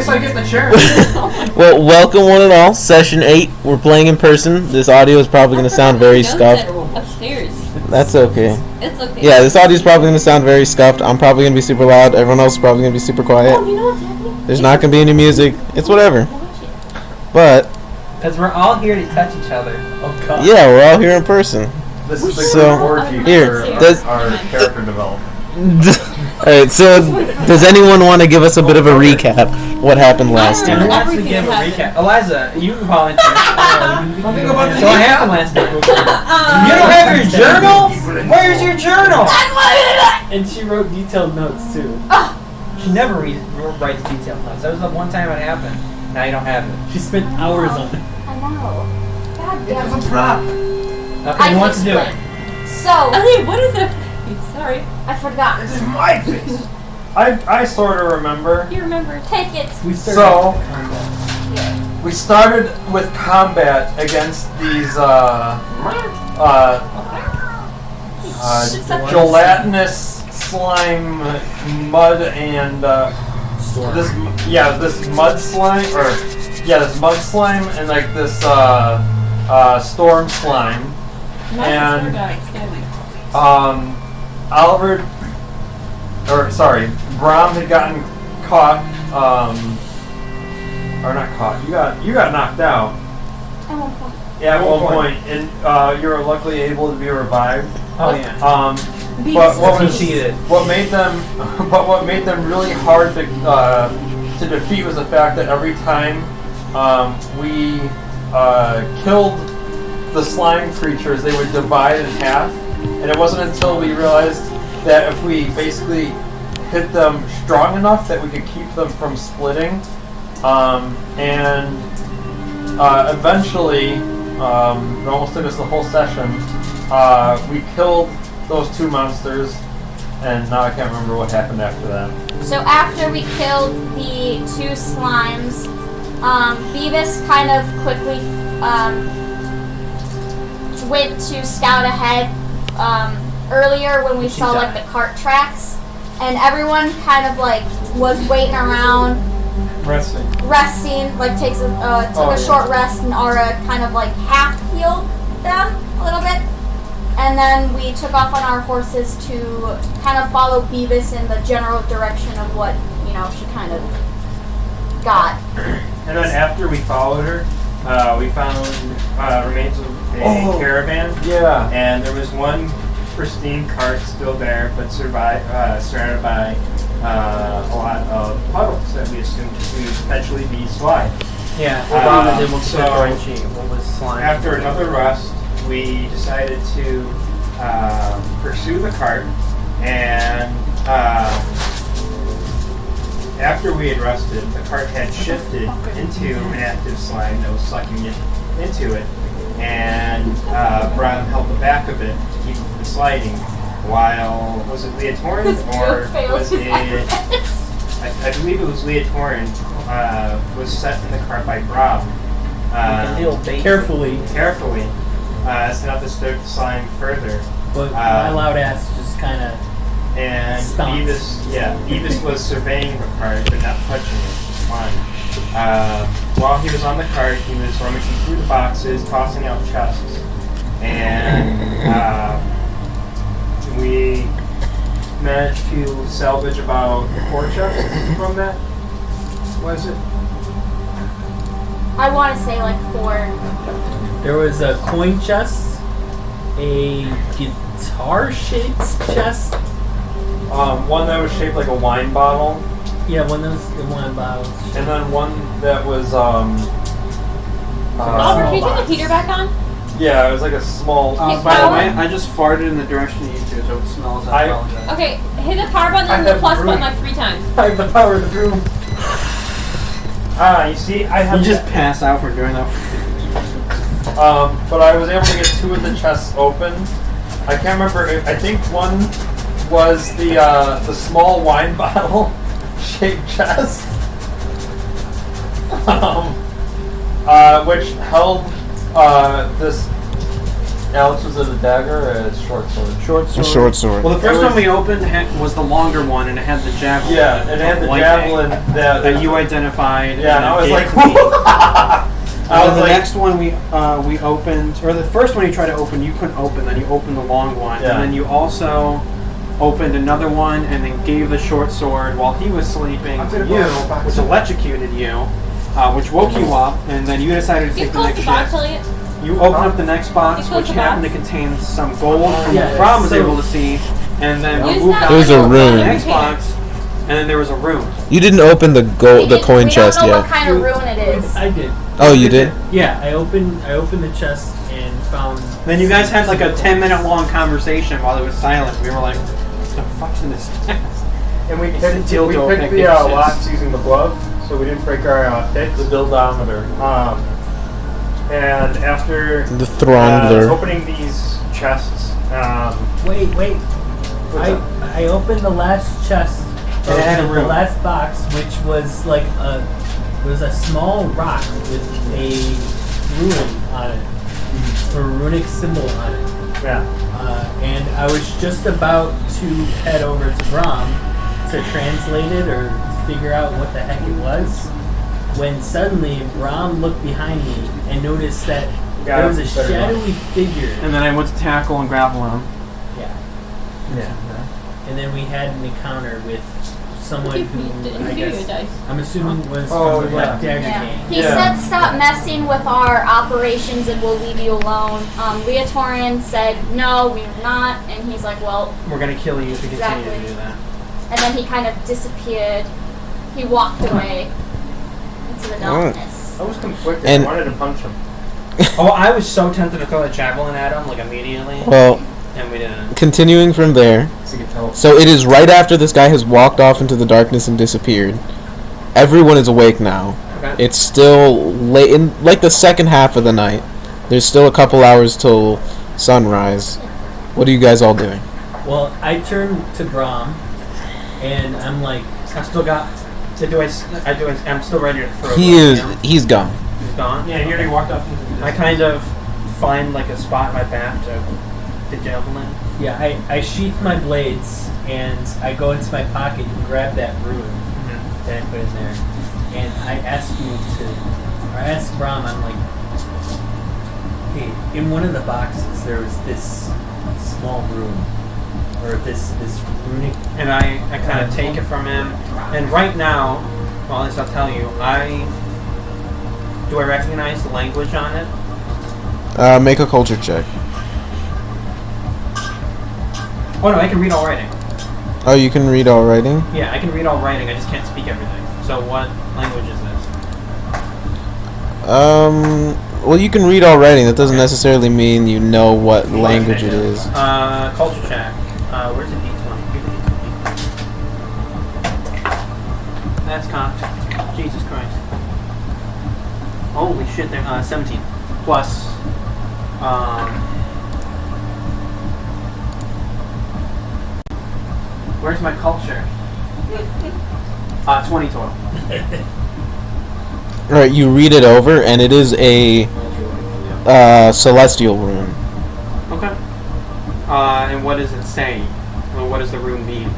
guess I get the chair. Well, welcome one and all. Session 8. We're playing in person. This audio is probably going to sound very scuffed. Upstairs. That's okay. It's okay. Yeah, this audio is probably going to sound very scuffed. I'm probably going to be super loud. Everyone else is probably going to be super quiet. Oh, you know what's happening? There's not going to be any music. It's whatever. But Because we're all here to touch each other. Oh god. yeah, we're all here in person. This is the So, orgy here, for our character development. Alright, so does anyone want to give us a bit of a recap what happened last Who time? wants to give a recap? Eliza, you can volunteer. So what happened last night? You don't have your journal? Where's your journal? And she wrote detailed notes too. She never writes detailed notes. That was the one time it happened. Now you don't have it. She spent hours on it. I know. God damn it. It's a prop. Okay, who wants to do it? So, Elliott, what is it? Sorry. I forgot. This is my face. I sort of remember. You remember. Take it. So, we started with combat against these gelatinous slime, mud, and this mud slime, this mud slime, and like this storm slime, and Brom had gotten caught, or not caught. You got knocked out. At one point. Yeah, at one point, and you were luckily able to be revived. Oh yeah. But what made them really hard to defeat was the fact that every time we killed the slime creatures, they would divide in half, and it wasn't until we realized that if we basically hit them strong enough that we could keep them from splitting, and eventually, it almost took us the whole session, we killed those two monsters, and now I can't remember what happened after that. So after we killed the two slimes, Beavis kind of quickly went to scout ahead earlier when we saw like the cart tracks, and everyone kind of like was waiting around, resting, like took a short rest, and Aura kind of like half healed them a little bit. And then we took off on our horses to kind of follow Beavis in the general direction of what, she kind of got. And then after we followed her, we found remains of a caravan. Yeah. And there was one pristine cart still there, but surrounded by a lot of puddles that we assumed would potentially be slime. Yeah. After another rest, we decided to pursue the cart, and after we had rested, the cart had shifted into an active slime that was sucking it into it, and Brom held the back of it to keep it from sliding, while, was it Leotorin, or was it, I believe it was Leotorin, was set in the cart by Brom. Carefully. So not to disturb the slime further. But my loud ass just kind of and stomps. Beavis was surveying the cart but not touching it. Fine. While he was on the cart, he was rummaging through the boxes, tossing out chests, and we managed to salvage about 4 chests from that. Was it? I want to say like 4. There was a coin chest, a guitar-shaped chest. One that was shaped like a wine bottle. Yeah, one that was the wine bottles. And then one that was Oliver, can you turn the heater back on? yeah, it was like a small. By the way, I just farted in the direction you two, so it smells. I apologize. Okay, hit the power button and the plus button like 3 times. I have the power of the room. You see, I have. You just pass out for doing that. But I was able to get 2 of the chests open. I can't remember. I think one was the small wine bottle shaped chest, which held this Alex, was it a dagger or a short sword? Short sword. A short sword. Well, the first one we opened was the longer one, and it had the javelin. Yeah, it had the javelin that you identified. Yeah, and I was like, the next one we opened, or the first one you tried to open, you couldn't open. Then you opened the long one, and then you also opened another one, and then gave the short sword while he was sleeping to you, which electrocuted you, which woke you up, and then you decided to take the next shift. You opened up the next box, which happened to contain some gold from what Brom was able to see, and then we moved on There was a to rune. the next box, and then there was a rune. You didn't open the coin chest We don't know yet. what kind of rune it is. I did. Oh, you did? Yeah, I opened the chest and found. Then you guys had like a 10-minute long conversation while it was silent. We were like, what the fuck's in this chest? And we picked magnificent. the locks using the glove, so we didn't break our picks. The buildometer. And after The Throngler. opening these chests, Wait. I opened the last chest. And it had a the rune. last box, which was like a small rock with a rune on it, a runic symbol on it. yeah. And I was just about to head over to Brom to translate it or figure out what the heck it was, when suddenly Brom looked behind me and noticed that there was a shadowy figure. And then I went to tackle and grapple him. Yeah. And then we had an encounter with someone who I guess I'm assuming was from the Dark Dagger Gang. He said stop messing with our operations and we'll leave you alone. Leotorin said no, we're not, and he's like, well, We're gonna kill you if you continue to do that. and then he kind of disappeared. He walked away into the darkness. I was conflicted. And- I wanted to punch him. Oh, I was so tempted to throw a javelin at him, like immediately, Well, and we didn't. continuing from there. So it is right after this guy has walked off into the darkness and disappeared. Everyone is awake now. Okay. It's still late in like the second half of the night. There's still a couple hours till sunrise. What are you guys all doing? Well, I turned to Brom, and I'm like, I still got. I'm still ready to throw. He's gone. He's gone. Yeah, he already walked up. I kind of find like a spot in my back to javelin. yeah, I sheath my blades, and I go into my pocket and grab that rune that I put in there, and I ask Brom, I'm like, hey, in one of the boxes there was this small rune, or this runic. And I kind of take it from him. And right now, well, at least I'll tell you, do I recognize the language on it? Make a culture check. Oh no, I can read all writing. Oh, you can read all writing? Yeah, I can read all writing, I just can't speak everything. So what language is this? Well, you can read all writing. That doesn't necessarily mean you know what language it is. Culture check. Where's the D20? Give me the D20. That's cocked. Jesus Christ. Holy shit, they're 17. Plus, where's my culture? 20 total. Alright, you read it over, and it is a celestial rune. Okay. And what does it say? Well, what does the rune mean?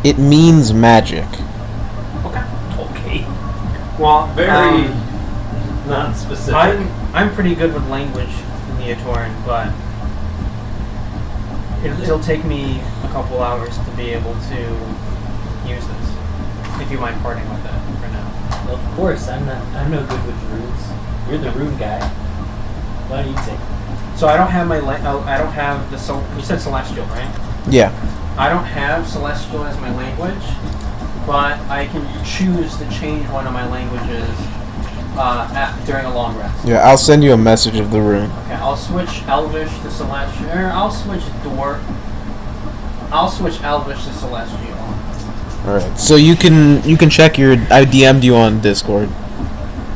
It means magic. Okay. Well, Very non-specific. I'm pretty good with language in Leotorin, but it'll take me a couple hours to be able to use this. If you mind parting with that for now. Well, of course, I'm no good with runes. You're the rune guy. Why don't you take it? So I don't have I don't have you said Celestial, right? Yeah. I don't have Celestial as my language, but I can choose to change one of my languages during a long rest. Yeah, I'll send you a message of the rune. Okay, I'll switch Elvish to Celestial. Or I'll switch Elvish to Celestial. Alright, so you can check I DM'd you on Discord.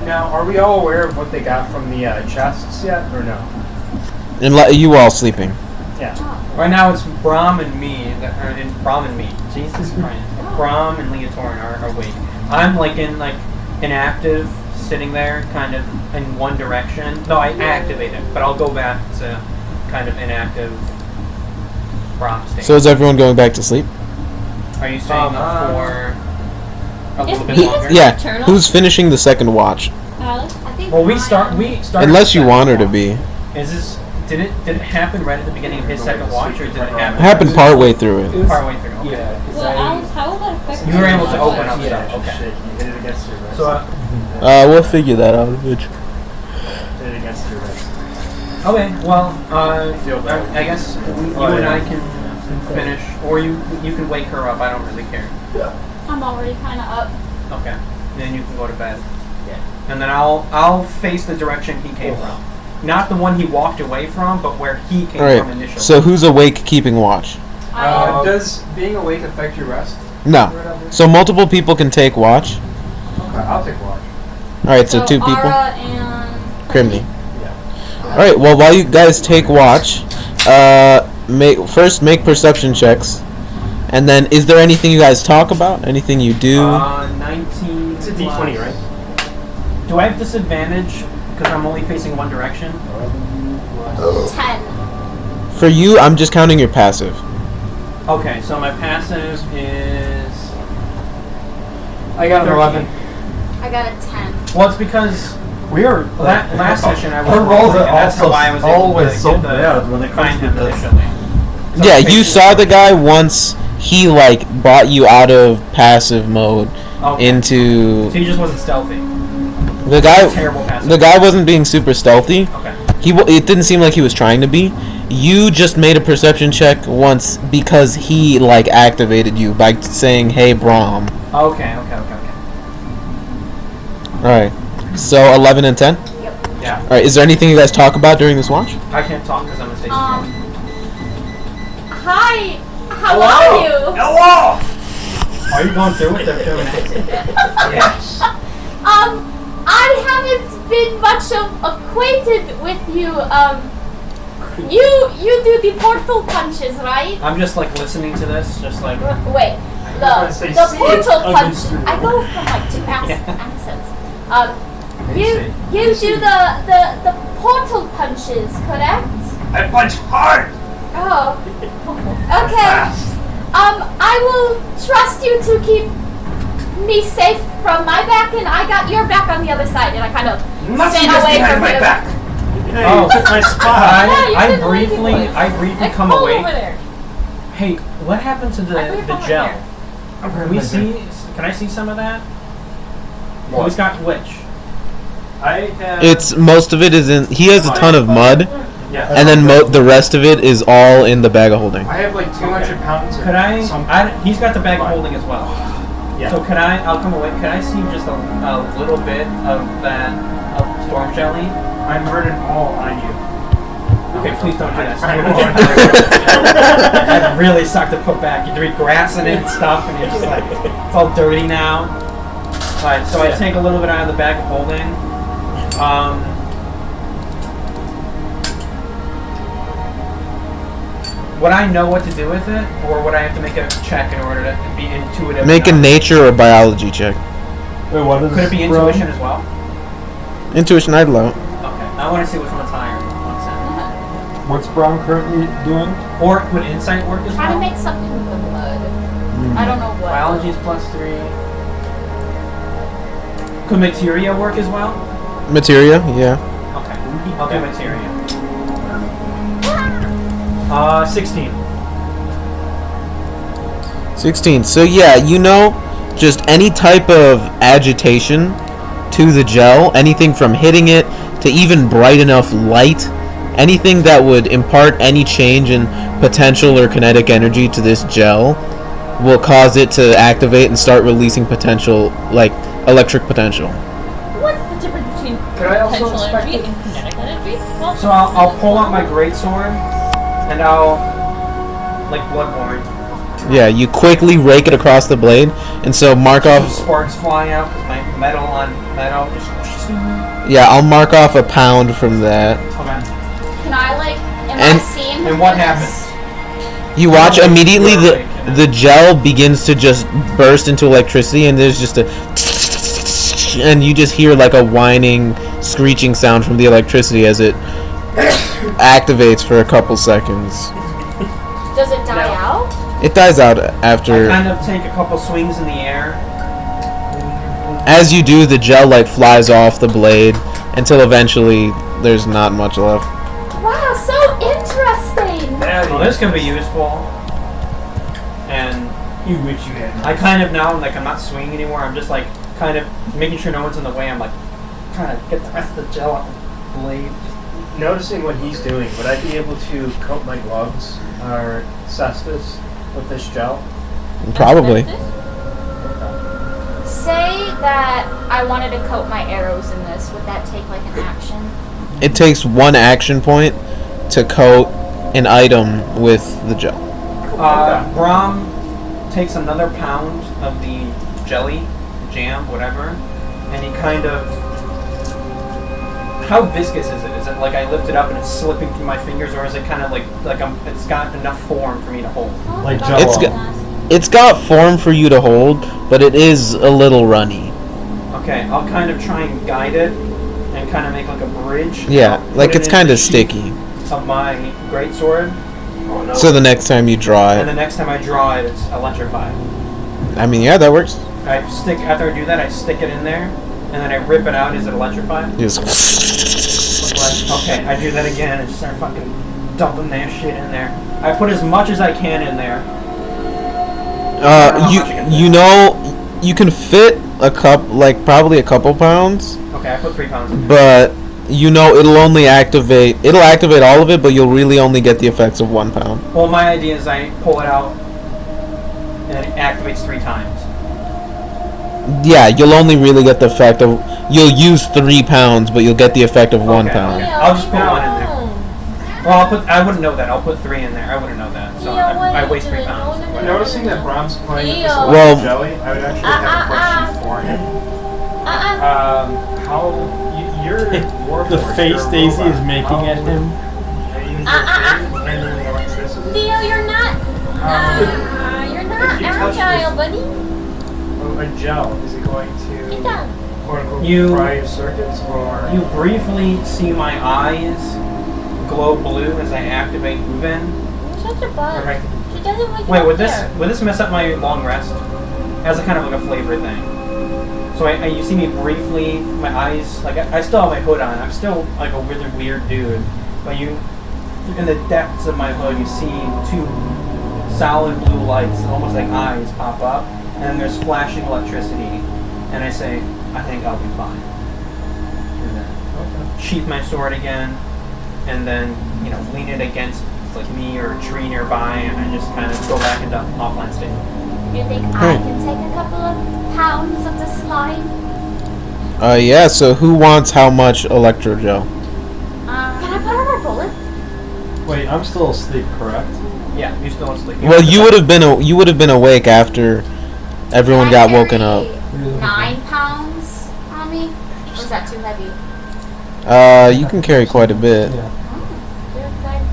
Now, are we all aware of what they got from the chests yet, or no? And you all sleeping. Yeah. Right now it's Brom and me. Jesus Christ. Brom and Leotorin are awake. I'm like inactive, sitting there, kind of in one direction. No, I activate it, but I'll go back to kind of inactive Brom state. So is everyone going back to sleep? Are you staying up for a little bit Beavis longer? Yeah. Nocturnal? Who's finishing the second watch? Alex? I think Well, we started. Unless you want her to be. Is this? Did it happen right at the beginning of his second watch, or did it happen? Happened partway through it. Partway through. Okay. Yeah, 'cause Well, Alex, how will that affect You were able to your open up watch? stuff. Okay. Shit, you hit it against your wrist. So. We'll figure that out, bitch. Hit it against your wrist. Okay. Well, Feel bad. I guess you and I can finish, or you can wake her up. I don't really care. I'm already kind of up. Okay. Then you can go to bed. Yeah. And then I'll face the direction he came from. Not the one he walked away from, but where he came from Alright, initially. so who's awake keeping watch? Does being awake affect your rest? No. So multiple people can take watch. Okay, I'll take watch. Alright, so 2 people. Ara and Crimeny. Alright, well while you guys take watch, make perception checks. And then is there anything you guys talk about? Anything you do? 19. It's a D20, right? Do I have disadvantage because I'm only facing one direction? 10. For you, I'm just counting your passive. Okay, so my passive is. I got an 11. I got a 10. Well, it's because We are last session I was our rolls rolling, are and that's also how I was able always to so get the bad when it comes find to him this. initially. So Yeah, I'm you facing- saw the guy once he bought you out of passive mode Okay. into So he just wasn't stealthy. the guy. Terrible passive. The guy wasn't being super stealthy. Okay. It didn't seem like he was trying to be. You just made a perception check once because he activated you by saying, "Hey, Brom." Okay. All right. So 11 and 10. Yeah. All right. Is there anything you guys talk about during this watch? I can't talk because I'm a station. Hi. How are you? Hello! Are you going through with them doing Yes. I haven't been much acquainted with you. You do the portal punches, right? I'm just listening to this, just like. Wait. gonna say The see portal it punch. against I go from 2 accents. You see. do the portal punches, correct? I punch hard! Oh. Okay. I will trust you to keep me safe from my back, and I got your back on the other side, and I kind of Nothing stand gets away behind from my him. back! Hey, Oh. you took my spot! I didn't like briefly It's come cold awake. over there. Hey, what happened to I put the it over gel? there. Can we see? Can I see some of that? Who's got which? I have... It's most of it is in. He has a ton of mud, Yeah. and then the rest of it is all in the bag of holding. I have 200 pounds. Could he's got the bag of holding as well. Yeah. So I'll come away. Can I see just a little bit of that storm jelly? I murdered all on you. Okay, please don't do that. I That really sucked to put back. You threw grass in it and stuff, and you're just it's all dirty now. Alright, so I take a little bit out of the bag of holding. Would I know what to do with it, or would I have to make a check in order to be intuitive? Make a enough? nature or biology check. Wait, what is Could it be Brom? intuition as well? Intuition, I'd allow. Okay, I want to see which one's higher. 1 second. What's Brom currently doing? Or would insight work as Trying to well? make something with the blood. I don't know what. Biology is +3. Could materia work as well? Materia, yeah. Okay, I'll do materia. 16. 16. So yeah, just any type of agitation to the gel, anything from hitting it to even bright enough light, anything that would impart any change in potential or kinetic energy to this gel will cause it to activate and start releasing potential, electric potential. What's the difference between Could I also potential inspect energy it? and kinetic energy? Well, So I'll pull out my greatsword, and I'll Bloodborne. Yeah, you quickly rake it across the blade, and so mark Some off. sparks fly out because my metal on metal. Yeah, I'll mark off a pound from that. Okay. Can I am I And- seeing him And what do happens? this? You watch immediately the gel begins to just burst into electricity, and there's just and you just hear a whining, screeching sound from the electricity as it activates for a couple seconds. Does it die out? It dies out I after. kind of take a couple swings in the air. As you do, the gel like flies off the blade until eventually there's not much left. Wow, so interesting! Well, this can be useful. And You wish you had. I kind of now, like, I'm not swinging anymore. I'm just, like, kind of making sure no one's in the way. I'm, like, trying to get the rest of the gel off the blade. Noticing what he's doing, would I be able to coat my gloves or cestus with this gel? Probably. Say that I wanted to coat my arrows in this. Would that take like an action? It takes 1 action point to coat an item with the gel. Brom takes another pound of the jelly, jam, whatever, and he kind of... How viscous is it? Is it like I lift it up and it's slipping through my fingers, or is it kind of like it's got enough form for me to hold? Like It's got form for you to hold, but it is a little runny. Okay, I'll kind of try and guide it and kind of make like a bridge. Yeah, I'll like put it it's in kind the of sheath sticky. of my greatsword. Oh no. So the next time you draw And the it, next time I draw it, it's electrified. I mean, yeah, that works. After I do that, I stick it in there, and then I rip it out. Is it electrified? Just Okay, I do that again and just start fucking dumping that shit in there. I put as much as I can in there. you know, you can fit a cup, like probably a couple pounds, Okay, I put 3 pounds in there. but you know it'll only activate. It'll activate all of it, but you'll really only get the effects of 1 pound. Well, my idea is I pull it out and it activates 3 times. Yeah, you'll only really get the effect of. You'll use 3 pounds, but you'll get the effect of 1 Okay, pound. okay. I'll just put 1 in there. Well, I wouldn't know that. I'll put 3 in there. I wouldn't know that. So I waste 3 pounds. Noticing that Brom's playing with this Leo. Well- little jelly, I would actually have a question for him. How you're Warforged, The face you're a Daisy robot. is making How at him. Are you handling electricity? Leo, you're not If you touch agile, this- buddy. A gel, is it going Get to down. quote unquote You- fry your circuits or You briefly see my eyes glow blue as I activate move-in. You're such a bug. Right. She doesn't like Wait, you would up there. this mess up my long rest? As a kind of like a flavor thing. So you see me briefly, my eyes, like I still have my hood on. I'm still like a really weird dude. But in the depths of my hood, you see 2 solid blue lights, almost like eyes, pop up, and then there's flashing electricity. And I say, I think I'll be fine. And then sheath my sword again, and then lean it against like me or a tree nearby, and I just kind of go back into offline state. You think I can take a couple of pounds of the slime? Yeah. So who wants how much electro gel? Can I put on a bullet? Wait, I'm still asleep, correct? Yeah, you still asleep. Well, you would have been awake after everyone got woken up. 9 pounds on me? Or is that too heavy? You can carry quite a bit. Yeah. You're fine.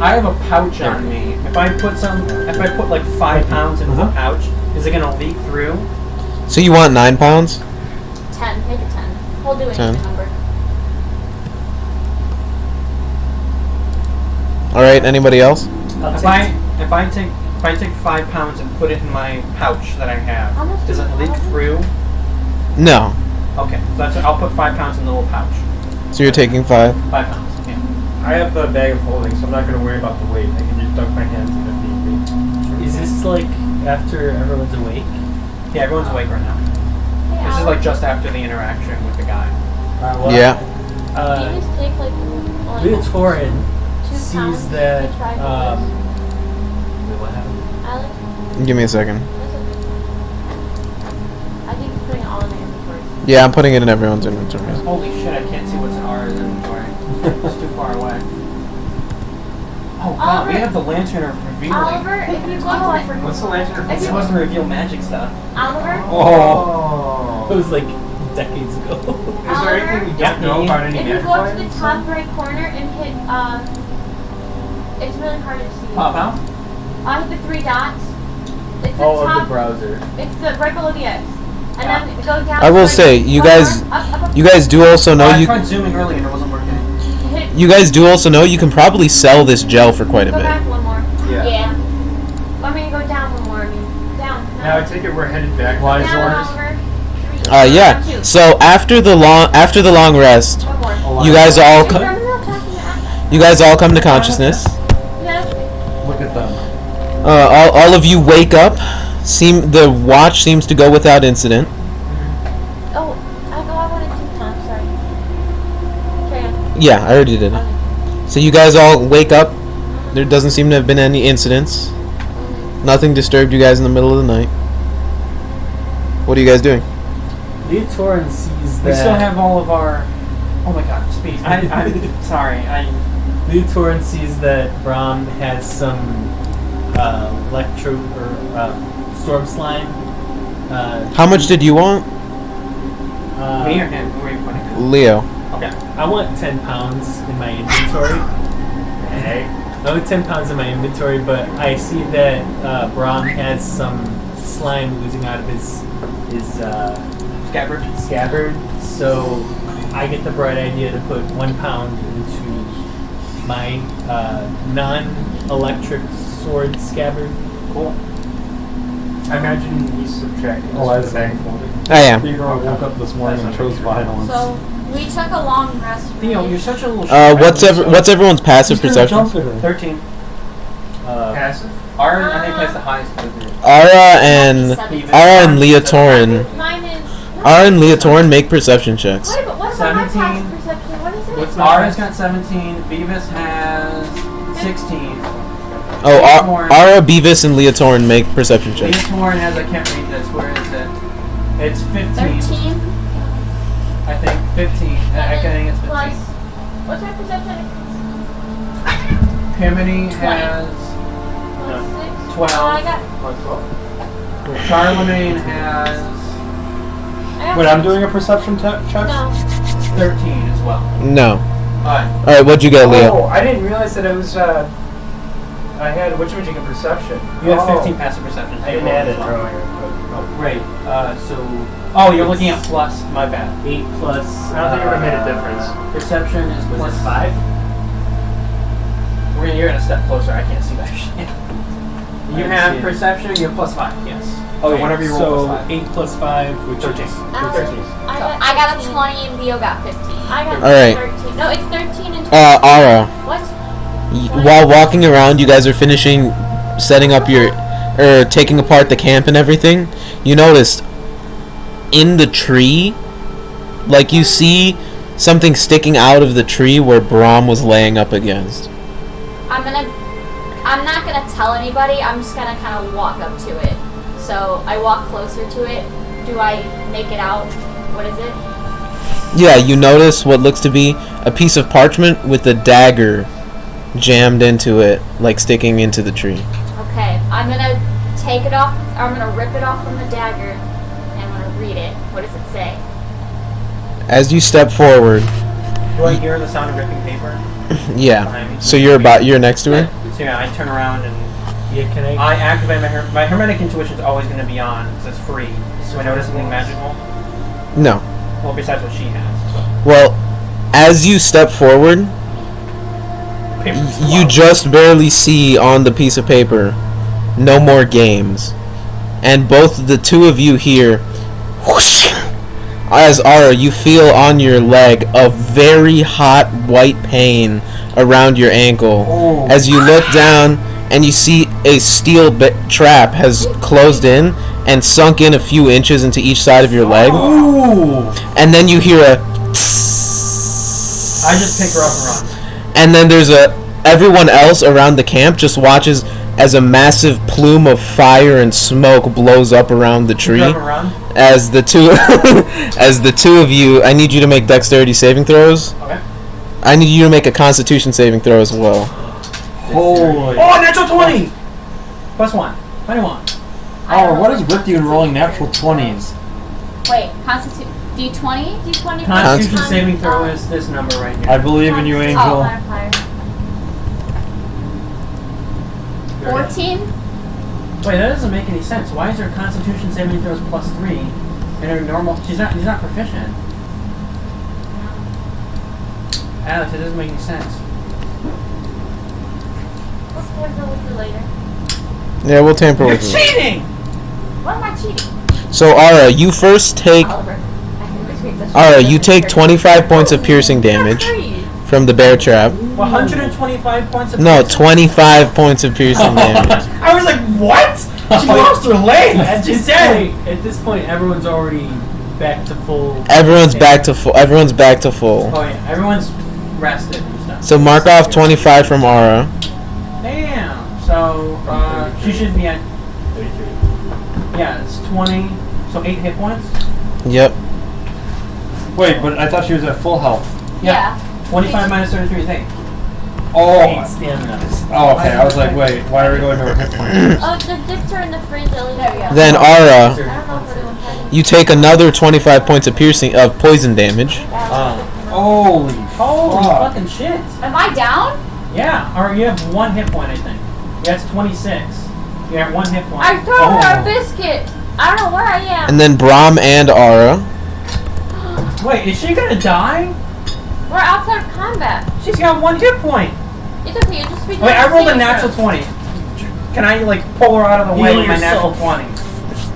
I have a pouch on me. If I put like 5 pounds into the pouch, is it gonna leak through? So you want 9 pounds? 10. Make it 10. We'll do an 10. even number. All right. Anybody else? If I take 5 pounds and put it in my pouch that I How much have, does it leak through? No. Okay, so I'll put 5 pounds in the little pouch. So you're taking 5. 5 pounds. Yeah. I have the bag of holding, so I'm not going to worry about the weight. I can just dunk my hands in if need be. Is this like after everyone's awake? Yeah, everyone's awake right now. This is like just after the interaction with the guy. Yeah. You just take like Leotorin 2 sees pounds that. to try Wait, what happened? Alex, Give me a second. I think you're putting it all in the inventory. Yeah, I'm putting it in everyone's inventory. Holy shit, I can't see what's in ours inventory. It's too far away. Oh god, Oliver. we have the lantern of revealing. Oliver, if you go to What's the lantern? If It's you- supposed to reveal magic stuff. Oliver, Oh, it was like decades ago. Is there anything we don't know about any if you magic go to the items? top right corner and hit it's really hard to see. Pop out? Hit the 3 dots. It's the Oh, of top. the browser. It's the right below the X. And then go down. I will say, you guys do also know I you. tried zooming earlier and it wasn't working. You guys do also know you can probably sell this gel for quite a Go bit. back one more. Yeah. I mean, go down one more. I mean, down. Now I take it we're headed back. Why is Down, orders? Oliver. Yeah. Two. So after the long rest, One more. you guys all Remember talking to you guys all come to consciousness. Yeah. Look at them. All of you wake up. The watch seems to go without incident. Oh, I wanted to. Sorry. Carry on. Yeah, I already did it. So you guys all wake up. There doesn't seem to have been any incidents. Nothing disturbed you guys in the middle of the night. What are you guys doing? Leotorin sees that. We still have all of our. Oh my god, speed. I'm sorry. Leotorin sees that Brom has some electro or storm slime. How much did you want? Me or him? Who are you pointing at? Leo. Okay. I want 10 pounds in my inventory. Hey. I want 10 pounds in my inventory, but I see that Brom has some slime oozing out of his scabbard. So I get the bright idea to put 1 pound into my non-electric sword scabbard. Cool. I imagine he's subtracting this Eliza. from the back folder. I am. Theodore woke up this morning and chose violence. So we took a long rest. Theo, you're such a little. What's everyone's passive perception? 13. Passive? Our, I think that's the highest. Ara and Leotorin. Mine is. Ara and Leotorin make perception checks. Wait, but what about my 17. passive perception? What is it? What's Ara's got 17. Beavis has 16. Oh, Ara, Beavis, and Leotorin make perception checks. Leotorin has. I can't read this. Where is it? It's 15. 13. I think 15. I think it's 15. Plus. What's my perception? Crimeny has Plus 6. 12. Oh, I got. Charlemagne has I Wait, got I'm doing a perception check? No. 13 as well. No. Alright. All right, what'd you get, Leo? Oh, I didn't realize that it was. I had whatchamajig perception. You have 15 passive perception. I didn't add it Oh, earlier. right. So. Oh, you're looking at plus. My bad. 8 plus. I don't think it would have made a difference. Perception is Was plus it 5? You're gonna step closer. I can't see that shit. You I have see it. perception. You have plus 5. Yes. Oh, So yeah. whenever you roll so plus 5. 8 plus 5, which 13. is I got a 20 and Leo got 15. I got All right. 13. No, it's 13 and 20. Ara. What? While walking around, you guys are finishing setting up taking apart the camp and everything. You noticed in the tree, like you see something sticking out of the tree where Brom was laying up against. I'm not gonna tell anybody. I'm just gonna kind of walk up to it. So I walk closer to it. Do I make it out? What is it? Yeah, you notice what looks to be a piece of parchment with a dagger jammed into it, like sticking into the tree. Okay, I'm gonna take it off. I'm gonna rip it off from the dagger, and I'm gonna read it. What does it say? As you step forward, Do I hear the sound of ripping paper? yeah. Behind me? So you're next to her. So yeah, I turn around and Yeah, can I? I activate my hermetic intuition is always going to be on because it's free. So I notice something magical. No. Well, besides what she has. So. Well, as you step forward, you just barely see on the piece of paper, "No more games," and both the two of you hear, whoosh, as Ara, you feel on your leg a very hot white pain around your ankle. Oh. As you look down and you see a steel trap has closed in and sunk in a few inches into each side of your leg. Ooh. And then you hear a I just pick her up and run. and then there's everyone else around the camp just watches as a massive plume of fire and smoke blows up around the tree. Pick her up and run. As the two of you, I need you to make dexterity saving throws. Okay. I need you to make a constitution saving throw as well. Holy. Oh, natural 20! Plus 1. 21. Oh, what is with you in rolling natural 20s? Wait, Constitution D20? D20 Constitution saving throw is this number right here. I believe in you, Oh, Angel. modifier. 14? Wait, that doesn't make any sense. Why is there Constitution saving throws plus 3? In her normal, he's not proficient. Alex, it doesn't make any sense. We'll tamper with you later. Yeah, we'll tamper with you. You're cheating! Why am I cheating? So, Ara, you first take... Oliver. Ara, you take 25 points of piercing damage from the bear trap. 125 points of No, piercing? 25 points of piercing damage. I was like, what? She lost her leg! At this point, everyone's already back to full. Everyone's back to full. Everyone's back to full. Oh yeah, everyone's rested and stuff. So mark off 25 from Ara. Damn. So she should be at 33. Yeah, it's 20. So 8 hit points. Yep. Wait, but I thought she was at full health. Yeah. 25 minus 33 is 8. Oh. Stamina. Oh, okay. I was like, wait, why are we going to her hit points? The dips are in the fridge. There we go. Then Ara, I don't know if everyone's having. you take another 25 points of poison damage. Holy Holy fuck. fucking shit. Am I down? Yeah, or you have 1 hit point, I think. Yeah, it's 26. You have 1 hit point. I threw her a biscuit. I don't know where I am. And then Brom and Ara. Wait, is she gonna die? We're outside of combat. She's got 1 hit point. It's okay. You just speak. Wait, I rolled a natural 20. Can I pull her out of the way with my natural 20?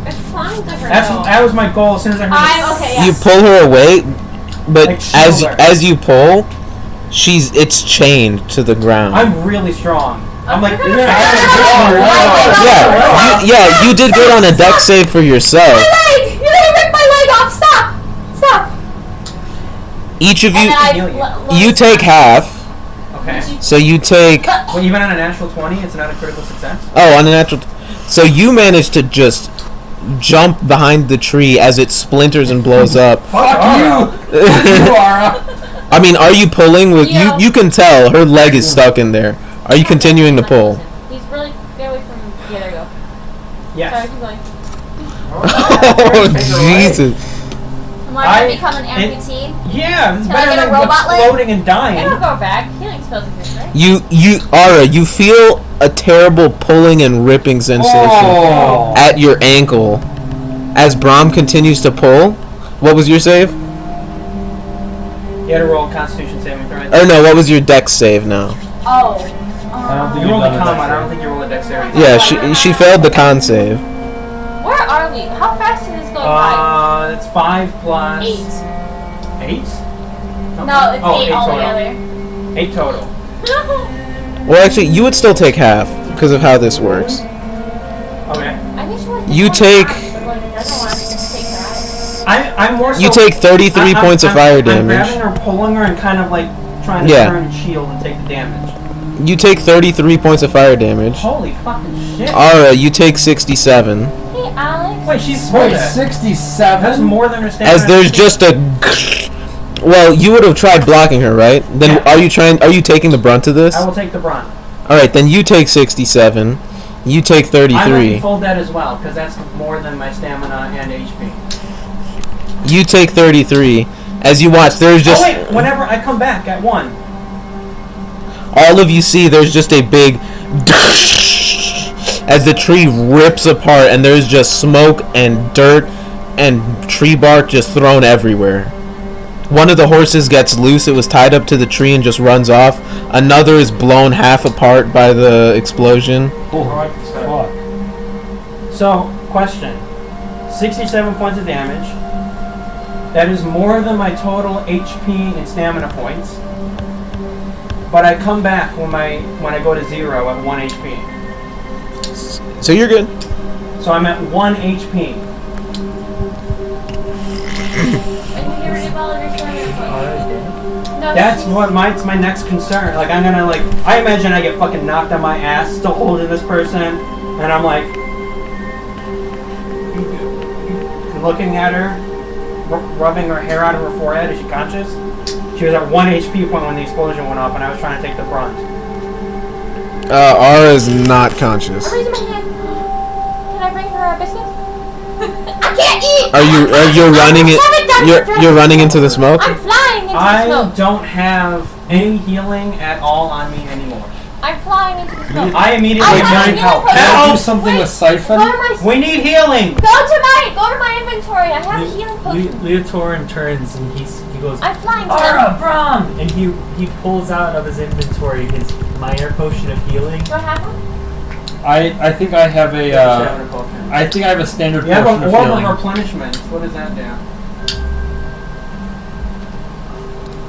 It's fine to her. That was my goal as soon as I heard I'm okay. Yes. You pull her away, but Like shield her. as you pull, it's chained to the ground. I'm really strong. I'm like, Yeah, you did good on a dex save for yourself. My leg! You're gonna rip my leg off! Stop! Stop! Each of And then you take half. Okay. So you take Well, even on a natural 20, it's not a critical success. on a natural. So you managed to just jump behind the tree as it splinters and blows up. Fuck you! You are. I mean, are you pulling with Yeah. you can tell her leg is stuck in there. Are you continuing to pull? He's really get away from. Yeah, there you go. Sorry, Yes. keep going. Oh Jesus. Am I gonna become an amputee? Yeah, it's Can I better get a than robot leg? exploding and It'll dying. go back. Healing spells exist, right? Ara, you feel a terrible pulling and ripping sensation Oh. at your ankle as Brom continues to pull. What was your save? You had to roll a Constitution saving throw. Or no, what was your dex save now? Oh. You rolled a con, but I don't think you rolled a dexterity. Yeah, she failed the con save. Where are we? How fast is this going by? It's 5 plus 8. 8? No, it's 8 total. altogether. 8 total. Well, actually, you would still take half because of how this works. Okay. I think she wants You to take- But like, it doesn't want to just take her out. I'm more so. You take 33 points of fire I'm damage. grabbing her, pulling her, and kind of trying to Yeah. turn and shield and take the damage. You take 33 points of fire damage. Holy fucking shit. Ara, you take 67. Hey, Alex. Wait, she's Wait, That's 67? more than her stamina. As there's just a. Well, you would have tried blocking her, right? Then Yeah. are you taking the brunt of this? I will take the brunt. All right, then you take 67. You take I might be 33. full dead as well, because that's more than my stamina and HP. You take 33. As you watch, there's just Oh wait, whenever I come back at 1. all of you see. There's just a big as the tree rips apart, and there's just smoke and dirt and tree bark just thrown everywhere. One of the horses gets loose. It was tied up to the tree and just runs off. Another is blown half apart by the explosion. Fuck. So, question. 67 points of damage. That is more than my total HP and stamina points. But I come back when I go to 0 at 1 HP. So you're good. So I'm at 1 HP. And you get rid of all of your stamina points. No, That's it's my next concern. I'm gonna I imagine I get fucking knocked on my ass, still holding this person, and I'm looking at her, rubbing her hair out of her forehead. Is she conscious? She was at 1 HP point when the explosion went off, and I was trying to take the brunt. Ara is not conscious. I'm raising my hand. Can I bring her a biscuit? I can't eat! Are you running it? You're running into the smoke. I'm flying into the I smoke. don't have any healing at all on me anymore. I'm flying into the smoke. I immediately I need help. Can I do Help! something with Go Siphon? to my. We need healing! Go to my inventory. I have a healing potion. Leotorin turns and he goes, I'm flying to Ara, Brom! And he pulls out of his inventory his minor potion of healing. Do I have one? I think I have a I think I have a standard You have potion a of orb healing. of replenishment. What does that do?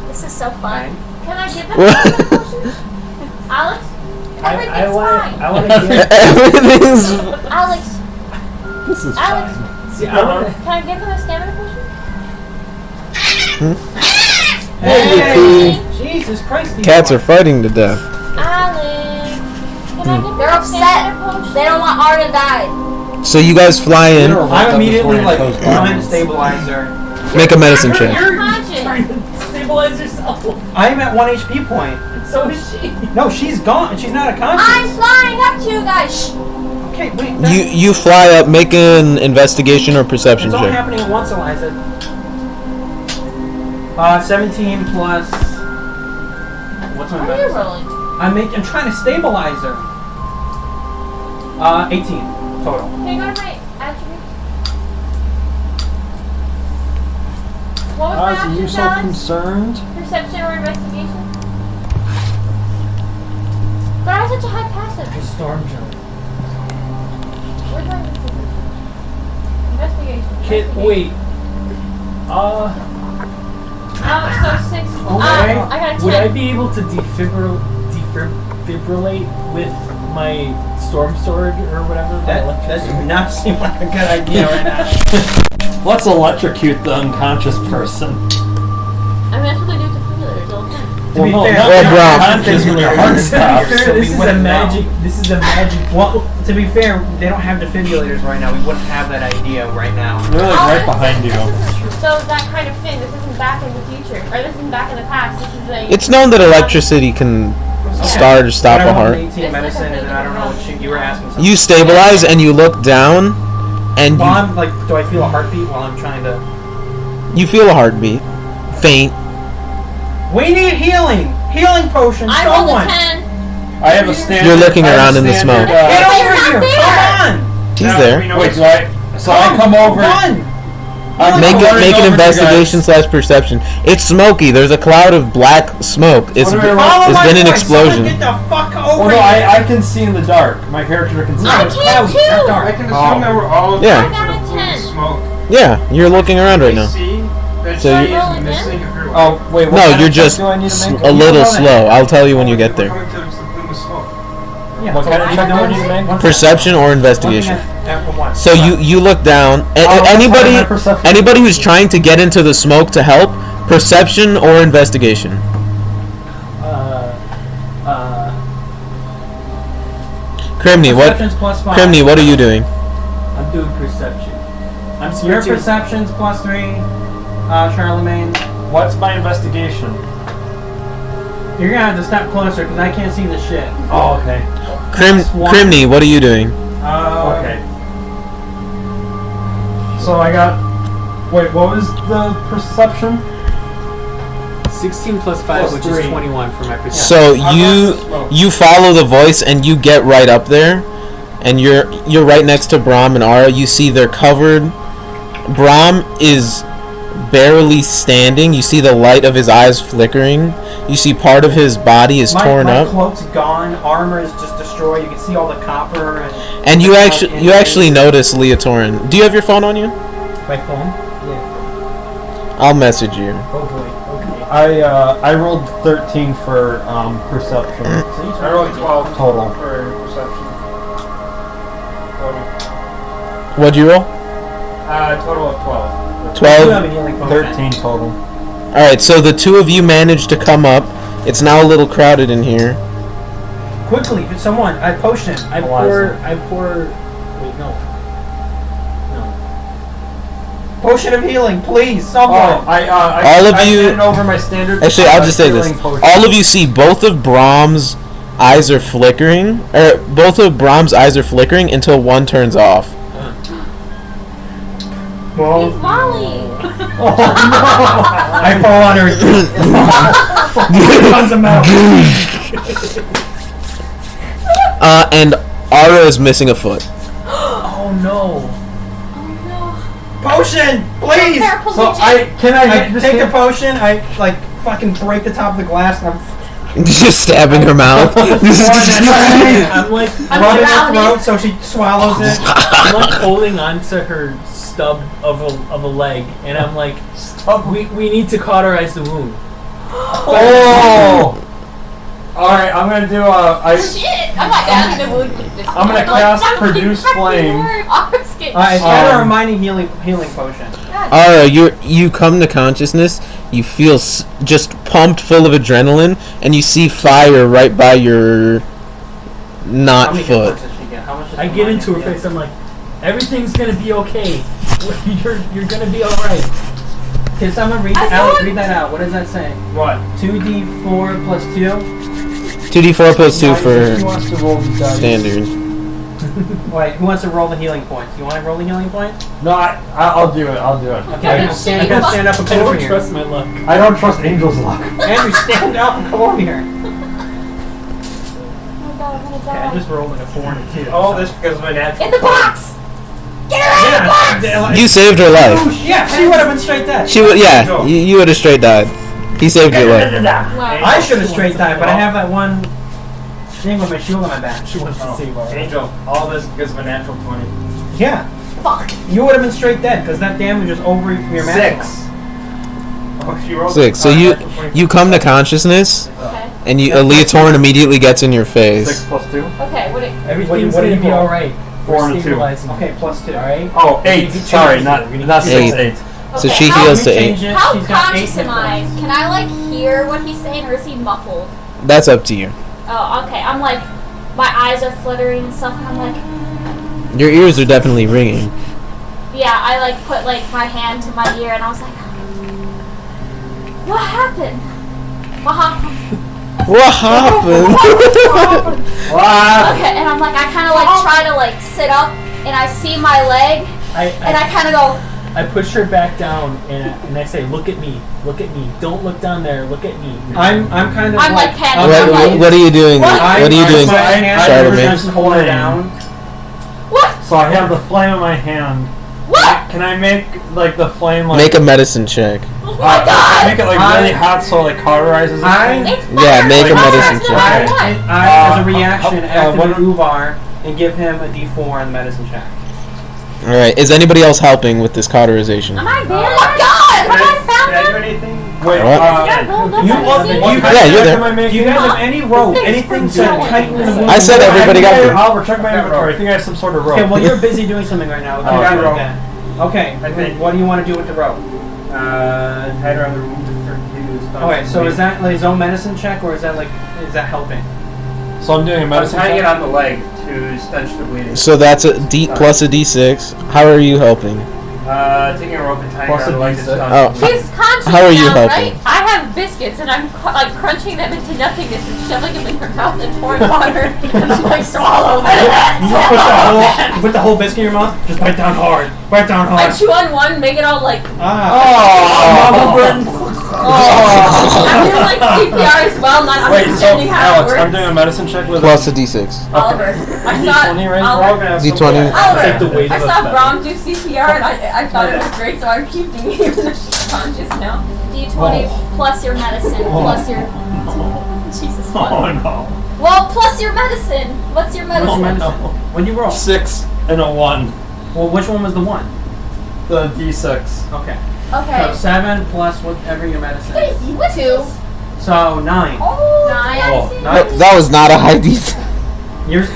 This is so fun. Can I give them a healing potion? Alex? Everything's fine. I want to get. Everything's. Alex, This is Alex, fine. See, I want to. can I give them a stamina potion? Hey! Jesus Christ! these Cats are ones. fighting to death. Alex, can I give them They're a upset. stamina potion? They don't want Ara to die. So you guys fly in, I'm immediately like trying to stabilize her. make a medicine check. You're conscious. Trying to stabilize yourself. I'm at 1 HP point. So is she. No, she's gone. She's not a conscious. I'm flying up to you guys. Shh. Okay, wait. You fly up, make an investigation or perception It's all check. happening at once, Eliza. 17 plus. What's my What are you bonus? rolling? I'm trying to stabilize her. 18 total. Can you go to my attributes? What was my Are you options, so Alex? concerned? Perception or investigation? But I have such a high passive. Storm jump. Where's my investigation? Kid, Investigation. wait. So 6. Okay. I got a 10. Would I be able to defibrillate with my storm sword or whatever? my That electric does sword? not seem like a good idea right now. Let's electrocute the unconscious person. I mean, that's what they do to defibrillators all the time. To be fair, Well, Brom. Unconscious when your heart stops. So This we is a wouldn't magic. know. This is a magic. Well, to be fair, they don't have defibrillators right now. We wouldn't have that idea right now. They're like right behind you. So that kind of thing, this isn't back in the future. Or this isn't back in the past. This is a... It's known that electricity can start or stop But I a rolled heart. an 18 medicine, and then I don't know what you were asking. Something. You stabilize and you look down, and Well, I'm like, do I feel a heartbeat while I'm trying to? you feel a heartbeat, faint. We need healing. Healing potion. I rolled a Someone. 10. I have a standard. You're looking I have a around in the standard, smoke. Get But over you're not here. there. Come on. He's there. Wait, so I come over. Run. Make running an over to investigation you / perception. It's smoky. There's a cloud of black smoke. It's What do I roll? Follow there's my been an voice. explosion. Someone get the fuck Well, over no, here. I can see in the dark. My character can see. I It's can cloudy, too. not dark. I can assume that we're all Yeah. trying to I got a include 10. smoke. Yeah, you're looking around right now. See that So she you- is Rolling missing in? her. Oh wait, what No, kind you're of check just do I need to make? a little slow. I'll tell you when you get We're there. coming to something with smoke. Yeah, What so kind of I check do I know need to it's- make? Perception or investigation. After one. So you look down. Oh, that's Anybody fine, my perception. anybody who's trying to get into the smoke to help, perception or investigation. Crimeny, what? Perception's plus 5. Crimeny, what are you doing? I'm doing perception. I'm Your switching. perception's plus 3. Charlemagne. What's my investigation? You're gonna have to step closer because I can't see the shit. Oh, okay. Crimeny, what are you doing? Okay. So I got. Wait, what was the perception? 16 plus 5, Plus which 3. is 21 for my perception. So I'm not the smoke. you follow the voice and you get right up there, and you're right next to Brom and Ara. You see they're covered. Brom is barely standing. You see the light of his eyes flickering. You see part of his body is torn my up, cloak's gone. Armor is just destroyed. You can see all the copper and. and you the actually injuries. notice Leotorin. Do you have your phone on you? My phone. Yeah. I'll message you. Oh boy. Okay. I rolled 13 for perception. So you I rolled 12 Total. for perception. Total. What'd you roll? Total of 12. 12. You have a healing potion. 13 total. Alright, so the two of you managed to come up. It's now a little crowded in here. Quickly, someone. I potion. I pour. Wait, no. Potion of healing, please. Someone. Oh, All of I you- handed over my standard. Actually, I'll just say this. healing potion. All of you see both of Brom's eyes are flickering. Both of Brom's eyes are flickering until one turns off. Well, He's Molly. I fall on her. Tons of metal. And Ara is missing a foot. Oh no. Potion, please. So I take the potion. I like fucking break the top of the glass and I'm Just stabbing her mouth. I'm like rub it in her throat so she swallows it. I'm like holding onto her stub of a leg, and I'm like, we need to cauterize the wound. Oh! Alright, I'm gonna do Shit! I'm not down to the wound with this. I'm gonna cast Produce Flame. It's kind of reminding healing potion. Ara, you come to consciousness. You feel just pumped full of adrenaline, and you see fire right by your not foot. I get into her face. I'm like, everything's gonna be okay. You're gonna be all right. Can someone read that out? What does that say? What? 2d4 plus 2? 2d4 plus 2 for Who wants to roll the dice? standard. Wait, who wants to roll the healing points? You want to roll the healing points? No, I'll do it. I'll do it. Okay, I'm gonna stand up and I come over don't here. trust my luck. I don't trust Angel's luck. Andrew, stand up and come over here. Oh my god, I'm gonna Okay, I die. just rolled like a 4 and a 2. All this because of my natural. In the box! Get her out of the box! You saved her life. Yeah, she would have been straight dead. She would, yeah. You would have straight died. He saved your life. Wow. I should have straight died, but I have that one thing with my shield on my back. She wants to save our Angel, all this because of a natural 20. Yeah. Fuck. You would have been straight dead because that damage is over your magic. 6. Oh, she rolled 6. So you come to consciousness, Okay. and Leotorin immediately gets in your 6 face. plus 2. Okay, what it... Everything's What do you gonna be roll? all right. 4 and a 2. Stabilizing. Okay, plus 2. All right. Oh, 8. Sorry, not 6, 8. So Okay, she how- heals to Let me 8. change it. How She's got 8 conscious hit am I? points. Can I, like, hear what he's saying, or is he muffled? That's up to you. Oh, okay. I'm like, my eyes are fluttering and stuff, and I'm like, Your ears are definitely ringing. yeah, I, like, put, like, my hand to my ear, and I was like, what happened? What happened? What happened? Okay, and I'm like, I kind of, like, try to, like, sit up, and I see my leg, and I kind of go, I push her back down and I say, look at me, don't look down there, look at me. I'm kind of I'm like panicking. What are you doing? What are you doing, Charlemagne? Hold her down. what? So I have the flame in my hand. What? Can I make like the flame like Make a medicine check. Oh my god! make it like really hot so it like cauterizes it? It's Yeah, make a fire. medicine check. I, as a reaction, activate what- Uvar and give him a d4 on the medicine check. Alright, is anybody else helping with this cauterization? Am I there? Oh my god! Have I found Can I do him? anything? Wait, What? Yeah, rolled up You on look- the you- scene. Yeah, you're there. Do you guys have any rope? Anything to tighten the wound? I said everybody got there. Oliver, check my inventory. I think I have some sort of rope. Okay, well you're busy doing something right now. Oh, Okay, rope. Okay, I think- what do you want to do with the rope? Tied around the room to use. Okay, so is that like his own medicine check or is that helping? So I'm doing a I'm medicine tying it check. on the leg to stench the bleeding. So that's a D plus a D6. How are you helping? Taking a rope and tying Plus it on the a leg to D6. stench Oh. the bleeding. She's conscious How are you now, helping? right? I have biscuits and I'm like crunching them into nothingness and shoving them in her mouth and pouring water and she like swallow You put the whole biscuit in your mouth? Just bite down hard. Bite down I hard. chew on one, make it all like I'm doing like CPR as well, not Wait, so understanding how it Alex, works. I'm doing a medicine check with Plus a D6. Oliver. I saw D20 right? Oliver. D20. It's like the Oliver. weight I of a saw feather. Brom do CPR and I thought it was great, so I keep doing it even though she's conscious now. D20 plus your medicine plus your Jesus Christ. Oh no. Well, plus your medicine. What's your What's medicine? your medicine? What'd you roll? 6 and a 1. Well, which one was the one? The D6. Okay. Okay. So 7 plus whatever your medicine is. What 2? So 9. Oh, 9. That was not a high D6.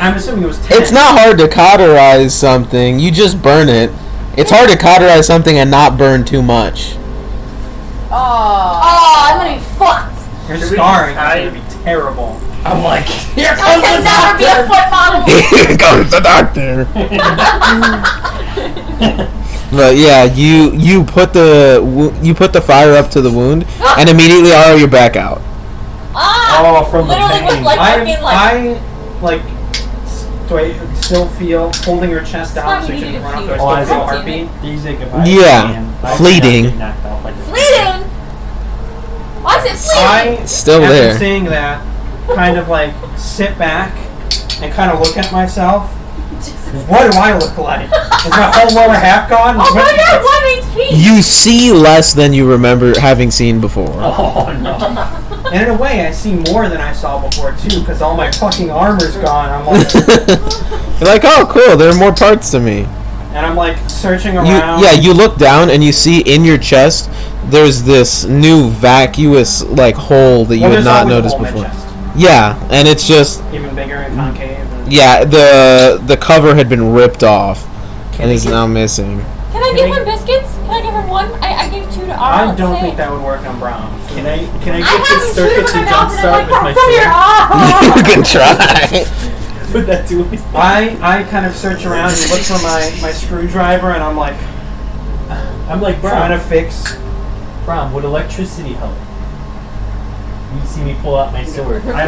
I'm assuming it was 10. It's not hard to cauterize something. You just burn it. It's hard to cauterize something and not burn too much. Oh, I'm gonna be fucked. Your scarring is going to be terrible. I'm like, here I comes can the never be a doctor. foot model. Here comes the doctor. But yeah, you put the fire up to the wound, and immediately you're back out. Ah, Oh, from the literally pain. with like fucking like. Do I still feel holding her chest out so Fine, she you can need run to up? Do I feel- still feel Oh, a heartbeat? These if I Yeah, can, I fleeting. cannot get knocked out like this. Fleeting. Why is it fleeting? I, Still after there. seeing that, kind of like sit back and kind of look at myself. What do I look like? Is my whole lower half gone? Oh my god, 1 HP! You see less than you remember having seen before. Oh no. And in a way, I see more than I saw before too, because all my fucking armor's gone. I'm like, you're like, oh cool, there are more parts to me. And I'm like searching around. You look down and you see in your chest there's this new vacuous like hole that you had not noticed before. Yeah, and it's just even bigger and concave. Yeah, the cover had been ripped off and is now missing. Can I give him biscuits? Can I give him one? I gave 2 to Arl. I don't think that would work on Brom. Can I get this circuit to jumpstart with my You can try. Would that do it? I kind of search around and look for my screwdriver, and I'm like Brom, trying to fix. Brom, would electricity help? You see me pull out my sword. I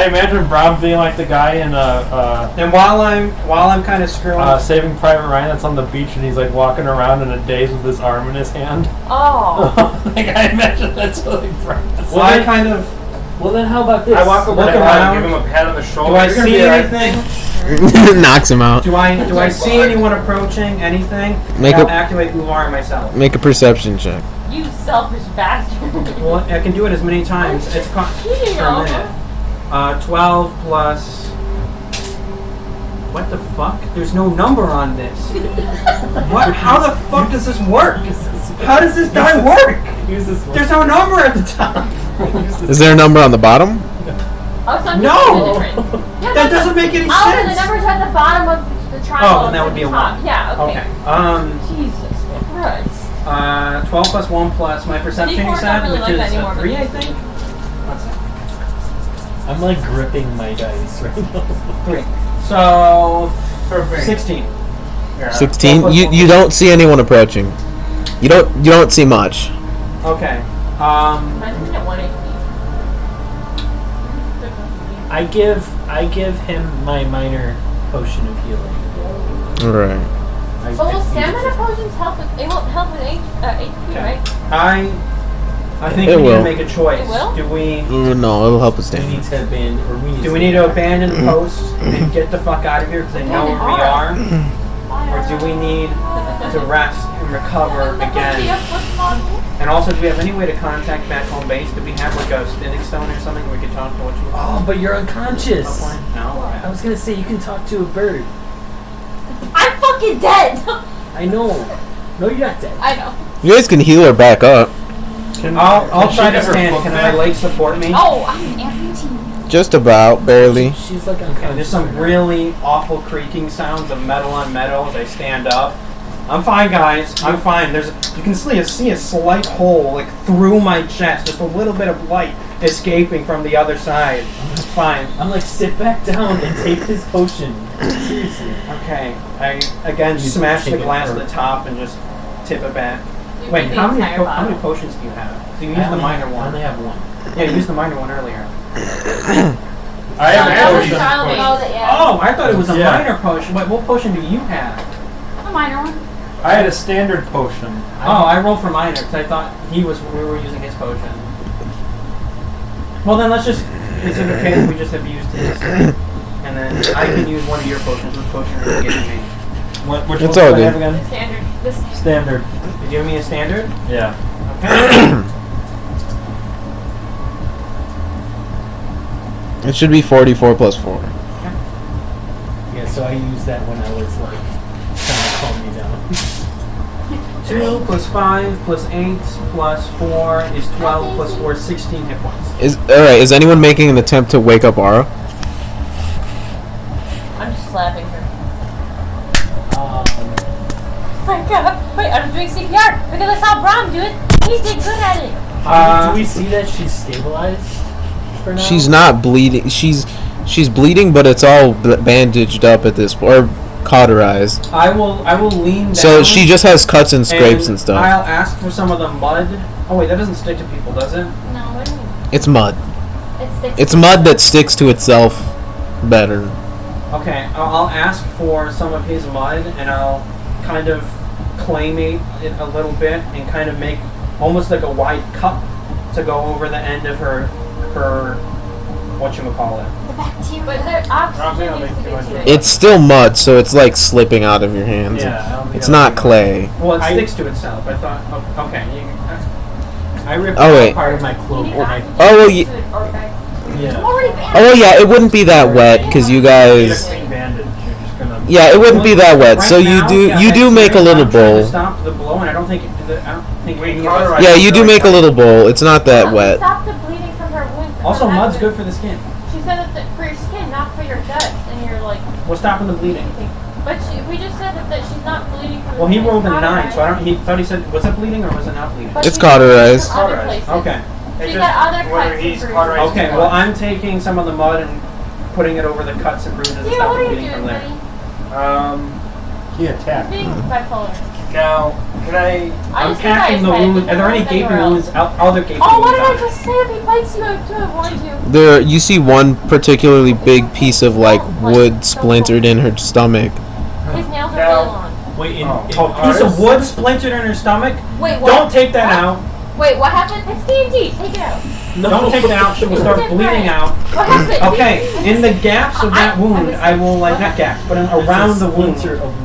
imagine Brom being like the guy in And while I'm kind of screwing, Saving Private Ryan that's on the beach and he's like walking around in a daze with his arm in his hand. Oh. Like I imagine that's really Brom. Well, I kind of. Well then, how about this? I walk over Look to around. him, give him a pat on the shoulder. Do I see anything? Knocks him out. Do I see anyone approaching? Anything? I'll activate Uvar myself. Make a perception check. You selfish bastard. Well, I can do it as many times. It's per minute. 12 plus. What the fuck? There's no number on this. What? How the fuck does this work? How does this die work? There's no number at the top. Is there a number on the bottom? No! That doesn't make any Oh, sense. the number's at the bottom of the triangle. Oh, then that would be a 1. Yeah, okay. Jesus Christ. 12 plus 1 plus my perception you said, really which like is a 3, I think? I'm like gripping my dice right now. 3. So, 16. 16. You don't see anyone approaching. You don't see much. Okay. Mine's at 1 HP. I give him my minor potion of healing. Alright. But will stamina potions help with? It won't help with HP, right? I think we need to make a choice. It will? Do we? No, it'll help us We stand. need to abandon, or we need Do we need to abandon the post and get the fuck out of here because they know where we are? Or do we need to rest and recover again? And also, do we have any way to contact back home base? Do we have like a spinning stone or something we could talk to what you Oh, but you're unconscious. No. I was gonna say you can talk to a bird. I'm fucking dead! I know. No, you're not dead. I know. You guys can heal her back up. I'll try to stand. Can my leg support me? Oh, I'm an amputee. Just about, barely. She's like unconscious. There's some really awful creaking sounds of metal on metal as I stand up. I'm fine, guys. I'm fine. You can see a slight hole like through my chest, just a little bit of light escaping from the other side. It's fine. I'm like, sit back down and take this potion. Seriously. Okay. I again smash the glass at the top and just tip it back. Wait, how many potions do you have? So you use the minor one. I only have 1. Yeah, you used the minor one earlier. I have Oh, I thought it was a minor potion. Wait, what potion do you have? A minor one. I had a standard potion. Oh, I rolled for minor because I thought we were using his potion. Well, then let's just. Is it okay if we just have used his? And then I can use one of your potions. Which potion are you giving me? Which It's one all do I have good. again? Standard. Standard. You giving me a standard? Yeah. Okay. It should be 44 plus 4. Yeah, so I used that when I was like trying to calm me down. 2 plus 5 plus 8 plus 4 is 12 plus 4 is 16 hit points. Alright, is anyone making an attempt to wake up Ara? I'm just slapping her. Oh my god. Wait, I'm doing CPR because I saw Brom do it. He's did good at it. Do we see that she's stabilized for now? She's not bleeding. She's bleeding, but it's all bandaged up at this point, or cauterized. I will lean down. So she just has cuts and scrapes and stuff. I'll ask for some of the mud. Oh wait, that doesn't stick to people, does it? No, it isn't. It's mud. It's It's mud that sticks to itself better. Okay, I'll ask for some of his mud, and I'll kind of claymate it a little bit, and kind of make almost like a wide cup to go over the end of her whatchamacallit. The bacteria. But the oxygen needs to get to it. It's still mud, so it's like slipping out of your hands. Yeah, I don't think It's that'll not be- clay. Well, it sticks to itself. I thought. Okay. I ripped Oh, out wait. part of my cloak. You need and I- oxygen Oh, well, to you- get to it, okay. yeah. I'm already banned. Oh yeah, it wouldn't be that wet because you You need a guys. clean bandage. You're just gonna. Yeah, it wouldn't be that wet. Right So you now, do yeah, you do make a little I'm trying to bowl. Stop the blow, and I don't think We any of cauterize us- Yeah, you do make a little bowl. It's not that No, wet. Stop the bleeding from her wound. Also, Her mud's neck. good for the skin. She said that for your skin, not for your guts, and you're like. What's stopping the bleeding? But we just said that she's not bleeding from. Well, he the rolled a skin. 9, so I don't. He thought he said, was it bleeding or was it not bleeding? But It's she said cauterized. from other Cauterized. places. Okay. She's got other whether cuts he's and cauterized bruises. Okay. Well, I'm taking some of the mud and putting it over the cuts and bruises and Yeah, stop what the are you bleeding doing, from there. buddy? He attacked. Being bipolar. Now, can I? I I'm just think packing the I wound. Are there any anywhere gaping else. wounds? Other gaping Oh, what wounds? did I out there? just say? If he bites you, I want to. There, you see one particularly big piece of like wood splintered in her stomach. His nails are Now- really long. Wait, in, Oh. in A piece of wood splintered in her stomach? Wait, what? Don't take that out. Wait, what happened? It's D&D. Take it out. Don't take that out. She will start bleeding out. What happened? Okay, in the gaps of that wound, I will like not gaps, but around the wound,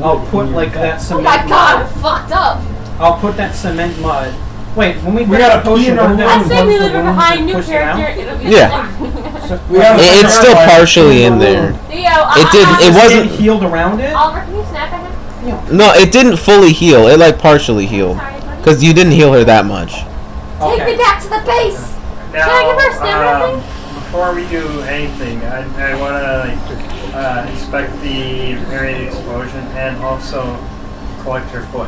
I'll put like that Oh cement. my god, mud. I'm fucked up. I'll put that cement mud. Wait, when we We got gotta a potion pee in on our that, I say we leave it wounds behind. and New push it out? character. It'll be Yeah. So, We have It's still partially in there. Theo, It did. It Is wasn't. healed around it. Oliver, can you snap at him? No, it didn't fully heal. It like partially healed Sorry, buddy. because you didn't heal her that much. Take me back to the base. Now, Can I give her a stamina thing? before we do anything, I want to inspect the area of explosion and also collect her foot.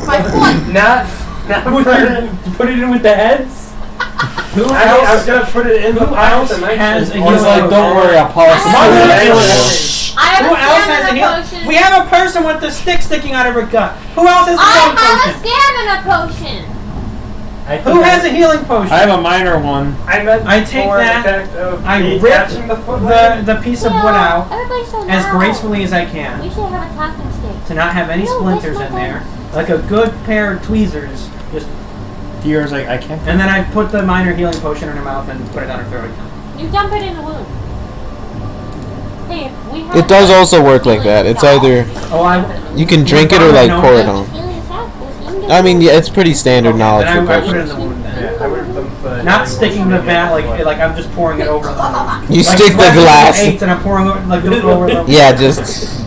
My foot. Not Put it in with the heads. Who I was else? gonna put it in the Who pile else tonight. has a He's like, don't worry, I'll polish I it. have I have Who a else has a stamina healing? potion. We have a person with the stick sticking out of her gut. Who else has a I healing have a potion? stamina potion. I think Who has a healing potion? I have a minor one. I meant I take for that, the fact of I rip detaching the foot. the piece of wood out Everybody's so as narrow. gracefully as I We can should have a talking stick. to not have any No, splinters that's in my there, like a good pair of tweezers. Just Yours, I can't. and then I put the minor healing potion in her mouth and put it down her throat. You dump it in the wound. Hey, if we have It does also work like that. It's either Oh, I. you can drink it or like pour it on. I mean, yeah, it's pretty standard knowledge Then for I put it in potions. the wound then. Yeah, I would have the Not sticking the vat like I'm just pouring it over the wound. You Like stick the Resident Evil glass. 8 and I'm pouring it like over the. Yeah, just.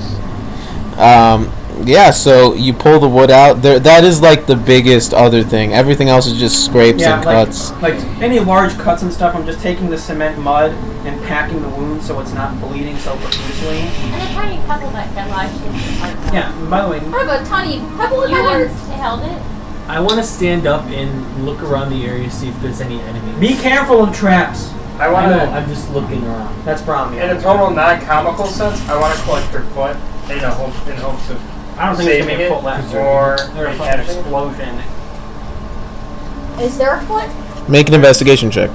Yeah, so you pull the wood out. There, that is like the biggest other thing. Everything else is just scrapes Yeah, and like, cuts. like any large cuts and stuff, I'm just taking the cement mud and packing the wound so it's not bleeding so profusely. And a tiny pebble that fell out. Yeah, and by the way, I have a tiny pebble in You my once heart. held it. I want to stand up and look around the area, see if there's any enemies. be careful of traps. I I want know, to, I'm just looking around. That's Brom. in a total non-comical sense, I want to collect her foot in hopes of I don't think there's saving gonna be a it foot left. or There's a foot attaching it. explosion. Is there a foot? Make an investigation check.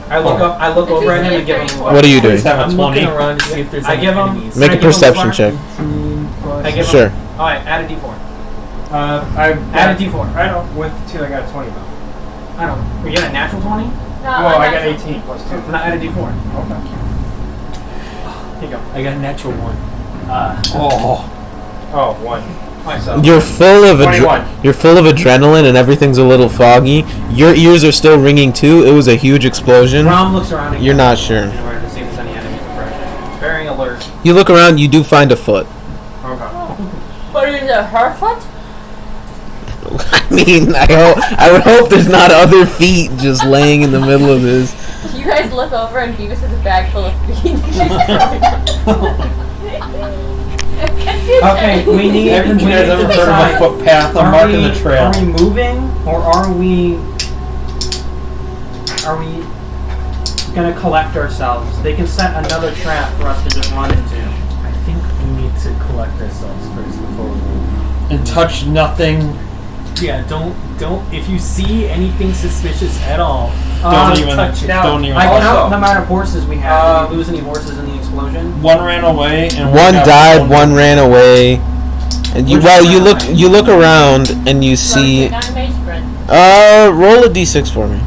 I look up. I look It's over at him easy and give him. as What are you doing? Have a I'm 20. looking around to see if there's I any give him- enemies. Make I a give him perception fire? check. I give Sure. him. All right, add a d4. I Add a d4. I know. With 2, I got a 20 though. I don't. We get a natural 20. No, Well, I got got 18 plus 2. Not add a d4. Okay. Here you go. I got a natural one. Oh, 1. Myself. You're full of 21. you're full of adrenaline and everything's a little foggy. Your ears are still ringing too. It was a huge explosion. Brom looks around. Again You're not sure. in order to see if there's any enemies approaching. Very alert. You look around. You do find a foot. Okay. But is it her foot? I mean, I would hope there's not other feet just laying in the middle of this. You guys look over and Beavis has a bag full of feet. Okay, we need. Haven't you we guys need ever to heard of decide, a footpath? I'm marking the trail. Are we moving or are we gonna collect ourselves? They can set another trap for us to just run into. I think we need to collect ourselves first before we move. And touch nothing. Yeah, don't. If you see anything suspicious at all, Don't don't even touch it. Don't even. I count Also- the amount of horses we have. Did we lose any horses in the explosion? One ran away and One got died. one- One ran away. And you Which well, one you ran look away? you look around and you see. On Mage Friend. Roll a d6 for me.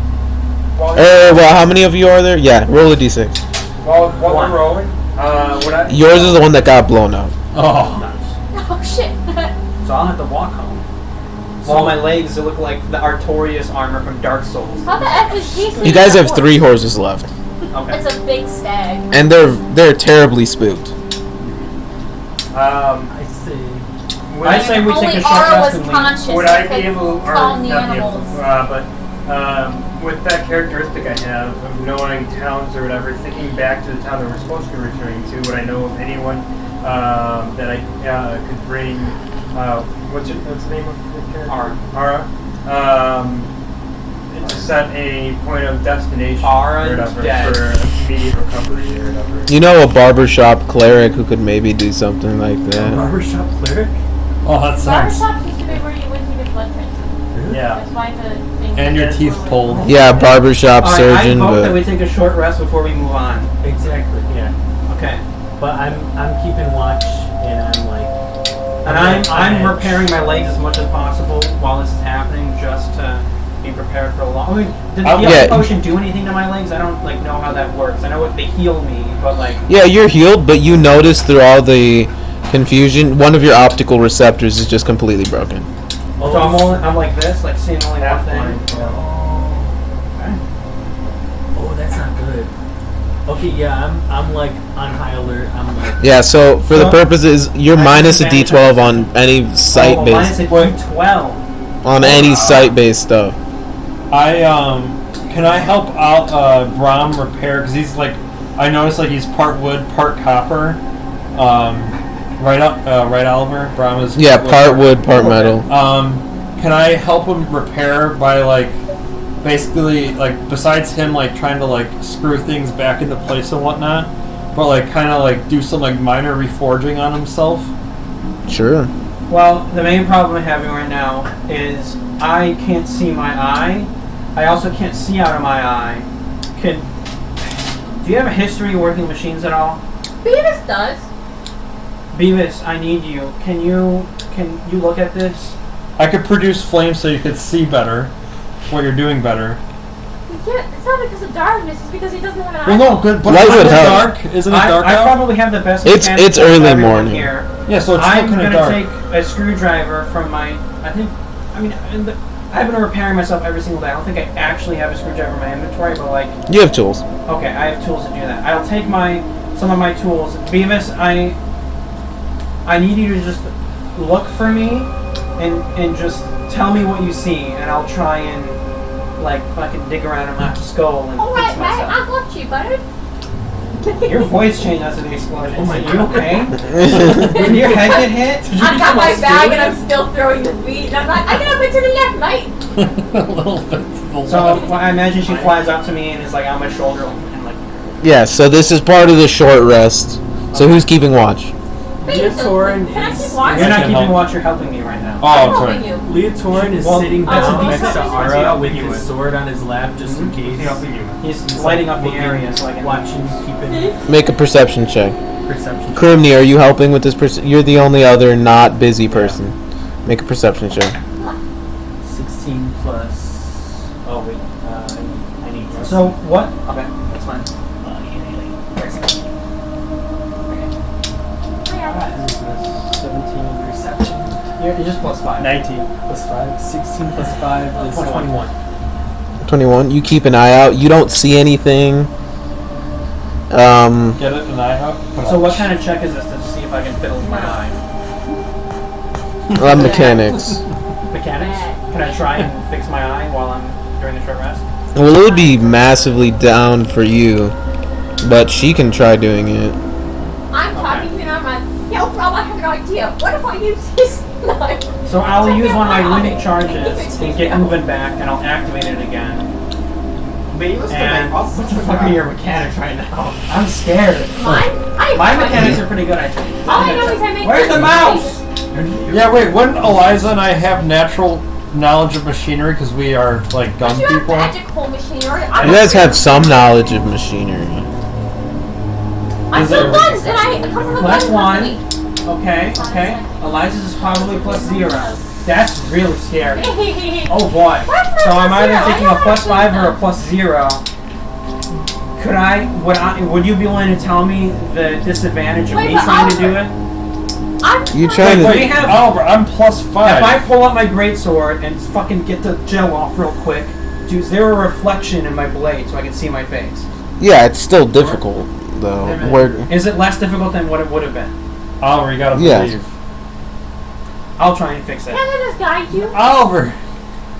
While Well, how many of you are there? Yeah, roll a d6. Well, what we're rolling? Yours is the one that got blown up. Oh. Oh shit. So I'll have to walk home. Well, my legs look like the Artorias armor from Dark Souls. How the F is Jason? You guys have 3 horses left, Okay. It's a big stag. and they're terribly spooked. I see. I say we Only take a short Ara rest was and leave. conscious. Would and I be could able, or calm the not be able, animals. with that characteristic I have of knowing towns or whatever, thinking back to the town that we're supposed to be returning to, would I know of anyone that I could bring? What's the name of the character? Ara. To set a point of destination Ara or whatever dead. for immediate recovery or whatever. You know a barbershop cleric who could maybe do something like that. Barbershop cleric? Oh, that sounds. Barbershop used to be where you went to get blood transfusions. Yeah. That's why the thing. And your teeth pulled. Yeah, barbershop Alright, surgeon, I hope that but we take a short rest before we move on. Exactly, yeah. Okay. But I'm keeping watch, and I'm like... And I'm repairing my legs as much as possible while this is happening, just to be prepared for a long. I mean, did the healing potion do anything to my legs? I don't know how that works. I know they heal me, but like. yeah, you're healed, but you notice through all the confusion, one of your optical receptors is just completely broken. So I'm like this, like seeing only one thing. Oh, that's not good. Okay, yeah, I'm like on high alert. I'm like... Yeah, so for the purposes, you're minus a d12 on any site-based... Minus a d12. On any site-based stuff. Can I help out Brom repair? Because he's like, I noticed like he's part wood, part copper. Right, Oliver? Brom is. Yeah, part wood, part metal. Can I help him repair by like, basically like besides him like trying to like screw things back into place and whatnot, but like kind of like do some like minor reforging on himself? Sure. Well, the main problem I'm having right now is I can't see my eye. I also can't see out of my eye. Do you have a history working with machines at all? Beavis does. Beavis, I need you. Can you look at this? I could produce flames so you could see better, what you're doing better. Yeah, it's not because of darkness. It's because he doesn't have an eye. Well, no, good. But Light isn't would it help. dark? Isn't it dark I out? probably have the best. It's mechanics early of everyone morning. Here. Yeah, so it's I'm still kind gonna of dark. take a screwdriver from my. I've been repairing myself every single day. I don't think I actually have a screwdriver in my inventory, but like. You have tools. Okay, I have tools to do that. I'll take some of my tools. Beavis, I need you to just look for me and just tell me what you see, and I'll try and like fucking dig around in my skull and Alright, fix man, myself. I got you, bud. Your voice changed after the explosion. Oh my Are you God. okay? Did your head get hit? Did you I got become my a bag and student? I'm still throwing the feet. And I'm like, I got a bit to the left, mate. A little bit to the So left. I imagine she flies up to me and is like on my shoulder and like. Yeah, so this is part of the short rest. So who's keeping watch? Leotorin Can I is... keep watching? You're not can keeping help. watch. You're helping me right now. Oh, I'm I'm helping sorry. you. Leotorin is Well, sitting that's a down next decent to size. Ara Helping with you his with. sword on his lap just in case. He's lighting up the looking, area so I can watching, keeping Make a perception check. perception. Crimeny, are you helping with this person? You're the only other not busy person. Make a perception check. 16 plus... Oh, wait. I need... So what? Okay, that's fine. 17 perception. You're just plus 5. 19 plus 5. 16 plus 5 is 21. 21. You keep an eye out. You don't see anything. Get it, an eye out. So what kind of check is this to see if I can fiddle with my eye? Mechanics. Mechanics? Can I try and fix my eye while I'm during the short rest? Well, it would be massively down for you, but she can try doing it. I'm talking to you and I'm like, yo, bro, I have an idea. What if I use this knife? So I'll Check use it one of my out. runic charges and get moving back, and I'll activate it again. And what the fuck are your mechanics right now? I'm scared. My mechanics are pretty good, I think. All I know is I make... Where's the mouse? Yeah, wait, wouldn't Eliza and I have natural knowledge of machinery because we are like gun You have people? magical machinery. You guys have some knowledge of machinery. I sell guns and I come from a Plus gun one. company. Okay. Eliza's is probably +0. That's really scary. Oh boy. So I'm either taking a +5 or a +0. Would you be willing to tell me the disadvantage of me trying to do it? You trying to? Oliver, I'm +5. If I pull out my greatsword and fucking get the gel off real quick, is there a reflection in my blade so I can see my face? Yeah, it's still difficult though. Is it less difficult than what it would have been? Oliver, you gotta believe. I'll try and fix it. Can I just guide you? Oliver!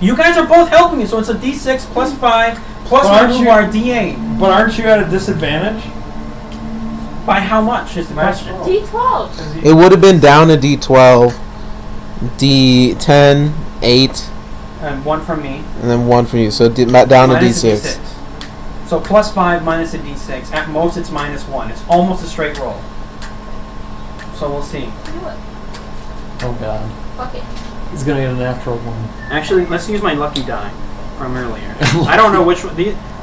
You guys are both helping me, so it's a D6 +5 plus my are D8. But aren't you at a disadvantage? By how much is the question? D12. It would have been down to D12, D10, 8, And 1 from me. and then 1 from you. So down to Minus a D6. So +5 minus a D6. At most, it's -1. It's almost a straight roll. So we'll see. Do it. Oh god. Fuck it. He's gonna get a natural 1. Actually, let's use my lucky die from earlier. I don't know which one.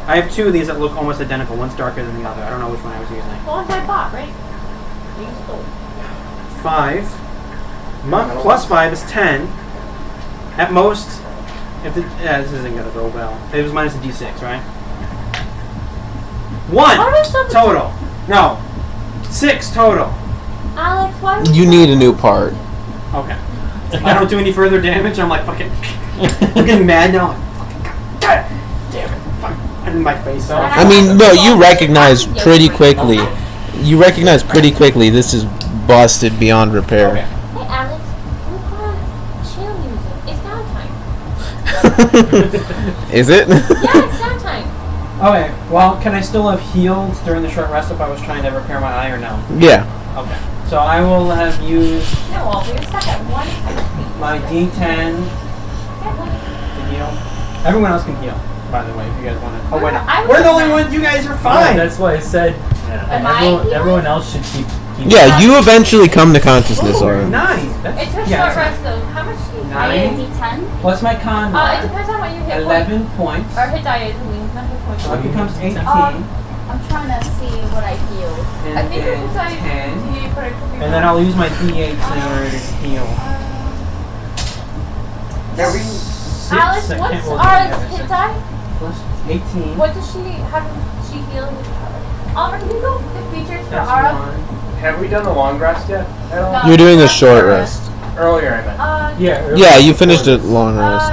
I have 2 of these that look almost identical. One's darker than the other. I don't know which one I was using. The ones I bought, right? You stole. 5. +5 is 10. At most, this isn't gonna go well. It was minus a D6, right? 1 total. No, 6 total. Alex, why would You need a new part. Okay. If I don't do any further damage, I'm like fucking. I'm getting mad now. I'm like, fucking God damn it! Fuck. In my face. I mean, no, you recognize pretty quickly. You recognize pretty quickly this is busted beyond repair. Okay. Hey, Alex, we put on chill music. It's downtime. Is it? Yeah, it's downtime. Okay. Well, can I still have healed during the short rest if I was trying to repair my eye or no? Yeah. Okay. So I will have used No, well, we're stuck at 1 HP. my D10 to heal. Everyone else can heal, by the way, if you guys want to. Oh wait, we're the only ones. You guys are fine. That's why I said everyone else should keep Yeah, you eventually come to consciousness, Ooh, Aura. 9. It's her Yeah, short rest, though. How much do you 9 D10. plus my con It mod, depends on what you hit. 11 points. Or hit die, I mean, not hit points. So it becomes 18. I'm trying to see what I healed. I And think then it's like 10. but it could be And then I'll use my D8 in order to heal. Alex, I what's can't roll Aura's together. hit die? Plus 18. What does how does she heal? Oliver, can you go the features for That's Aura? 1. Have we done the long rest yet? At all? No. You're doing a short rest. Earlier, I meant. Yeah, you finished a long rest.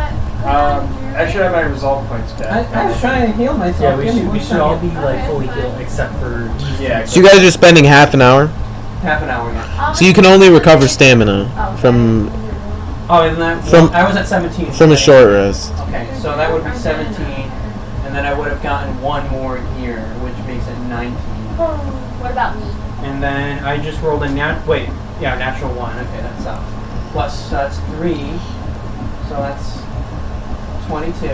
I should have my resolve points back. I was trying to heal myself. Yeah, Give me we one should all second. be like fully healed except for Yeah. So you guys are spending half an hour? Half an hour now. So you can only recover stamina from Oh, and that I was at 17. from a short rest. Okay, so that would be 17, and then I would have gotten 1 more here, which makes it 19. What about me? And then I just rolled a natural 1. Okay, that sucks. Plus that's 3, so that's 22.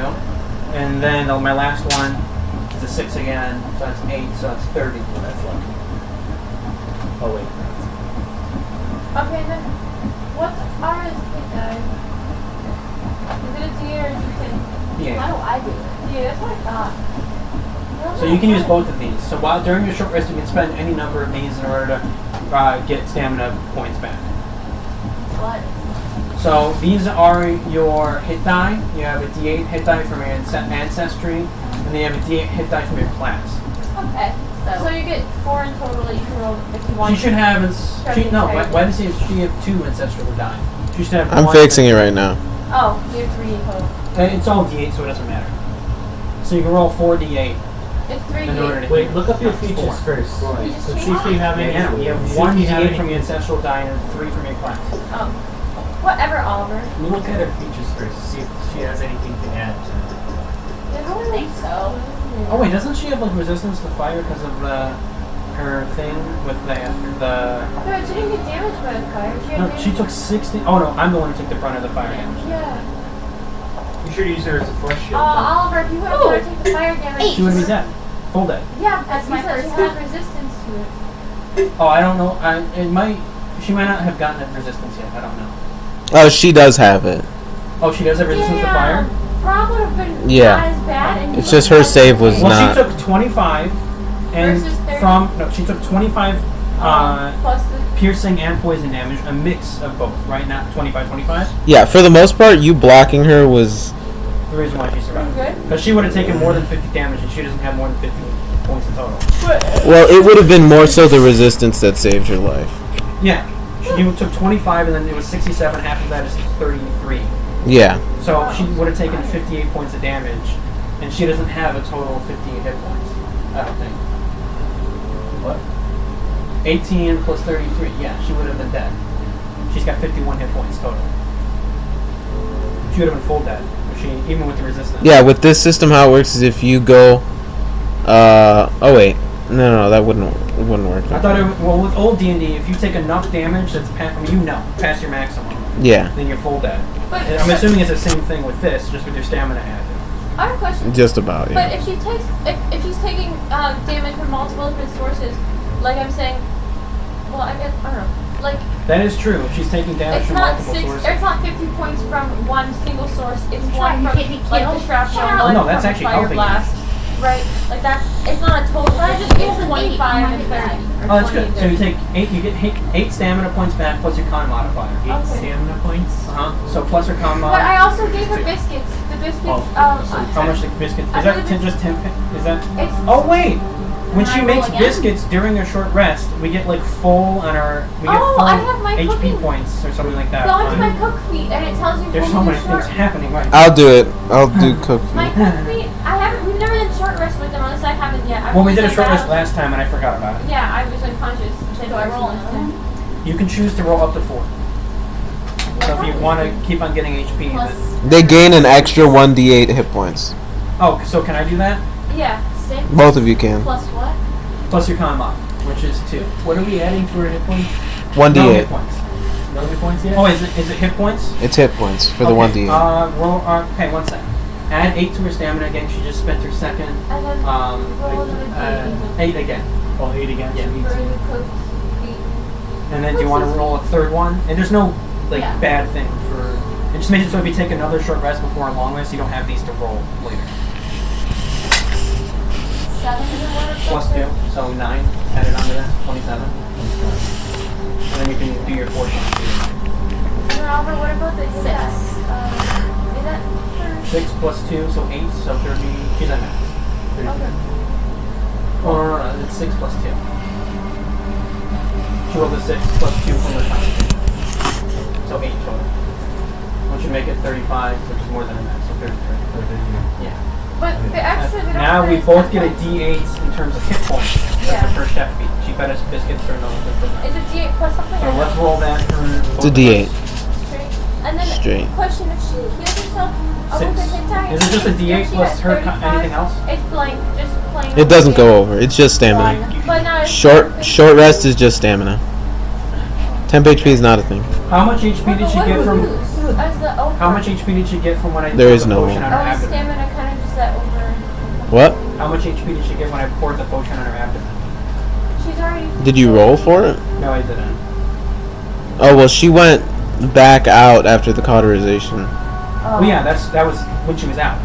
And then my last one is a 6 again, so that's 8, so that's 30. That's lucky. oh wait. Okay, then what's Aura's hit die? Is it a D or a D10? Yeah. How do I do it? Yeah, that's what I thought. So you can use both of these. So while during your short rest, you can spend any number of these in order to get stamina points back. What? So these are your hit die. You have a D8 hit die from your ancestry, and then you have a D8 hit die from your class. Okay. So you get 4 in total that you can roll if you want. She should have. Why does she have 2 ancestral die? She should have. I'm 1 fixing it right now. Oh, you have 3 in total. It's all D8, so it doesn't matter. So you can roll 4 D8 It's 3 in order to. Wait, look up your features first. You just Let's change see if you have any. Yeah, you have see if 1 you have D8 any- from your ancestral die and 3 from your class. Oh. Whatever, Oliver. We'll look at her features first to see if she has anything to add to it. I don't think so. Oh wait, doesn't she have like resistance to fire because of her thing with the? No, she didn't get damaged by the fire. No, she took 60. Oh no, I'm the one who took the brunt of the fire damage. Yeah. You should use her as a force shield. Oliver, if you want to take the fire damage. She would be dead. Full dead. Yeah, that's my my first she has resistance to it. Oh, I don't know. She might not have gotten that resistance yet. I don't know. Oh, she does have it. Oh, she does have resistance to fire? Brom would have been Yeah. not as bad. And It's just her save was Well, not. she took 25, and Versus 30. she took 25 plus the piercing and poison damage, a mix of both, right? Not 25-25? Yeah, for the most part, you blocking her was... The reason why she survived. Good. Because she would have taken more than 50 damage, and she doesn't have more than 50 points in total. Well, it would have been more so the resistance that saved her life. Yeah. You took 25, and then it was 67. Half of that is 33. Yeah. So she would have taken 58 points of damage, and she doesn't have a total of 58 hit points. I don't think. What? 18 plus 33. Yeah, she would have been dead. She's got 51 hit points total. She would have been full dead, even with the resistance. Yeah, with this system, how it works is if you go... oh, wait. No, that wouldn't work. I thought well, with old D&D, if you take enough damage that's past your maximum, yeah, then you're full dead. But I'm assuming it's the same thing with this, just with your stamina added. I have a question. Just about, yeah. But if she takes, if she's taking damage from multiple different sources, like I'm saying, well, I don't know, like. That is true. If she's taking damage from multiple sources. It's not 50 points from one single source. It's one from like the shrapnel, one no, that's from actually fire helping blast. you. Right, like that. It's not a total. It's 25 and 30. Oh, that's good. So you take 8. You get 8 stamina points back plus your con modifier. 8 stamina points. So plus her con mod. But I also gave her biscuits. The biscuits. How much the biscuits? Is that just 10? Is that? It's. Oh wait. When she makes again? biscuits during her short rest, we get like full on our. We get full I have my HP cooking. points or something like that. Go into my cook feed and it tells you. There's so many things happening right now. I'll do it. I'll do cook My food. cook feed. We've never done short rest with them unless I haven't yet. Well, we did a short rest last time and I forgot about it. Yeah, I was unconscious. Do I roll instead? You can choose to roll up to 4. So if you want to keep on getting HP, then... They gain an extra 1d8 hit points. Oh, so can I do that? Yeah, 6. Both of you can. Plus what? Plus your con mod, which is 2. What are we adding to her hit points? 1d8. No hit points. No hit points yet? Oh, is it hit points? It's hit points for the okay. 1d8. Roll. Okay, 1 sec. Add 8 to her stamina again. She just spent her second. And then roll another 8 again. Oh, 8 again. Yeah. for the cook feed. And then do you want to roll a third one? And there's no bad thing for. It just makes it so if you take another short rest before a long rest, you don't have these to roll later. 7 is a water Plus 2, so 9 added onto that, 27. And then you can do your fortune. And Robert, what about the 6? Is that 6 plus 2, so 8, so 30. She's at max. 30. okay? Oh, no, it's 6 plus 2. She rolled a 6 plus 2 from the constitution. So 8 total. Which would make it 35, which is more than a max, so 33. Yeah. But the extra. Now we both get a D8 in terms of hit points. That's Yeah. the first chef feat. She fed us biscuits or no good for that. Is it D8 plus something? So or let's no? roll that for It's a d8. Straight. And then Straight. question: if she heals herself, Six. with the hit die, Is it just a D8 she plus has her 35, anything else? It's blank, just plain. It doesn't go over. It's just stamina. But not Short rest is just stamina. Temp HP is not a thing. How much HP did she get from? How How much HP did she get from when I There poured is the no- potion on her Oh, abdomen? stamina kind of just that over. What? How much HP did she get when I poured the potion on her abdomen? She's already. Did you roll for it? No, I didn't. Oh, well, she went back out after the cauterization. Well, yeah, that was when she was out.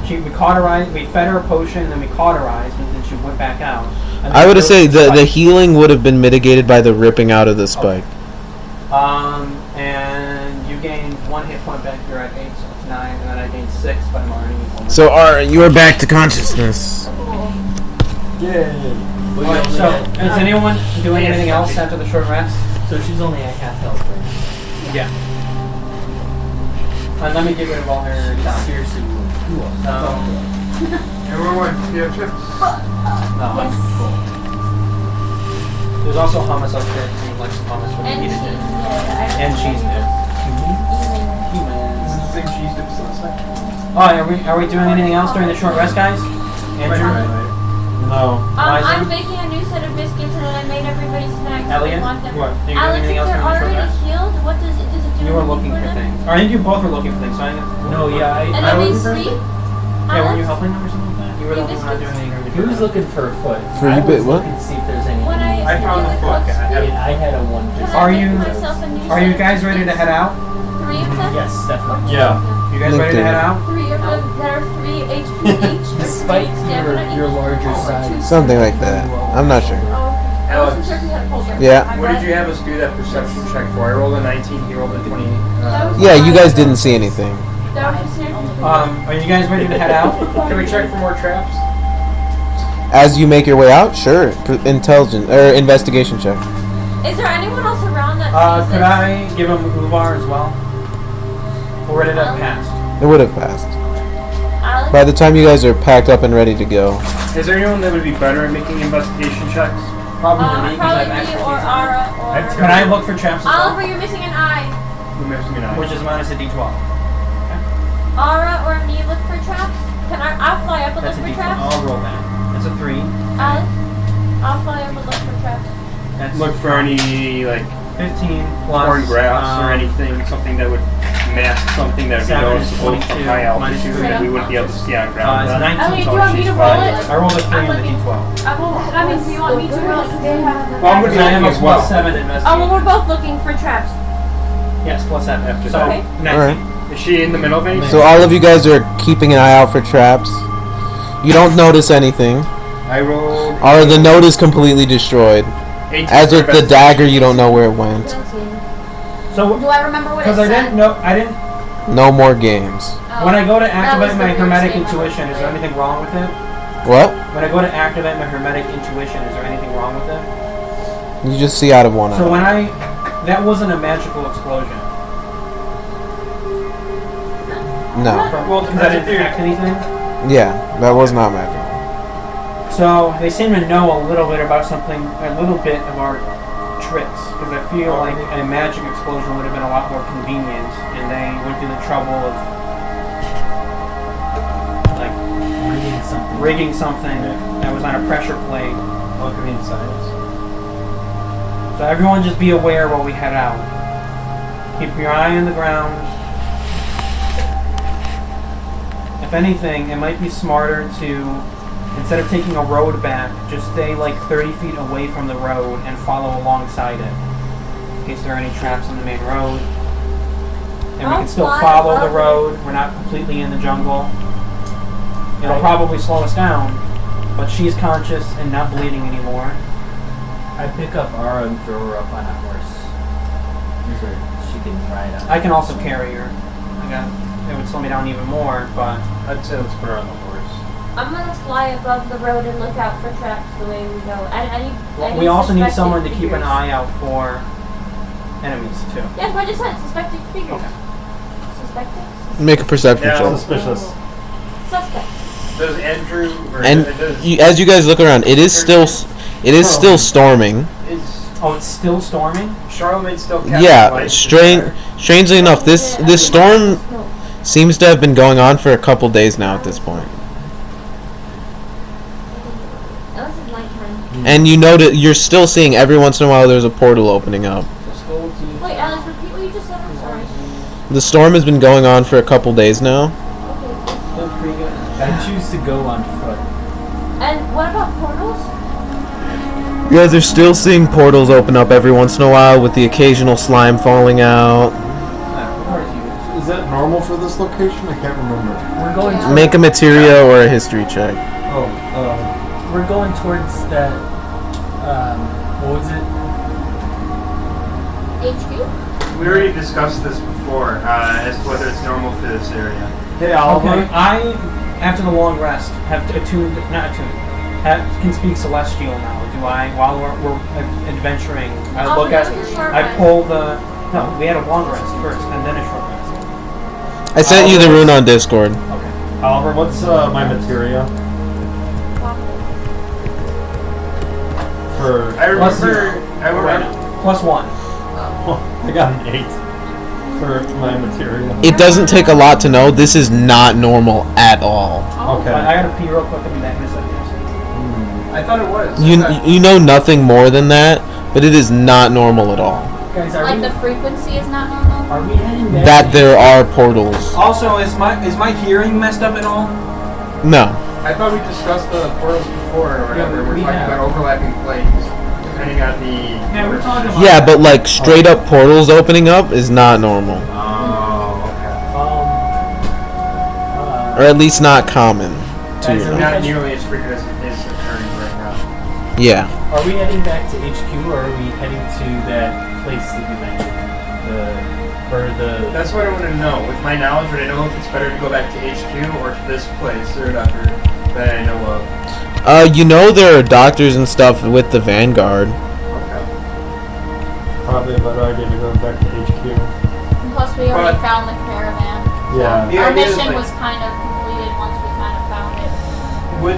We cauterized, we fed her a potion, and then we cauterized, and then she went back out. And I would have then said the healing would have been mitigated by the ripping out of the spike. And you gained 1 hit point back. You're at 8, so it's 9, and then I gained 6, but I'm already equal. So, you are back to consciousness. Yay. Alright, so is anyone doing anything else after the short rest? So she's only at half health, right? Yeah. Let me get rid of all her stuff. Seriously, cool. Everyone, do you have chips? No, I'm cool. There's also hummus upstairs. If you'd like some hummus when you And eat cheese it. dip. And cheese dip. This is the same cheese dips last night. Oh, are we doing anything else during the short rest, guys? Andrew? No. I'm making a new set of biscuits and then I made everybody snacks. so Elliott? I want them. What? Are you doing Alex, anything if else they're during the short already rest? healed, what does it do? You were looking for them? things. Or I think you both were looking for things. So I think. No, yeah, And I then they was. sleep? Yeah, were you helping them or something like that? You were the only one not doing anything during the He short was rest. looking for a foot. For I you, was but what? looking to see if there's anything. When I found the foot. I had a one. Can Are I make you- myself a new Are set you of guys ready to biscuits? head out? 3 of them? Yes, definitely. Yeah. You guys ready to head out? 3 of them that are 3 HP each. Despite stamina your each? larger Or size. 2 Something like that. I'm not sure. Oh, okay. Alex, Yeah. what did you have us do that perception check for? I rolled a 19, he rolled a 20. Yeah, you guys didn't see anything. Are you guys ready to head out? Can we check for more traps? As you make your way out, sure. Intelligence or investigation check. Is there anyone else around that sees Could this? I give him Uvar as well? Or would it have passed? It would have passed. Alex? By the time you guys are packed up and ready to go. Is there anyone that would be better at making investigation checks? Probably me, because Probably I've me actually or Ara or... Can I look for traps as well? Oliver, you're missing an eye. We're missing an eye. Which is minus a d12. Ara or me look for traps? I'll fly up and That's a look for d12. traps. I'll roll that. That's a 3. Alex? I'll fly up and look for traps. That's Look for any, like, 15 plus... torn grass or anything, something that would mask something that would be 7, noticeable from 22, high minus altitude 3. that we wouldn't be able to see on ground. It's 19. Elliott, do so you want me she's to fine. roll it? I rolled a 3 on the looking. d12. That means do you want me to roll it? Well, I'm going to be I am looking a as well. plus 7 investigation. Oh, well, we're both looking for traps. Yes, plus 7. After So, that. 19. Alright. Is she in the middle of anything? So all of you guys are keeping an eye out for traps. You don't notice anything. I rolled... Or the note is completely destroyed. 18 As with the investigation. dagger, you don't know where it went. So, Do I remember what it because I said? didn't know, I didn't... No more games. When I go to That was activate the my weirdest hermetic thing I've intuition, ever is there anything wrong with it? What? When I go to activate my hermetic intuition, is there anything wrong with it? You just see out of one So eye. when I... That wasn't a magical explosion. No. Well, because I didn't detect anything. Yeah, that was not magic. So they seem to know a little bit about something, a little bit of our tricks. Because I feel like a magic explosion would have been a lot more convenient, and they went through the trouble of like rigging something that was on a pressure plate. Welcome inside. So everyone just be aware while we head out. Keep your eye on the ground. If anything, it might be smarter to, instead of taking a road back, just stay like 30 feet away from the road and follow alongside it. In case there are any traps on the main road. And we can still follow the road. We're not completely in the jungle. It'll probably slow us down, but she's conscious and not bleeding anymore. I pick up Ara and throw her up on a horse. So she can ride on. I can also carry her. It would slow me down even more, but I'd say let's put her on the horse. I'm gonna fly above the road and look out for traps the way we go. And we also need suspected someone to keep an figures. eye out for enemies too. Yeah, but I just said suspected figures. Okay. Suspected? Make a perception Yeah, check. Suspicious. Suspect. Does Andrew... Or And does, as you guys look around, it is still storming. is Oh, it's still storming? Charlemagne still casting Yeah, light? strangely enough, this storm seems to have been going on for a couple days now at this point. Unless it's nighttime. And you know that you're still seeing every once in a while there's a portal opening up. Wait, Alex, repeat what you just said. I'm sorry. The storm has been going on for a couple days now. I choose to go on foot. And what about portals? You guys are still seeing portals open up every once in a while with the occasional slime falling out. Is that normal for this location? I can't remember. We're going. Make a materia or a history check. We're going towards that. What was it? HQ? We already discussed this before, as to whether it's normal for this area. Hey, Oliver. I, after the long rest, can speak Celestial now. Do I, while we're adventuring, I pull the... No, we had a long rest first, and then a short rest. I sent you the rune on Discord. Okay. Oliver, what's my materia? For I remember... Plus 1. I got an 8 for my materia. It doesn't take a lot to know. This is not normal at all. Okay. I gotta pee real quick and be back in a second. I thought it was. You know nothing more than that, but it is not normal at all. Guys, Like the frequency is not normal? Are we heading back? That there are portals. Also, is my hearing messed up at all? No. I thought we discussed the portals before or whatever. Yeah, We're we talking have. about overlapping planes, depending on the... Yeah, we're talking about... Yeah, but like straight up portals opening up is not normal. Oh, okay. Or at least not common to It's you. not nearly as frequent as it's occurring right now. Yeah. Are we heading back to HQ or are we heading to that place that you mentioned? That's what I want to know. With my knowledge, would I know if it's better to go back to HQ or to this place or whatever that I know of? You know there are doctors and stuff with the Vanguard. Okay. Probably a better idea to go back to HQ. And plus, we already found the caravan. Yeah. The Our idea is, mission like, was kind of completed once we kind of found it. We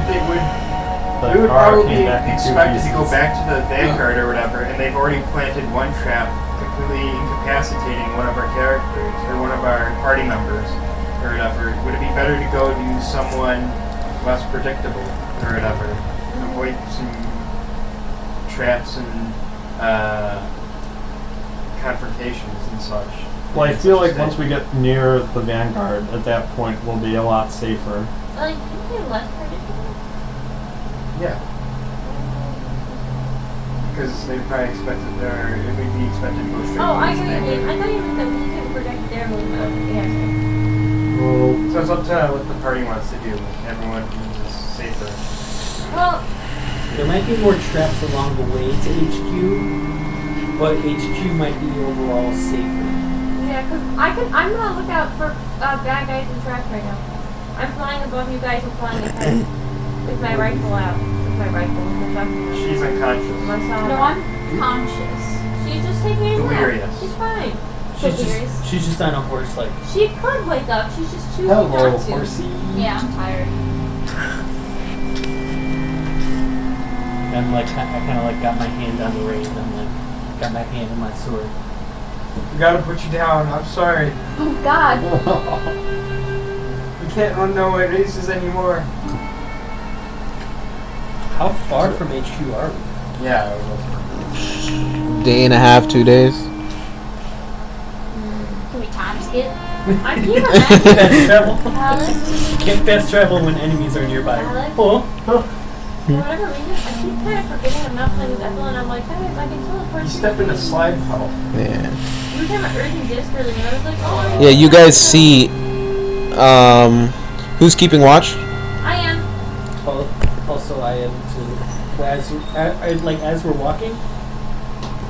would probably expect to go back to the Vanguard or whatever, and they've already planted one trap, completely incapacitating one of our characters or one of our party members or whatever. Would it be better to go to someone less predictable or whatever, avoid some traps and confrontations and such? Well, I feel like once we get near the Vanguard, at that point, we'll be a lot safer. Like, you say less predictable? Yeah. Because they probably expected, or it would be expected to go straight. Oh, I see what you mean. I thought you meant that we couldn't predict their movement. Yes. So it's up to what the party wants to do. Everyone is safer. Well, There might be more traps along the way to HQ, but HQ might be overall safer. yeah, because I'm gonna look out for bad guys and traps right now. I'm flying above you guys and flying ahead with my rifle out. With my rifle, with my shotgun. She's unconscious. No, I'm conscious. She's just taking a nap. Delirious. She's fine. She's just on a horse, like, She could wake up. She's just choosing hello, not to. horsey. Yeah, I'm tired. I'm like, I kind of like got my hand on the rein. I'm like, got my hand on my sword. We gotta put you down. I'm sorry. Oh God. We can't run no races anymore. How far from HQ are we? Yeah. Day and a half, 2 days. Can we time skip? I keep Fast imagining. travel. Alex? Can't fast travel when enemies are nearby. Alex? Oh. For whatever reason, I keep kind of forgetting I'm not playing with Ethel, and I'm like, hey, I can teleport. You step in a slide puddle. Yeah. You were talking about urgent disc earlier, and I was like, oh. Yeah, you guys see. Who's keeping watch? I am. Also, I am too. As we're walking,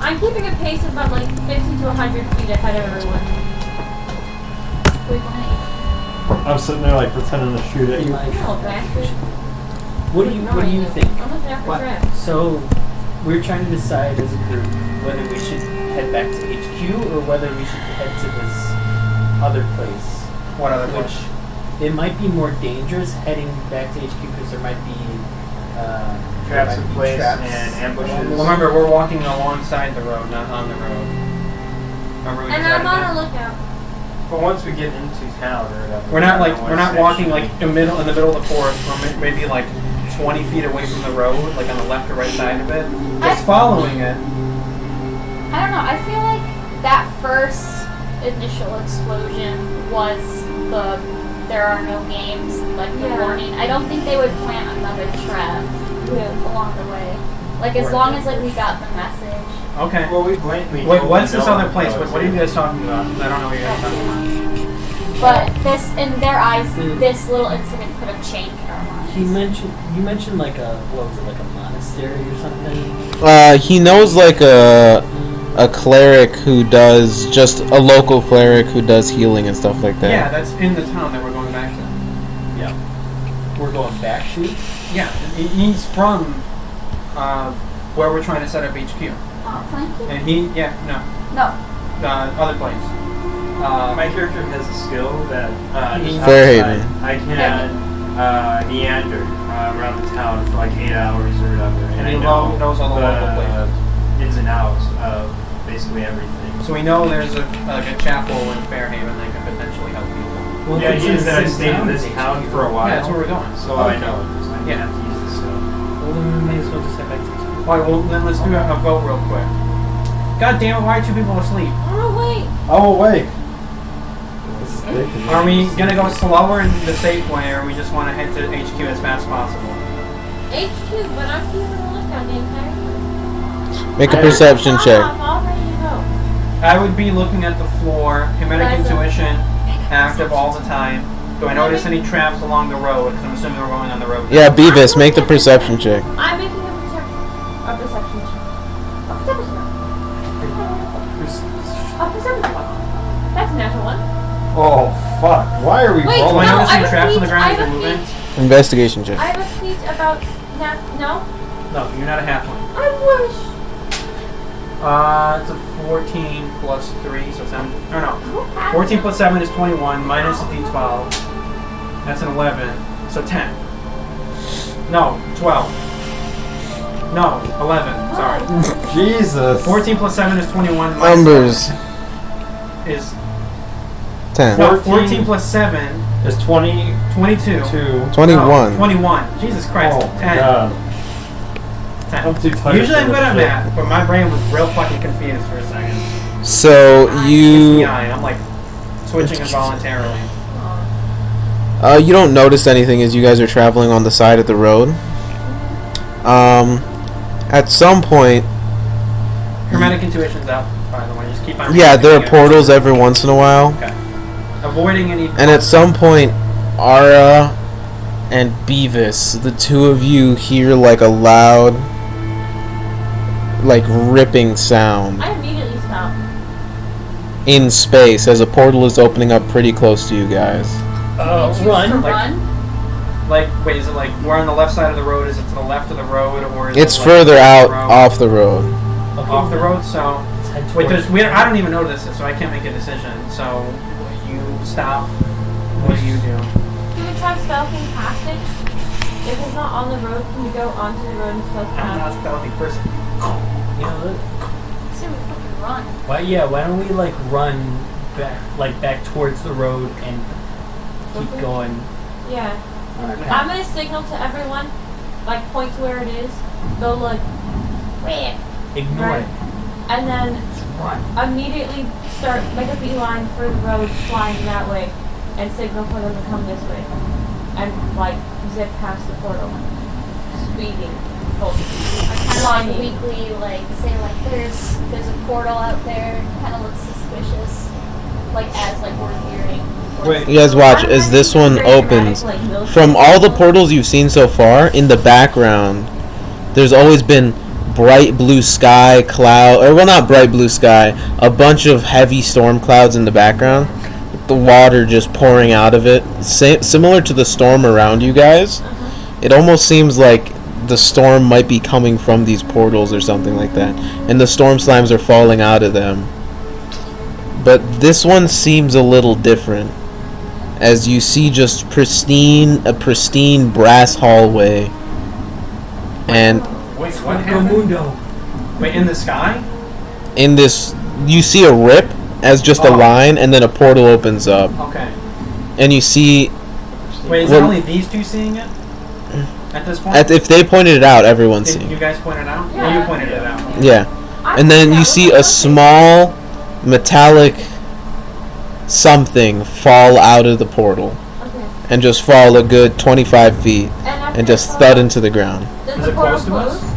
I'm keeping a pace of about like 50 to 100 feet ahead of everyone. I'm sitting there like pretending to shoot at you. No, bastard. what do you think? I'm looking after traps. So, we're trying to decide as a group whether we should head back to HQ or whether we should head to this other place. What other Which place? it might be more dangerous heading back to HQ because there might be Traps in place traps. and ambushes. Well, remember, we're walking alongside the road, not on the road. Remember we And decided I'm on that? a lookout. But once we get into town or whatever, We're not I don't know we're not what walking section. like in the middle of the forest. We're maybe like 20 feet away from the road, like on the left or right side of it. Just following it. I don't know. I feel like that first initial explosion was the there are no games, like the Yeah. warning. I don't think they would plant another trap along the way. Like as long as like we got the message. Okay. Well, we blatantly. Wait, told what's them this no other one place? knows. What are you guys talking about? 'Cause I don't know what you guys are talking about. But this, in their eyes, this little incident could have changed our lives. You mentioned like a what was it, like a monastery or something? He knows like a cleric who does, just a local cleric who does healing and stuff like that. Yeah, that's in the town that we're going back to. Yeah. We're going back to? Yeah, he's from where we're trying to set up HQ. Oh, thank you. And No. other place. My character has a skill that just Fairhaven. outside, I can meander around the town for like 8 hours or whatever, and I he know knows all the local places. ins and outs of basically everything. So we know there's a chapel in Fairhaven that could potentially help people. Well, Yeah, if he it's is that I've the stayed in same this town for a while. Yeah, that's where we're going. So I know it. So I Yeah. have to use the skill. Well, then we may as well just head back to HQ. Alright, well then let's do a vote real quick. God damn it, why are two people asleep? Oh, wait. I'm awake. Are we gonna go slower in the safe way, or we just want to head to HQ as fast as possible? HQ, but I'm keeping a lookout the entire time. Make a perception check. I'm all ready to go. I would be looking at the floor, Hemitic Eliza. Intuition, active all the time. Do I notice any traps along the road? Because I'm assuming we're going on the road. Yeah, Beavis, make the perception check. I'm making a perception. A perception check. A perception check. A perception check. That's a natural one. Oh fuck! Why are we Wait, rolling? no, noticing I have a traps on the feat- ground I as have you're a moving? feat- Investigation check. I have a feat about no. No, you're not a halfling. I wish. It's a 14 plus 3, so 7. Or no. Who has 14 them? plus 7 is 21, minus a d12. That's an 11, so 10. No, 12. No, 11, sorry. Jesus. 14 plus 7 is 21, minus Embers. 7 is... 10. No, 14 plus 7 Is 20 22. 21. No, 21. Jesus Christ, Oh 10. god. 10. I'm too tired. Usually I'm for good at this math, but my brain was real fucking confused for a second. So It's you the eye, I'm like switching involuntarily. you don't notice anything as you guys are traveling on the side of the road. At some point, Hermetic intuition's out, by the way. Just keep on. yeah, there are reading it. portals every once in a while. Okay. Avoiding any. And at some point, Ara and Beavis, the two of you hear like a loud, like ripping sound I immediately stop. in space as a portal is opening up pretty close to you guys. Oh, To run. run. Like, wait, is it like we're on the left side of the road? Is it to the left of the road, or is It's it like further out road? off the road. Off the road. So wait, I don't even know this, so I can't make a decision. So you stop. What do you do? Can we try stealthing past it? If it's not on the road, can we go onto the road and stealth I'm past not stealthy person. You know, So we fucking run. why don't we like run back towards the road and keep going? Yeah. I'm gonna signal to everyone, like point to where it is, go look, Ignore right, it. and then immediately start make a beeline for the road, flying that way, and signal for them to come this way, and like zip past the portal, speeding, full speed. I kind of Flying. like weekly, like say like there's a portal out there, kind of looks suspicious, like as like we're hearing. Wait. You guys watch as this one opens. From all the portals you've seen so far, in the background, there's always been bright blue sky cloud, or well, not bright blue sky, a bunch of heavy storm clouds in the background, with the water just pouring out of it, similar to the storm around you guys. It almost seems like the storm might be coming from these portals or something like that, and the storm slimes are falling out of them. But this one seems a little different, as you see just a pristine brass hallway, and Wait, what happened? Wait, in the sky? in this you see a rip as just a line, and then a portal opens up, Okay. and you see Wait, is Well- it only these two seeing it? At this point? if they pointed it out, everyone's Did seeing you it. guys point it out? Yeah. Or you pointed it out? Yeah, and then you see a small metallic something fall out of the portal Okay. and just fall a good 25 feet after and just the thud portal- into the ground. Does Is the it portal close to us? close?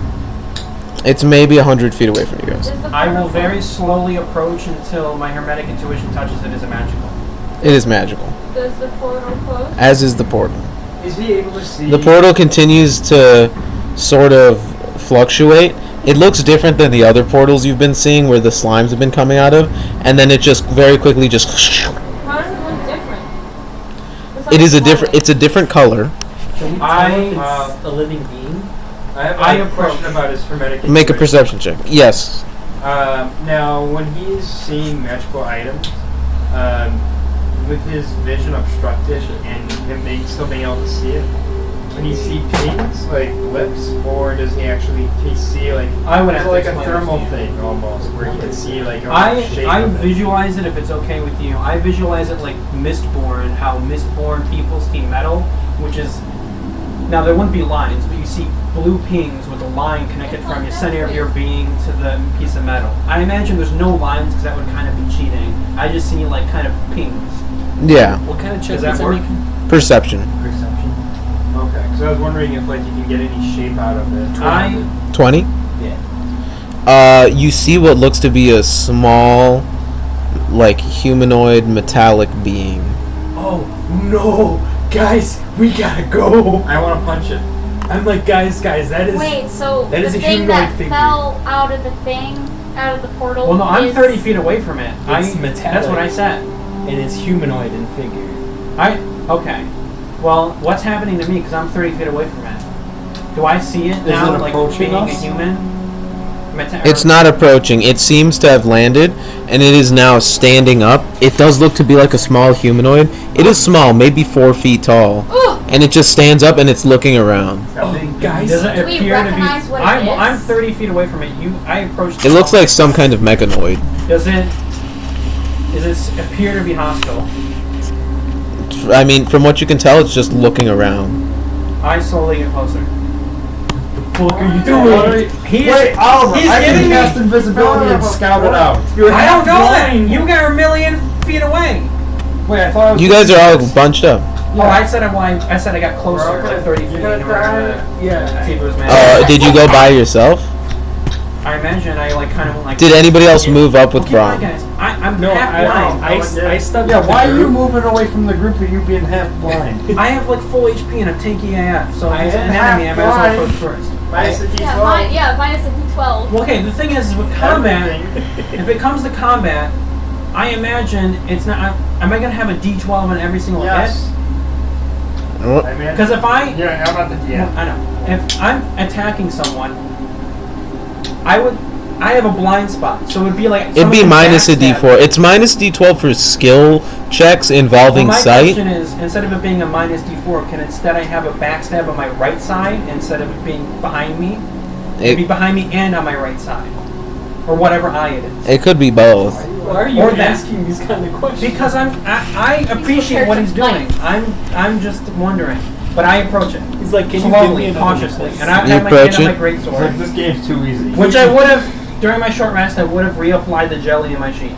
It's maybe 100 feet away from you guys. Does the I will portal very close? slowly approach until my hermetic intuition touches it as a magical. It is magical, Does the portal close? as is the portal. Is he able to see? The portal continues to sort of fluctuate. It looks different than the other portals you've been seeing where the slimes have been coming out of, and then it just very quickly just How does it look different? it is a Besides different it's a different color. Can we tell I, if it's a living being? I have I a approach- question about his hermetic. Make a intuition. perception check. Yes. Now, when he's seeing magical items, with his vision obstructed and him still being able to see it, can he see pings, like lips, or does he actually see like? I would is have it to like a explain thermal this to you. thing almost, where he can see like a shape I of it. visualize it, if it's okay with you, I visualize it like Mistborn, how Mistborn people see metal, which is, now there wouldn't be lines, but you see blue pings with a line connected from your center of your being to the piece of metal. I imagine there's no lines because that would kind of be cheating. I just see like kind of pings. Yeah. What kind of check Does that is it work? making? Perception. Perception. Okay, because I was wondering if like you can get any shape out of it. 20? Yeah. You see what looks to be a small, like, humanoid metallic being. Oh no, guys, we gotta go. I want to punch it. I'm like, guys, that is. Wait, so that the is a thing humanoid that figure. fell out of the portal. Well, no, I'm is 30 feet away from it. It's metallic. That's what I said. It is humanoid in figure. Okay. Well, what's happening to me? Because I'm 30 feet away from it. Do I see it now, it like approaching being us? a human? It's not approaching. It seems to have landed, and it is now standing up. It does look to be like a small humanoid. It is small, maybe 4 feet tall. And it just stands up and it's looking around. Oh, guys. Does it Do we appear to be? recognize what it I'm is? 30 feet away from it. I approached. It looks like some kind of mechanoid. Does it appear to be hostile? I mean, from what you can tell, it's just looking around. I slowly get closer. What are you doing? Wait, Oliver, he's I can getting me. cast invisibility and scout it out. I don't know that. You got a million feet away. Wait, I thought I was You guys are all bunched up. Oh, I said I got closer to 30 feet in order to see if it was magic. Did you go by yourself? I imagine I kind of went like. Did anybody else move up with Keep on, Brom? guys. I'm No, half blind. I stepped Yeah, up why the are you group. moving away from the group of you being half blind? I have like full HP and I'm tanky AF, so if I it's am an enemy, I half might as well blind. approach first. Minus the D12. Minus a D12. Well, okay, the thing is with combat, if it comes to combat, I imagine it's not. Am I gonna have a D12 on every single Yes. hit? Because if I, Yeah, I'm not the DM. I know, if I'm attacking someone, I have a blind spot, so it would be like. It'd be minus a backstab. D4. It's minus D12 for skill checks involving Well, my sight. question is, instead of it being a minus D4, can instead I have a backstab on my right side instead of it being behind me? It'd be behind me and on my right side, or whatever eye it is. It could be both. Why are you Or that. asking these kind of questions? Because I appreciate what he's doing. I'm just wondering, but I approach it. He's like, can you give slowly, me another cautiously, place? and I You have my hand approach on my it? great It's sword, like, this game's too easy. which I would have during my short rest. I would have reapplied the jelly in my sheet.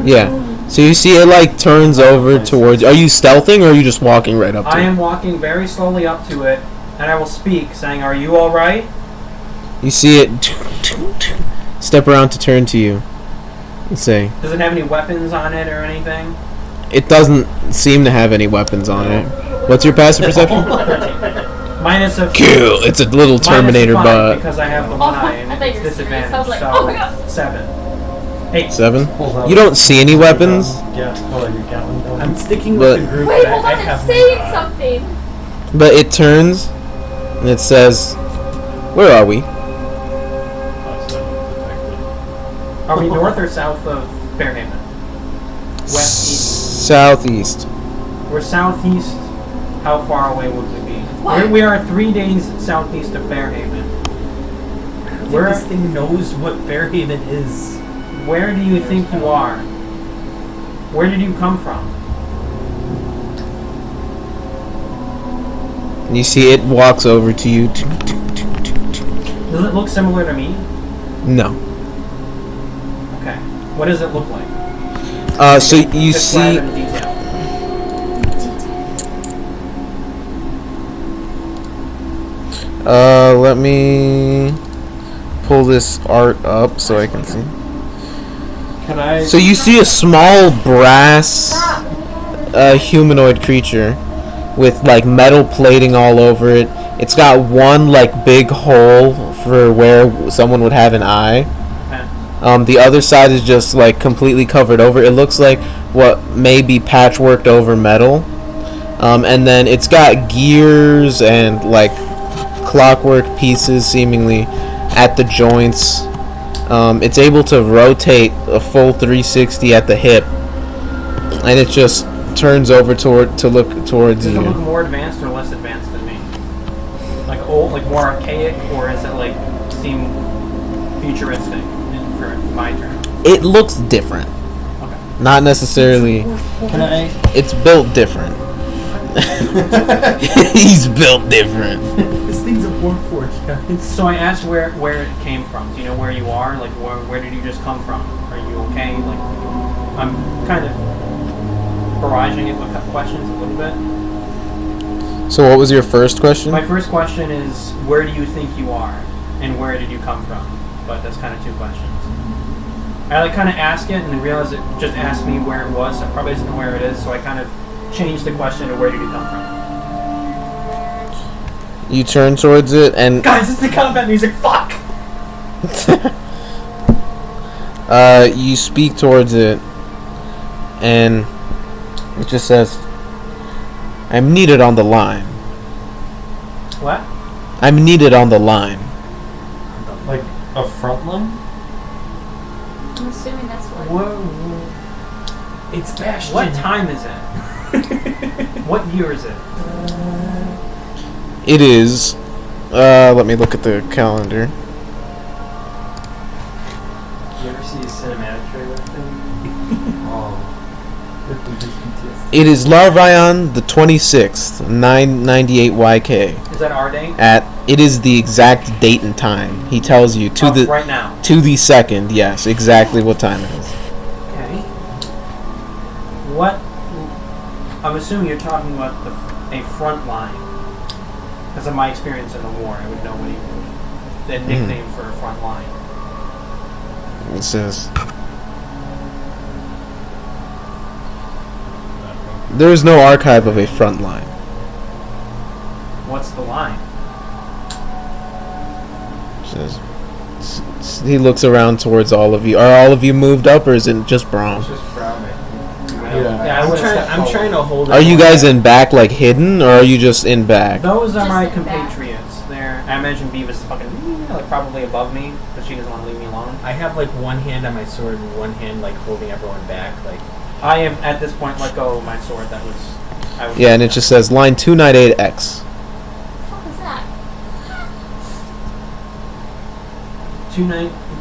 Yeah. So you see it turns over towards. Are you stealthing or are you just walking right up to I it? am walking very slowly up to it, and I will speak, saying, "Are you all right?" You see it step around to turn to you and say, Does it have any weapons on it or anything? it doesn't seem to have any weapons on it. What's your passive perception? Minus a Kill. It's a little Terminator minus 5 butt. because I have the Oh, one eye I and thought it's you were serious. disadvantage. I was like, so oh my God. 7, 8. 7. You don't see any weapons, I'm sticking But- with the group. Wait, that hold I on, have it's saying something. but it turns and it says, "Where are we?" Are we north or south of Fairhaven? West, east. Southeast. We're southeast. How far away would we be? What? We are 3 days southeast of Fairhaven. Where this thing knows what Fairhaven is. Where do you think you are? Where did you come from? And you see it walks over to you. Does it look similar to me? No. Okay. What does it look like? So you Describe see. in detail. Let me pull this art up so I can see. Can I? So you see a small brass humanoid creature with metal plating all over it. It's got one big hole for where someone would have an eye. Okay. The other side is just completely covered over. It looks like what may be patchworked over metal. And then it's got gears and clockwork pieces seemingly at the joints. It's able to rotate a full 360 at the hip, and it just turns over to look towards Does it you. look more advanced or less advanced than me? Old, more archaic, or is it seem futuristic for my turn? It looks different. Okay. Not necessarily. Can I? It's built different. He's built different. This thing's a Warforged, guys. So I asked where it came from. Do you know where you are? Where did you just come from? Are you okay? I'm kind of barraging it with questions a little bit. So what was your first question? My first question is, where do you think you are? And where did you come from? But that's kind of 2 questions. I kind of ask it and then realized it just asked me where it was. So it probably doesn't know where it is. So I kind of changed the question to where did you come from? You turn towards it and Guys, it's the combat music. Fuck. you speak towards it, and it just says, "I'm needed on the line." What? I'm needed on the line. Like a front line? I'm assuming that's what. Whoa. It's Bastion. What time is it? What year is it? It is. Let me look at the calendar. You ever see a cinematic trailer thing? It is Larvion the 26th, 998 YK. Is that our date? It is the exact date and time. He tells you to the right now. to the second. Yes, exactly what time it is. Okay. What? I'm assuming you're talking about a front line. Because of my experience in the war, I would know what the nickname for a front line. It says, there is no archive of a front line. What's the line? It says, he looks around towards all of you. Are all of you moved up, or is it just Brom? It's just Brom, I think. Yeah, I'm trying to hold. Are you guys in back, like hidden, or are you just in back? Those are Just my in back. compatriots. I imagine Beavis is fucking like probably above me, but she doesn't want to leave me alone. I have like one hand on my sword and one hand like holding everyone back. Like I have at this point let go of my sword. I was Yeah, and it just says line 298X. What is that?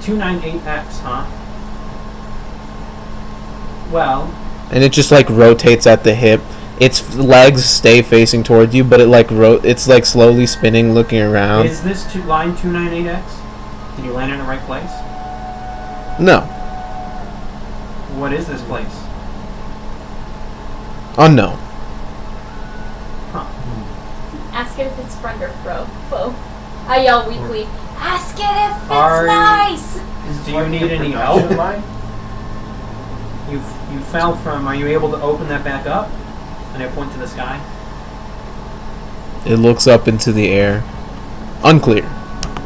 298X, huh? Well, And it just like rotates at the hip. Its legs stay facing toward you, but it like it's like slowly spinning, looking around. is this line 298X? Did you land in the right place? No. What is this place? Unknown. Ask it if it's friend or foe. I yell weakly. Ask it if it's Are- nice. Do you need any help? You fell from. Are you able to open that back up? And I point to the sky. It looks up into the air. Unclear.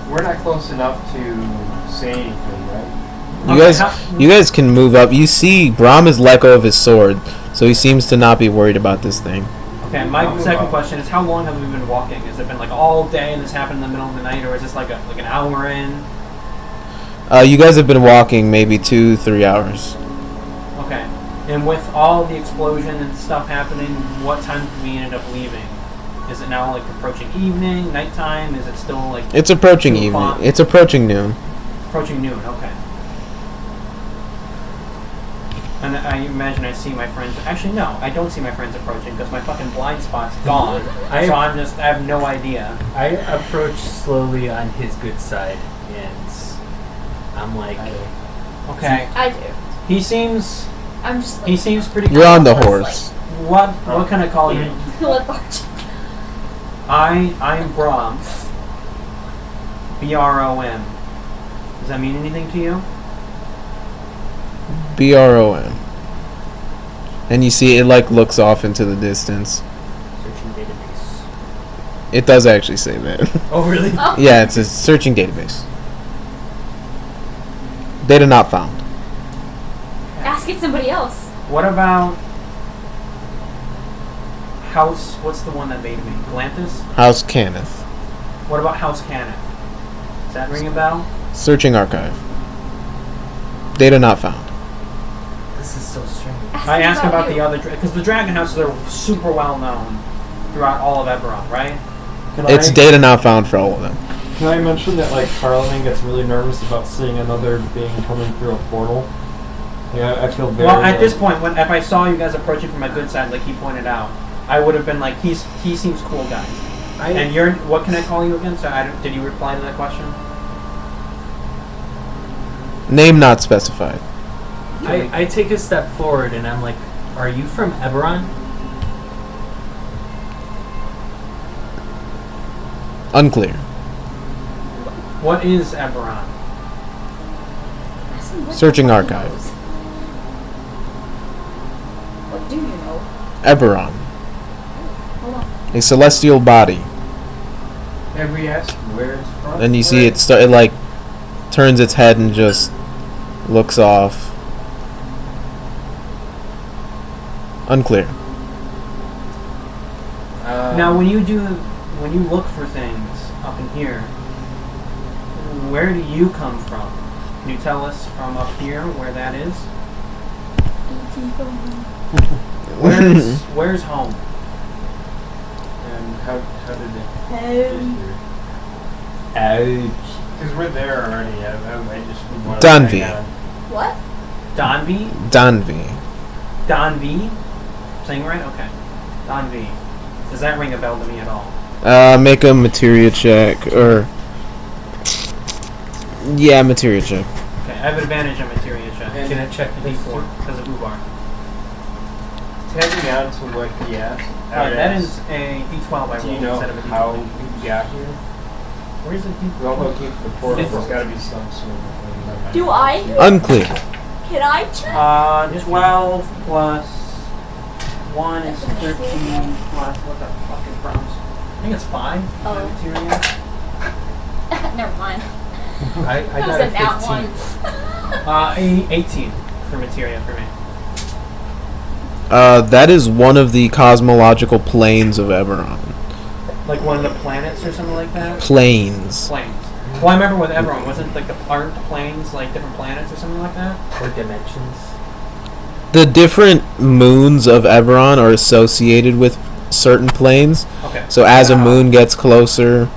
We're not close enough to say anything, right? You guys can move up. You see Brom has let go of his sword, so he seems to not be worried about this thing. Okay, my second question is: how long have we been walking? Has it been like all day, and this happened in the middle of the night, or is this like an hour in? You guys have been walking maybe 2-3 hours. Okay, and with all the explosion and stuff happening, what time did we end up leaving? Is it now like approaching evening, nighttime? Is it still like? It's approaching 2 evening. o'clock? It's approaching noon. Approaching noon. Okay. And I imagine I see my friends. Actually, no, I don't see my friends approaching because my fucking blind spot's gone. I have no idea. I approach slowly on his good side, and I'm like, Okay. I do. He seems He seems pretty. You're on the Like- horse. What can I call you? lethargic. I'm Brom. BROM. Does that mean anything to you? BROM. And you see it like looks off into the distance. searching database. It does actually say that. Oh, really? Oh. Yeah, it says searching database. Data not found. Ask it somebody else. What about House? What's the one that made me? Galantis? House Canneth. What about House Cannon? Does that ring a bell? Searching archive. Data not found. This is so strange. I asked about you. the other because the Dragon Houses are super well known throughout all of Eberron, right? It's data not found for all of them. Can I mention that like Charlemagne gets really nervous about seeing another being coming through a portal? Yeah, I feel very. Well, at this point, if I saw you guys approaching from my good side, like he pointed out, I would have been like, he seems cool, guys. And you're, what can I call you again? So did you reply to that question? Name not specified. I take a step forward and I'm like, are you from Eberron? Unclear. What is Eberron? Ask him what Searching the fuck archive. he knows. What do you know? Eberron. Hold on. A celestial body. Have we asked where it's from? And you see it like turns its head and just looks off. Unclear. Now, when you look for things up in here, where do you come from? Can you tell us from up here where that is? Where's home? And how did it Home. Ouch. Because we're there already. I just want Danvi. What? Danvi? Danvi. Danvi? Saying right? Okay. Danvi. Does that ring a bell to me at all? Make a materia check, or... Yeah, materia check. Okay, I have advantage on materia check. And Can I check the D4 because of Ubar? Tagging on to what he asked. That is a D12 I Do you rolled know instead of a D12. how we got here? Where's the D12? We're all looking for the portal. There's got to be some sort of... Do I? Unclear. Can I check? 12 plus 1 is 13 plus what the fuck is Brom's? I think it's 5. Oh. Materia. Never mind. I That was got a a nat 15. 18 for materia for me. That is one of the cosmological planes of Eberron. Like one of the planets or something like that? Planes. Planes. Well, I remember with Eberron, wasn't like aren't the planes like different planets or something like that? Or dimensions. The different moons of Eberron are associated with certain planes. Okay. So as a moon gets closer,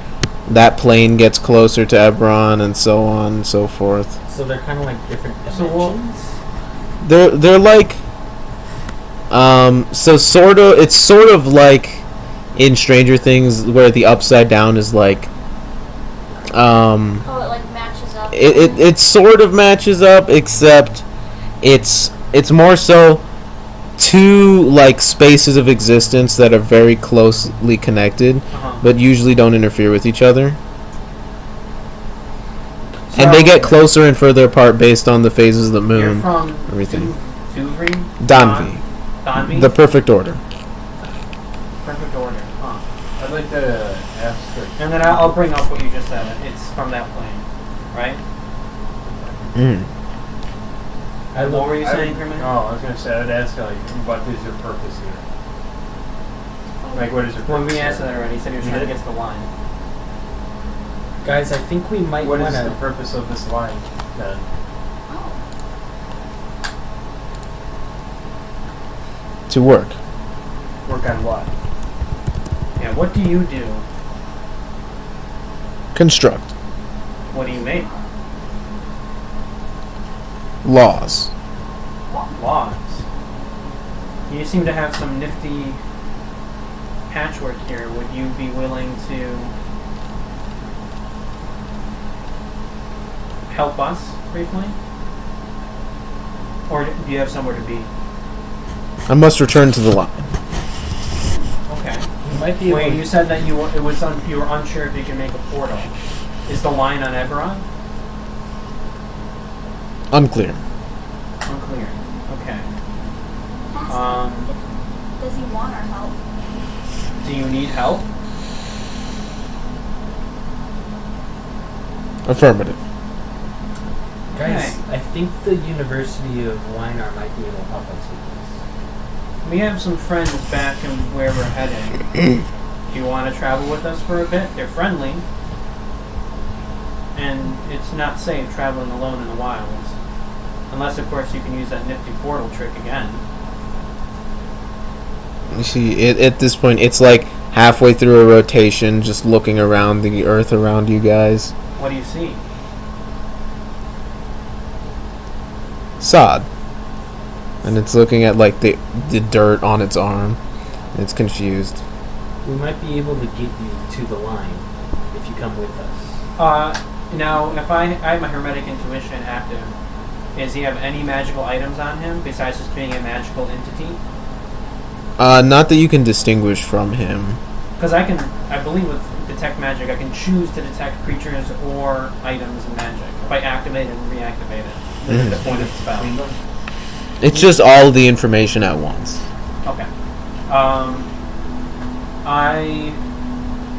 that plane gets closer to Eberron, and so on and so forth. So they're kind of like different dimensions? They're like... so it's sort of like in Stranger Things where the Upside Down is like... Oh, it like matches up. It sort of matches up, except it's more so two like spaces of existence that are very closely connected, but usually don't interfere with each other. So and they get closer and further apart based on the phases of the moon. You're from everything. Danvi. Danvi. The perfect order. Perfect order. Huh. I'd like to ask... And then I'll bring up what you just said. It's from that plane, right? What were you saying, Crimeny? Oh, I was going to say, I'd ask, like, what is your purpose here? Like, what is your purpose? When we answered that already, he said he was trying to get to the line. Guys, I think we might What want is to... the purpose of this line, then? To work. Work on what? Yeah, what do you do? Construct. What do you make? Laws. Laws. You seem to have some nifty patchwork here. Would you be willing to help us briefly? Or do you have somewhere to be? I must return to the line. Okay. You might be Wait, able you said that you were unsure if you could make a portal. Is the line on Eberron? Unclear. Unclear. Okay. Does he want our help? Do you need help? Affirmative. Guys, I think the University of Weinar might be able to help us with this. We have some friends back in where we're heading. Do you want to travel with us for a bit? They're friendly. And it's not safe traveling alone in the wilds. Unless, of course, you can use that nifty portal trick again. You see, at this point, it's like halfway through a rotation, just looking around the earth around you guys. What do you see? Sod. And it's looking at like the dirt on its arm. It's confused. We might be able to get you to the line if you come with us. Now, if I have my Hermetic Intuition active, does he have any magical items on him besides just being a magical entity? Not that you can distinguish from him. Because I believe with Detect Magic, I can choose to detect creatures or items in magic if I activate it and reactivate it. This is the point of the spell. It's just all the information at once. Okay.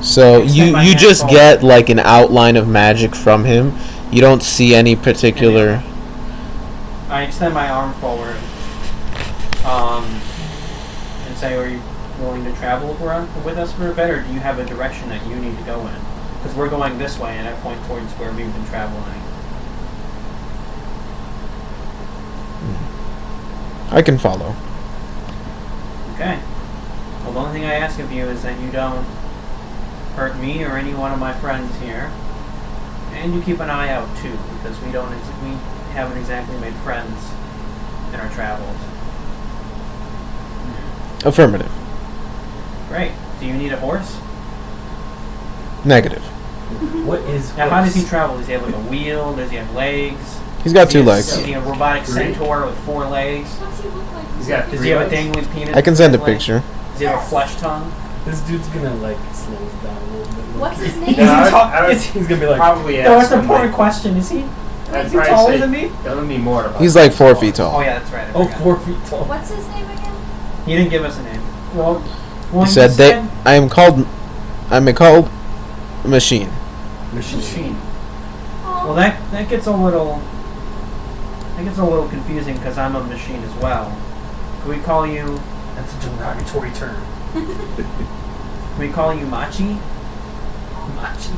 So you just get like an outline of magic from him. You don't see any particular. I extend my arm forward, and say, "Are you willing to travel with us for a bit, or do you have a direction that you need to go in? Because we're going this way, and I point towards where we've been traveling." I can follow. Okay. Well, the only thing I ask of you is that you don't hurt me or any one of my friends here, and you keep an eye out too, because we haven't exactly made friends in our travels. Affirmative. Great. Do you need a horse? Negative. What is? Now, how does he travel? Does he have like a wheel? Does he have legs? He's got 2 legs. Is he a robotic centaur with 4 legs? What's he look like? He's got Does 3 he have a legs. dangling penis? I can send a picture. Does he have a flesh tongue? This dude's gonna like slow us down a little bit. What's his name? Is he tall? He's gonna be like. Probably No, that's ask an him, important like, question. Is he I'd is he probably taller say- than me? Tell me more about He's him. like 4 feet tall. Oh yeah, that's right. I Oh, forgot. 4 feet tall. What's his name again? He didn't give us a name. Well, He said I'm a called machine. Machine. Oh, Well, that gets a little confusing because I'm a machine as well. Can we call you? That's a derogatory term. Can we call you Machi? Machi.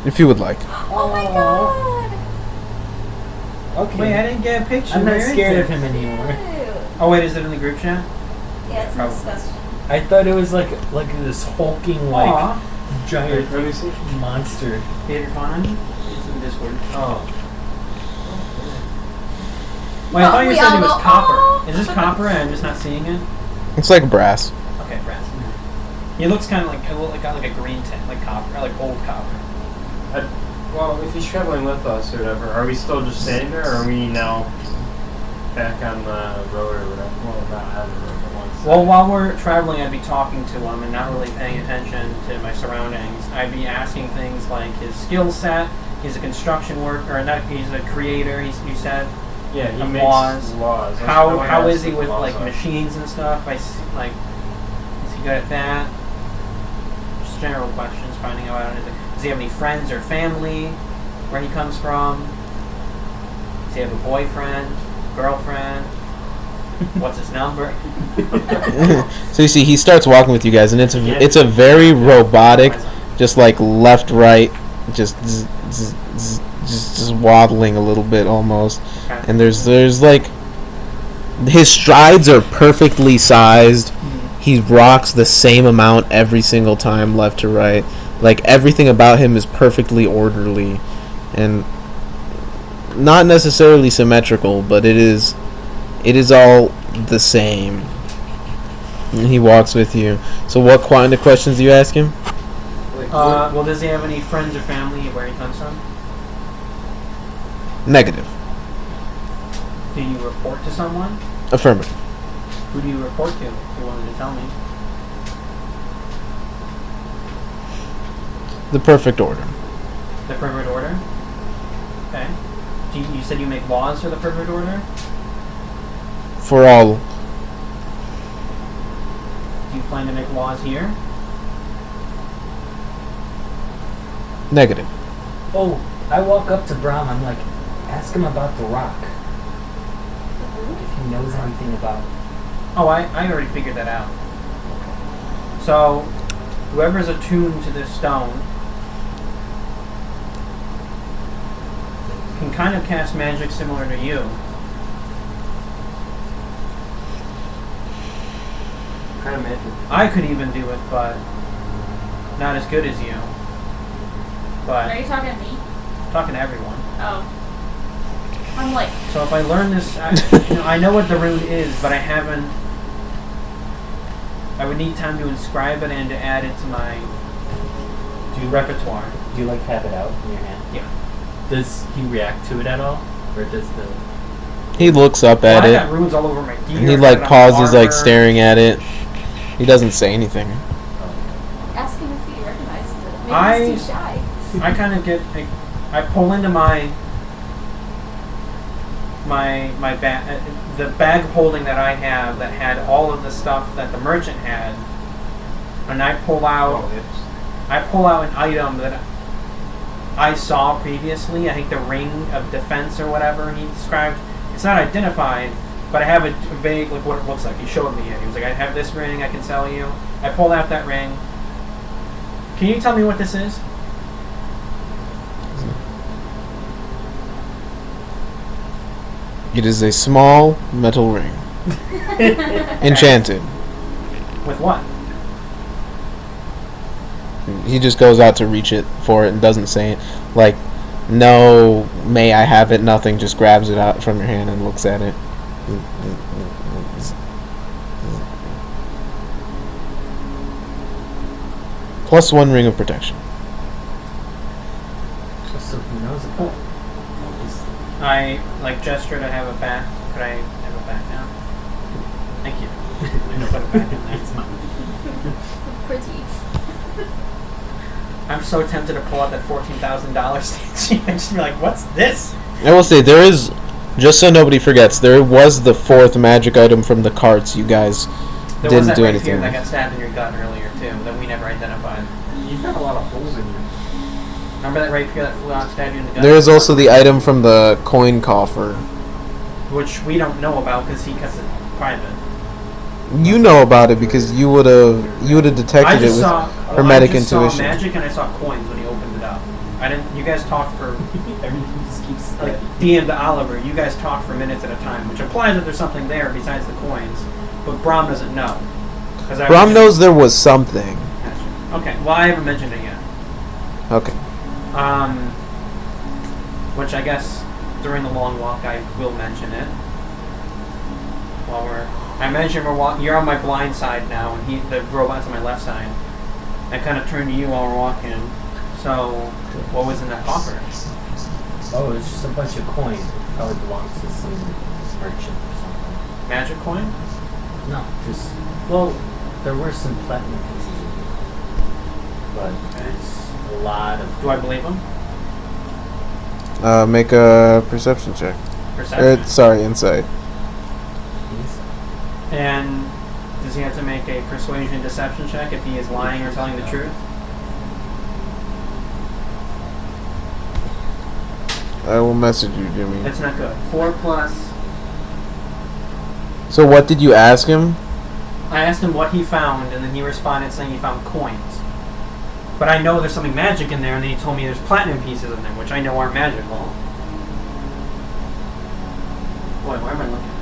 If you would like. oh my god! Okay. Wait, I didn't get a picture. I'm not Where is scared it? of him anymore. Ew. Oh wait, is it in the group chat? Yeah, it's Probably. disgusting. I thought it was like this hulking like Aw. giant Let me see. monster. Theater fun? It's in Discord. Oh. Wait, I thought you We said all it was go, copper. "Oh." Is this copper and I'm just not seeing it? It's like brass. Okay, brass. He looks kind of got like a green tint, like copper, or like old copper. Well, if he's traveling with us or whatever, are we still just standing there, or are we now back on the road or whatever? Well, not on the road, but one side. Well, while we're traveling, I'd be talking to him and not really paying attention to my surroundings. I'd be asking things like his skill set. He's a construction worker, or not? He's a creator. You said. Yeah, he of makes laws. laws. That's How what I is asked he what with laws like are. machines and stuff? Is he good at that? Just general questions, finding out. Does he have any friends or family? Where he comes from? Does he have a boyfriend, girlfriend? What's his number? So you see, he starts walking with you guys, and it's a very robotic, just like left, right, just waddling a little bit almost. Okay. And there's like his strides are perfectly sized. He rocks the same amount every single time, left to right. Like everything about him is perfectly orderly, and not necessarily symmetrical, but it is all the same. And he walks with you. So what kind of questions do you ask him? Well, does he have any friends or family where he comes from? Negative. Do you report to someone? Affirmative. Who do you report to? If you wanted to tell me. The perfect order. The Perfect Order? Okay. You said you make laws for the Perfect Order? For all. Do you plan to make laws here? Negative. Oh, I walk up to Brom. I'm like, ask him about the rock. If he knows anything about. Oh, I already figured that out. So, whoever's attuned to this stone can kind of cast magic similar to you. What kind of magic? I could even do it, but not as good as you. Are But you talking to me? I'm talking to everyone. Oh. I'm like, So if I learn this, I know what the rune is, but I would need time to inscribe it and to add it to my repertoire. Do you like have it out in your hand? Yeah. Does he react to it at all, or does the? He looks up Well, at I it, got runes all over my gear. and he I like got pauses, like armor. staring at it. He doesn't say anything. Ask him if he recognizes it. Maybe I- he's too shy. I kind of get, I pull into my bag, the bag of holding that I have that had all of the stuff that the merchant had, and I pull out an item that I saw previously. I think the ring of defense or whatever he described. It's not identified, but I have a vague like what it looks like. He showed me it. He was like, I have this ring I can sell you. I pulled out that ring. Can you tell me what this is? It is a small metal ring. Enchanted. With what? He just goes out to reach it for it and doesn't say it. Like, no, may I have it, nothing. Just grabs it out from your hand and looks at it. +1 ring of protection. So who knows about it? I gesture to have it back. Could I have it back now? Thank you. I'm gonna put it back in there. It's mine. Pretty. I'm so tempted to pull out that $14,000 statue and just be like, what's this? I will say, there is, just so nobody forgets, there was the 4th magic item from the carts you guys There was didn't that do rapier anything that with. got stabbed in your gut earlier, too, that we never identified. You've got a lot of holes in you. Remember that rapier that flew out and stabbed you in the gut? There is also the item from the coin coffer. Which we don't know about because he kept it private. You know about it because you would have detected it with hermetic I just intuition. saw magic and I saw coins when he opened it up. I didn't. You guys talked for Everything just keeps like DM to Oliver. You guys talked for minutes at a time, which implies that there's something there besides the coins. But Brom doesn't know. Brom knows there was something. Okay. Well, I haven't mentioned it yet. Okay. Which I guess during the long walk I will mention it. I mentioned we're walking. You're on my blind side now, and the robot's on my left side. I kind of turn to you while we're walking. So, what was in that coffer? Oh, it's just a bunch of coins. It probably belongs to some merchant or something. Magic coin? No, just there were some platinum pieces in here, but there's a lot of. Do I believe him? Make a perception check. Perception. Sorry, insight. And does he have to make a persuasion deception check if he is lying or telling the truth? I will message you, Jimmy. That's not good. 4 plus. So what did you ask him? I asked him what he found, and then he responded saying he found coins. But I know there's something magic in there, and then he told me there's platinum pieces in there, which I know aren't magical. Boy, where am I looking?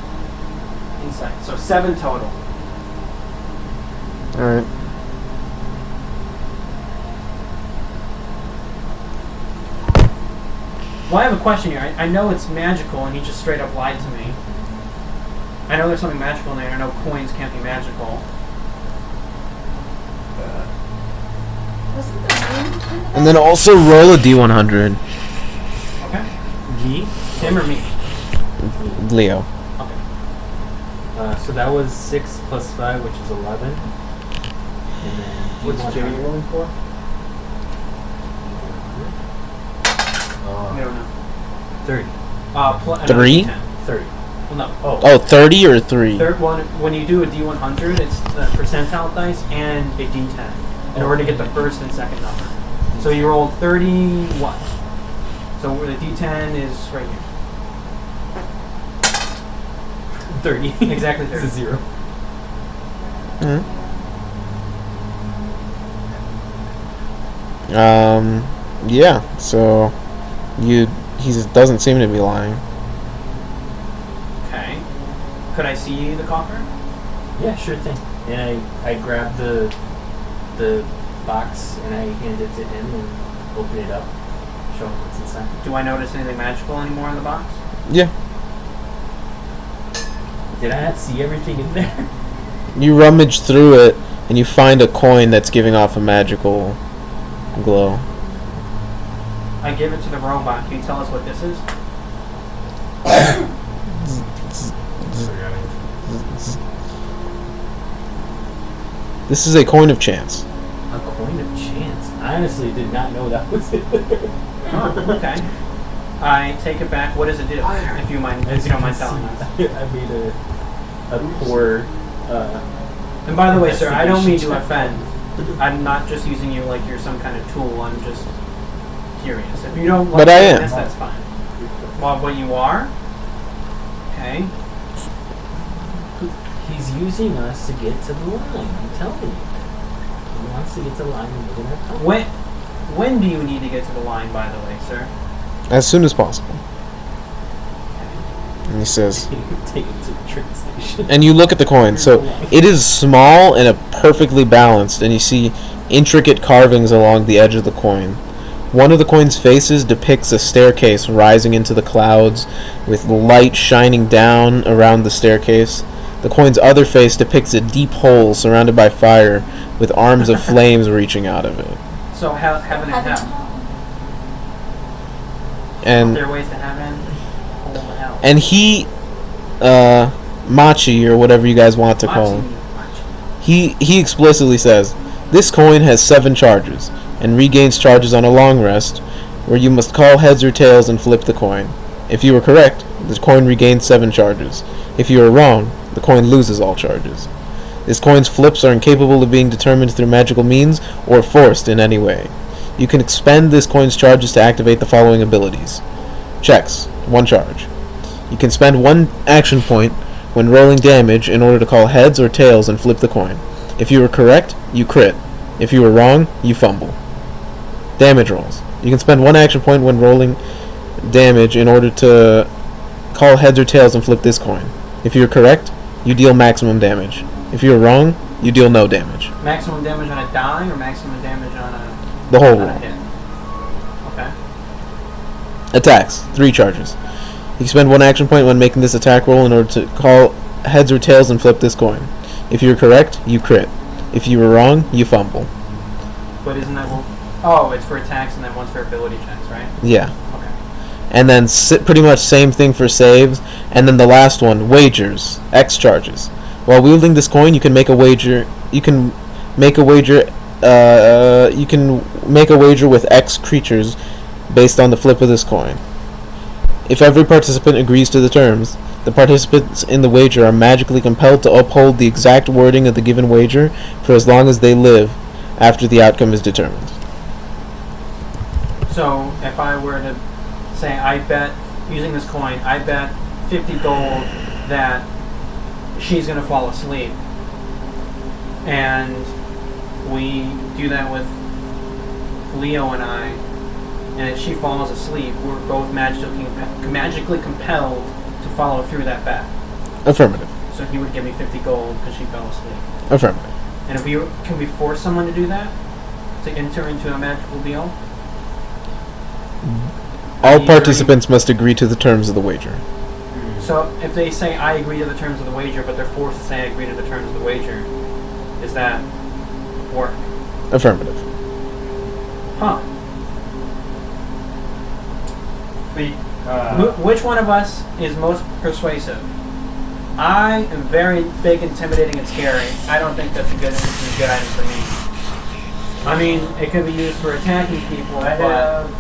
Insight. So 7 total. Alright. Well, I have a question here. I know it's magical, and he just straight up lied to me. I know there's something magical in there. I know coins can't be magical. Wasn't the room in the And then also roll a d100. Okay. Him or me? Leo. Okay. So that was 6 plus 5, which is 11. And then What's Jimmy rolling for? I don't know. 30. 3? 30. Well, no. Oh, 30 or 3? Third one, when you do a D100, it's the percentile dice and a D10 in order to get the first and second number. So you rolled 31. So the D10 is right here. 30. Exactly 30. It's a 0. Yeah, so he doesn't seem to be lying. Okay. Could I see the coffer? Yeah, sure thing. And I grab the box and I hand it to him and open it up, show him what's inside. Do I notice anything magical anymore in the box? Yeah. Did I not see everything in there? You rummage through it and you find a coin that's giving off a magical glow. I give it to the robot. Can you tell us what this is? This is a coin of chance. A coin of chance. I honestly did not know that was it. Oh, okay. I take it back. What does it do? If you don't mind telling us. I made a poor. And by the way, sir, I don't mean to offend, I'm not just using you like you're some kind of tool. I'm just curious. If you don't like But I am. this, that's fine. Well, but you are? Okay. He's using us to get to the line. I'm telling you. He wants to get to the line and we're gonna help. When do you need to get to the line, by the way, sir? As soon as possible. And he says, Take it to the train station. and you look at the coin. So it is small and perfectly balanced, and you see intricate carvings along the edge of the coin. One of the coin's faces depicts a staircase rising into the clouds, with light shining down around the staircase. The coin's other face depicts a deep hole surrounded by fire, with arms of flames reaching out of it. So heaven and hell. And Are there ways to heaven? Hole and hell. and he, Machi, or whatever you guys want to call him, he explicitly says, this coin has 7 charges, and regains charges on a long rest, where you must call heads or tails and flip the coin. If you are correct, the coin regains 7 charges. If you are wrong, the coin loses all charges. This coin's flips are incapable of being determined through magical means or forced in any way. You can expend this coin's charges to activate the following abilities. Checks, 1 charge. You can spend 1 action point when rolling damage in order to call heads or tails and flip the coin. If you are correct, you crit. If you are wrong, you fumble. Damage rolls. You can spend 1 action point when rolling damage in order to call heads or tails and flip this coin. If you are correct, you deal maximum damage. If you are wrong, you deal no damage. Maximum damage on a die or maximum damage on a The whole on a roll. hit? Okay. Attacks, 3 charges. You can spend 1 action point when making this attack roll in order to call heads or tails and flip this coin. If you are correct, you crit. If you are wrong, you fumble. But isn't that oh, it's for attacks and then one's for ability checks, right? Yeah. Okay. And then pretty much same thing for saves. And then the last one, wagers, X charges. While wielding this coin, you can make a wager. You can make a wager. You can make a wager with X creatures based on the flip of this coin. If every participant agrees to the terms, the participants in the wager are magically compelled to uphold the exact wording of the given wager for as long as they live after the outcome is determined. So if I were to say I bet, using this coin, I bet 50 gold that she's going to fall asleep, and we do that with Leo and I, and if she falls asleep, we're both magically compelled to follow through that bet. Affirmative. So he would give me 50 gold because she fell asleep. Affirmative. And can we force someone to do that? To enter into a magical deal? All participants must agree to the terms of the wager. So if they say I agree to the terms of the wager, but they're forced to say I agree to the terms of the wager, does that work? Affirmative. Huh. The, Which one of us is most persuasive? I am very big, intimidating, and scary. I don't think that's a good item for me. I mean, it could be used for attacking people, but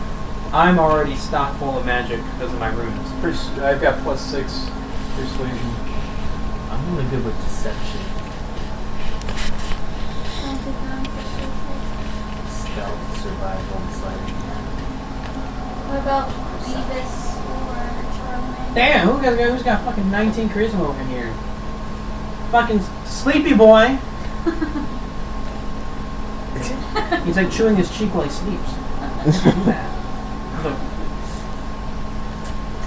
I'm already stocked full of magic because of my runes. I've got +6 persuasion. I'm really good with deception. Stealth, survival, and sleight. What about Beavis or Charlemagne? Damn, who's got fucking 19 charisma over here? Fucking sleepy boy! He's like chewing his cheek while he sleeps. Do that.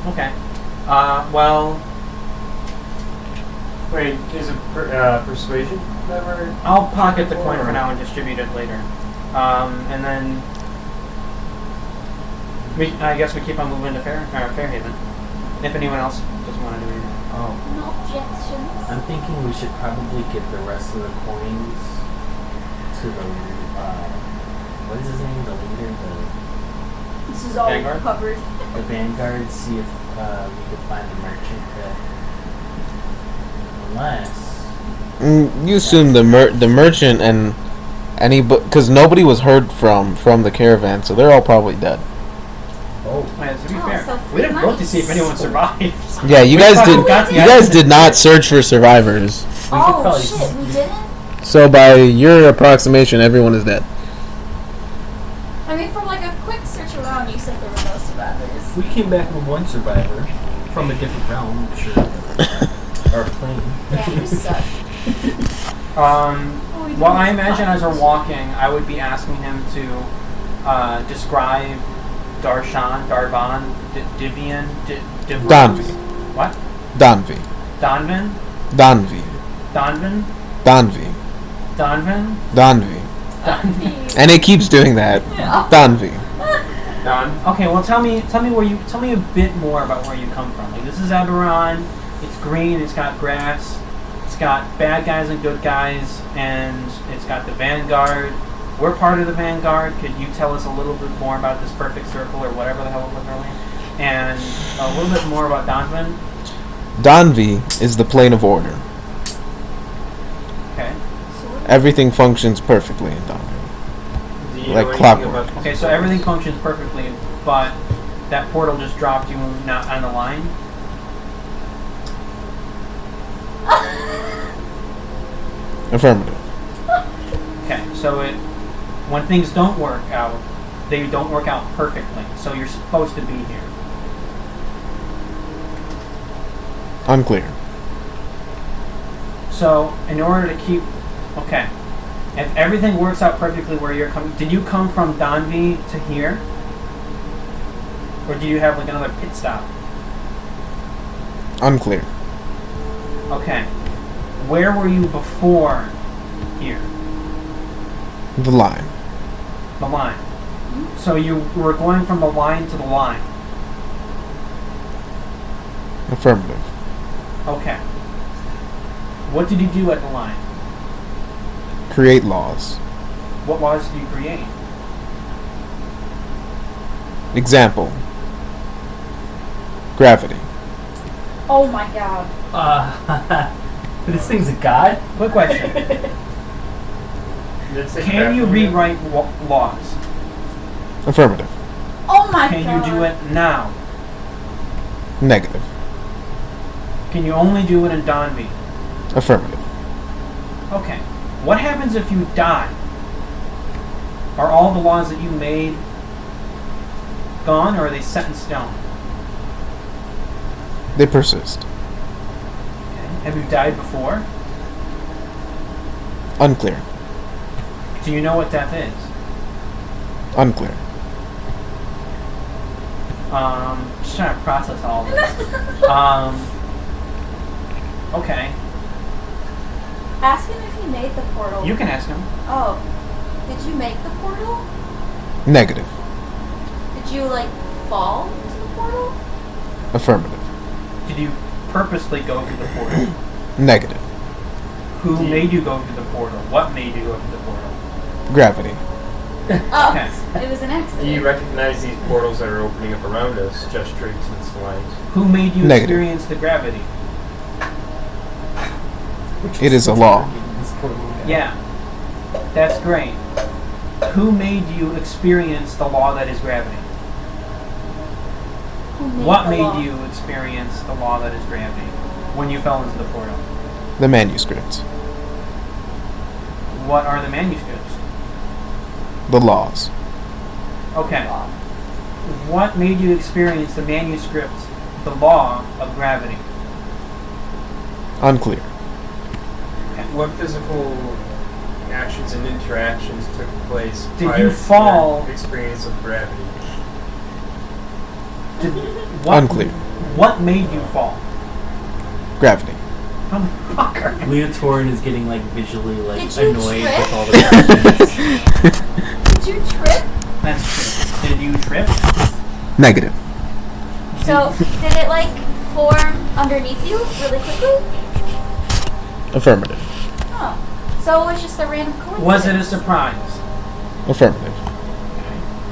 Okay. Well... wait, is it persuasion ever? I'll pocket the coin for now and distribute it later. And then... I guess we keep on moving to Fairhaven. If anyone else doesn't want to do anything. Oh. No objections. I'm thinking we should probably give the rest of the coins to the, what is his name? The leader? This is all Vanguard? covered. The Vanguard, see if we could find the merchant that, unless... You assume the merchant and because nobody was heard from the caravan, so they're all probably dead. Oh, man, to be fair, so we didn't look to see if nice. anyone survived. Yeah, you guys did. got the You guys did not search for survivors. We could Oh probably shit, we didn't? So by your approximation, everyone is dead. I mean, from like a quick search around, you said there were no survivors. We came back with one survivor from a different realm, I'm sure. Or plane. Yeah, you suck. Well, I imagine as we're walking, I would be asking him to describe Darshan, Darvan, Divian, Danvi. What? Danvi. Donvan? Danvi. Donvan? Danvi. Donvan? Danvi. Donvan. And it keeps doing that. Danvi. Okay, well tell me a bit more about where you come from. Like, this is Eberron, it's green, it's got grass, it's got bad guys and good guys, and it's got the Vanguard. We're part of the Vanguard. Could you tell us a little bit more about this perfect circle or whatever the hell it was earlier? And a little bit more about Donvan? Danvi is the plane of order. Okay. Everything functions perfectly in Danvi. Like clockwork. Okay, so everything functions perfectly, but that portal just dropped you not on the line? Affirmative. Okay, so when things don't work out, they don't work out perfectly, so you're supposed to be here. Unclear. So, in order to keep... Okay. If everything works out perfectly where you're coming... Did you come from Danvi to here? Or do you have like another pit stop? Unclear. Okay. Where were you before here? The line. The line. So you were going from the line to the line. Affirmative. Okay. What did you do at the line? Create laws. What laws did you create? Example. Gravity. Oh my god. This thing's a god? Quick question. Can you rewrite laws? Affirmative. Oh my god. Can you do it now? Negative. Can you only do it in Danvi? Affirmative. Okay. What happens if you die? Are all the laws that you made gone, or are they set in stone? They persist. Okay. Have you died before? Unclear. Do you know what death is? Unclear. Just trying to process all this. Okay. Ask him if he made the portal. You can ask him. Oh. Did you make the portal? Negative. Did you, like, fall into the portal? Affirmative. Did you purposely go through the portal? Negative. Who made you go through the portal? What made you go through the portal? Gravity. Oh, Okay. it was an accident. Do you recognize these portals that are opening up around us, gesturing to the slides? Who made you Negative. experience the gravity? It is a law. Yeah. That's great. Who made you experience the law that is gravity? What the made law? you experience the law that is gravity when you fell into the portal? The manuscripts. What are the manuscripts? The laws. Okay. What made you experience the manuscript, the law of gravity? Unclear. What physical actions and interactions took place Did prior you to fall- your experience of gravity? Unclear. What made you fall? Gravity. Motherfucker. Leotorin is getting like visually like Did you annoyed trip? with all the Did you trip? That's true. Did you trip? Negative. So, did it, like, form underneath you really quickly? Affirmative. Oh. So it was just a random coincidence. Was it a surprise? Affirmative.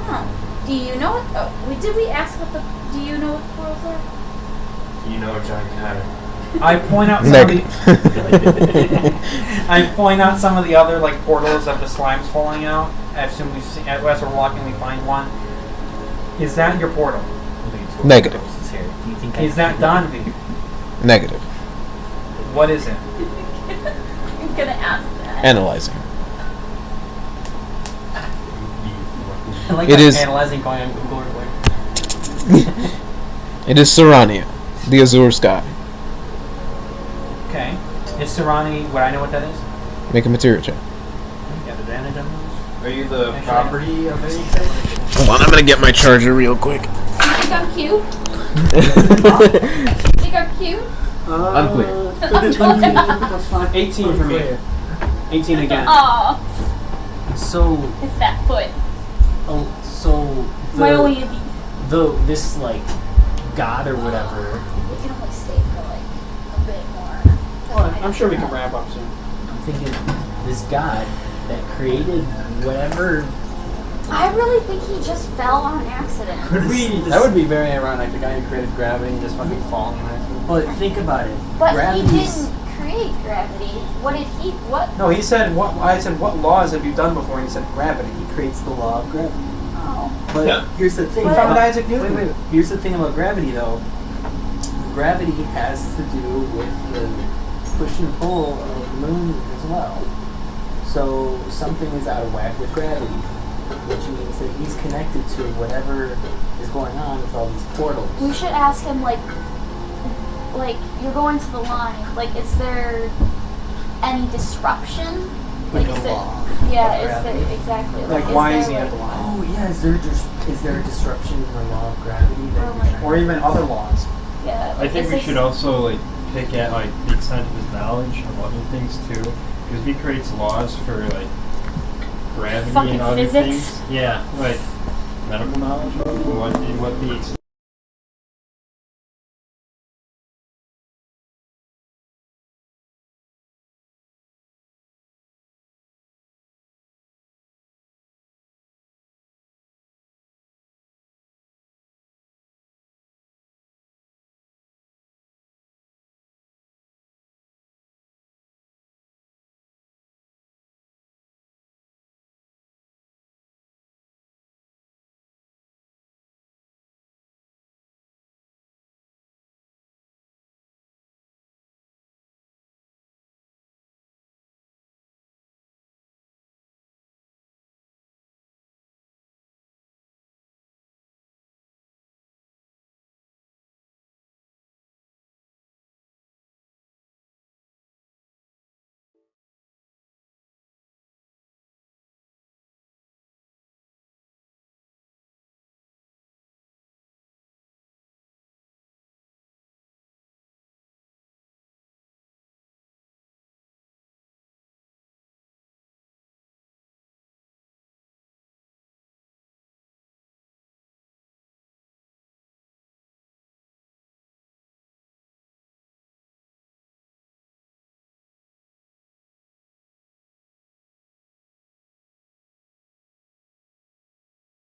Huh. Do you know what... Oh, did we ask what the... Do you know what the portals are? Do you know John Connor? I point out some Negative. I point out some of the other like portals that the slime's falling out. As soon as we're walking, we find one. Is that your portal? Negative. Do you think Is that Danvi? Negative. What is it? I'm gonna ask that. analyzing. I like It that is- analyzing going on Google real quick. It is Serania, the Azure Sky. Okay. Is Serani, would I know what that is? Make a material check. You got advantage on those? Are you the Actually, property of anything? Hold on, I'm gonna get my charger real quick. Think I'm cute? Think I'm cute? Unclear. That's fine. 18 for me. 18 again. Aw, So, it's that foot. so My only this like god or whatever. We can only stay for like a bit more. Well, I'm sure we can wrap up soon. I'm thinking this god that created whatever. I really think he just fell on accident. That would be very ironic. The guy who created gravity and just fucking falling on accident. Well, think about it. But Gravity's- he didn't create gravity. What did he? What? No, he said, what? I said, what laws have you done before? And he said, gravity. He creates the law of gravity. Oh. But here's the thing. He found about- Isaac Newton. Wait. Here's the thing about gravity, though. Gravity has to do with the push and pull of the moon as well. So something is out of whack with gravity, which means that he's connected to whatever is going on with all these portals. We should ask him like you're going to the line. Like, is there any disruption? Like is a it? law Yeah. of Is gravity. there exactly? Like, is why there, is he at like- the line? Oh yeah, is there a disruption in the law of gravity that Or you're like- trying Or even other laws. Yeah. I like, think is we this- should also like pick at like the extent of his knowledge of other things too, because he creates laws for like gravity Fucking and other physics. things. Yeah, like medical knowledge. What the extent.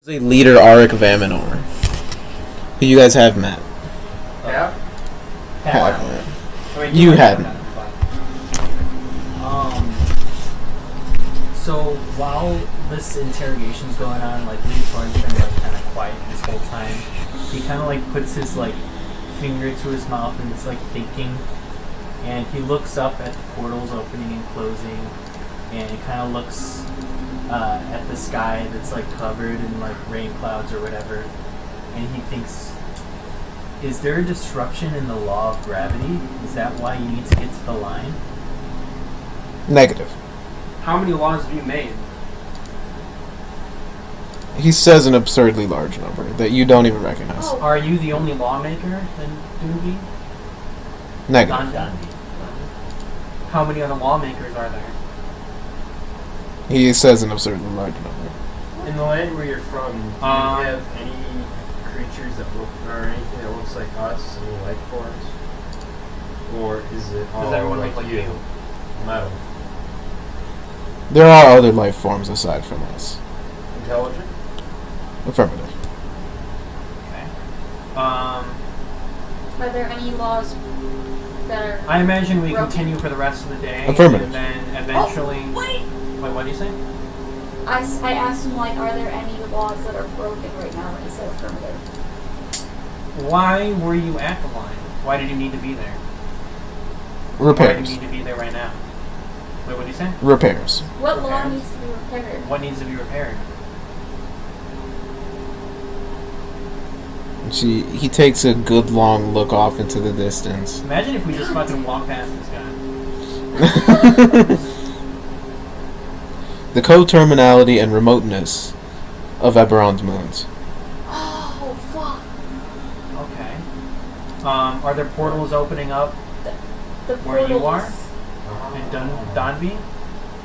The leader Arik Vaminor, who you guys have met. Yeah? Had. I mean, You might hadn't. have done So while this interrogation's going on, like Leotorin's been like kind of quiet this whole time. He kind of like puts his like finger to his mouth and is like thinking, and he looks up at the portals opening and closing, and he kind of looks at the sky that's like covered in like rain clouds or whatever, and he thinks, is there a disruption in the law of gravity? Is that why you need to get to the line? Negative. How many laws have you made? He says an absurdly large number that you don't even recognize. Oh. Are you the only lawmaker in Doonby? Negative. How many other lawmakers are there? He says an absurdly large number. In the land where you're from, do you have any creatures that look, or anything that looks like us, any life forms? Or is it all Does everyone like look like you? you? Metal. There are other life forms aside from us. Intelligent? Affirmative. Okay. Are there any laws that are? I imagine we broken? continue for the rest of the day. Affirmative. And then eventually. Oh, wait. Wait, what do you say? I asked him like, are there any laws that are broken right now? And he said affirmative. Why were you at the line? Why did you need to be there? Why do Repairs. you need to be there right now? Wait, what What do you say? Repairs. What law needs to be repaired? What needs to be repaired? He takes a good long look off into the distance. Imagine if we just fucking walk past this guy. The coterminality and remoteness of Eberron's moons. Oh, fuck. Okay. Are there portals opening up The where you are? portals. In Donby?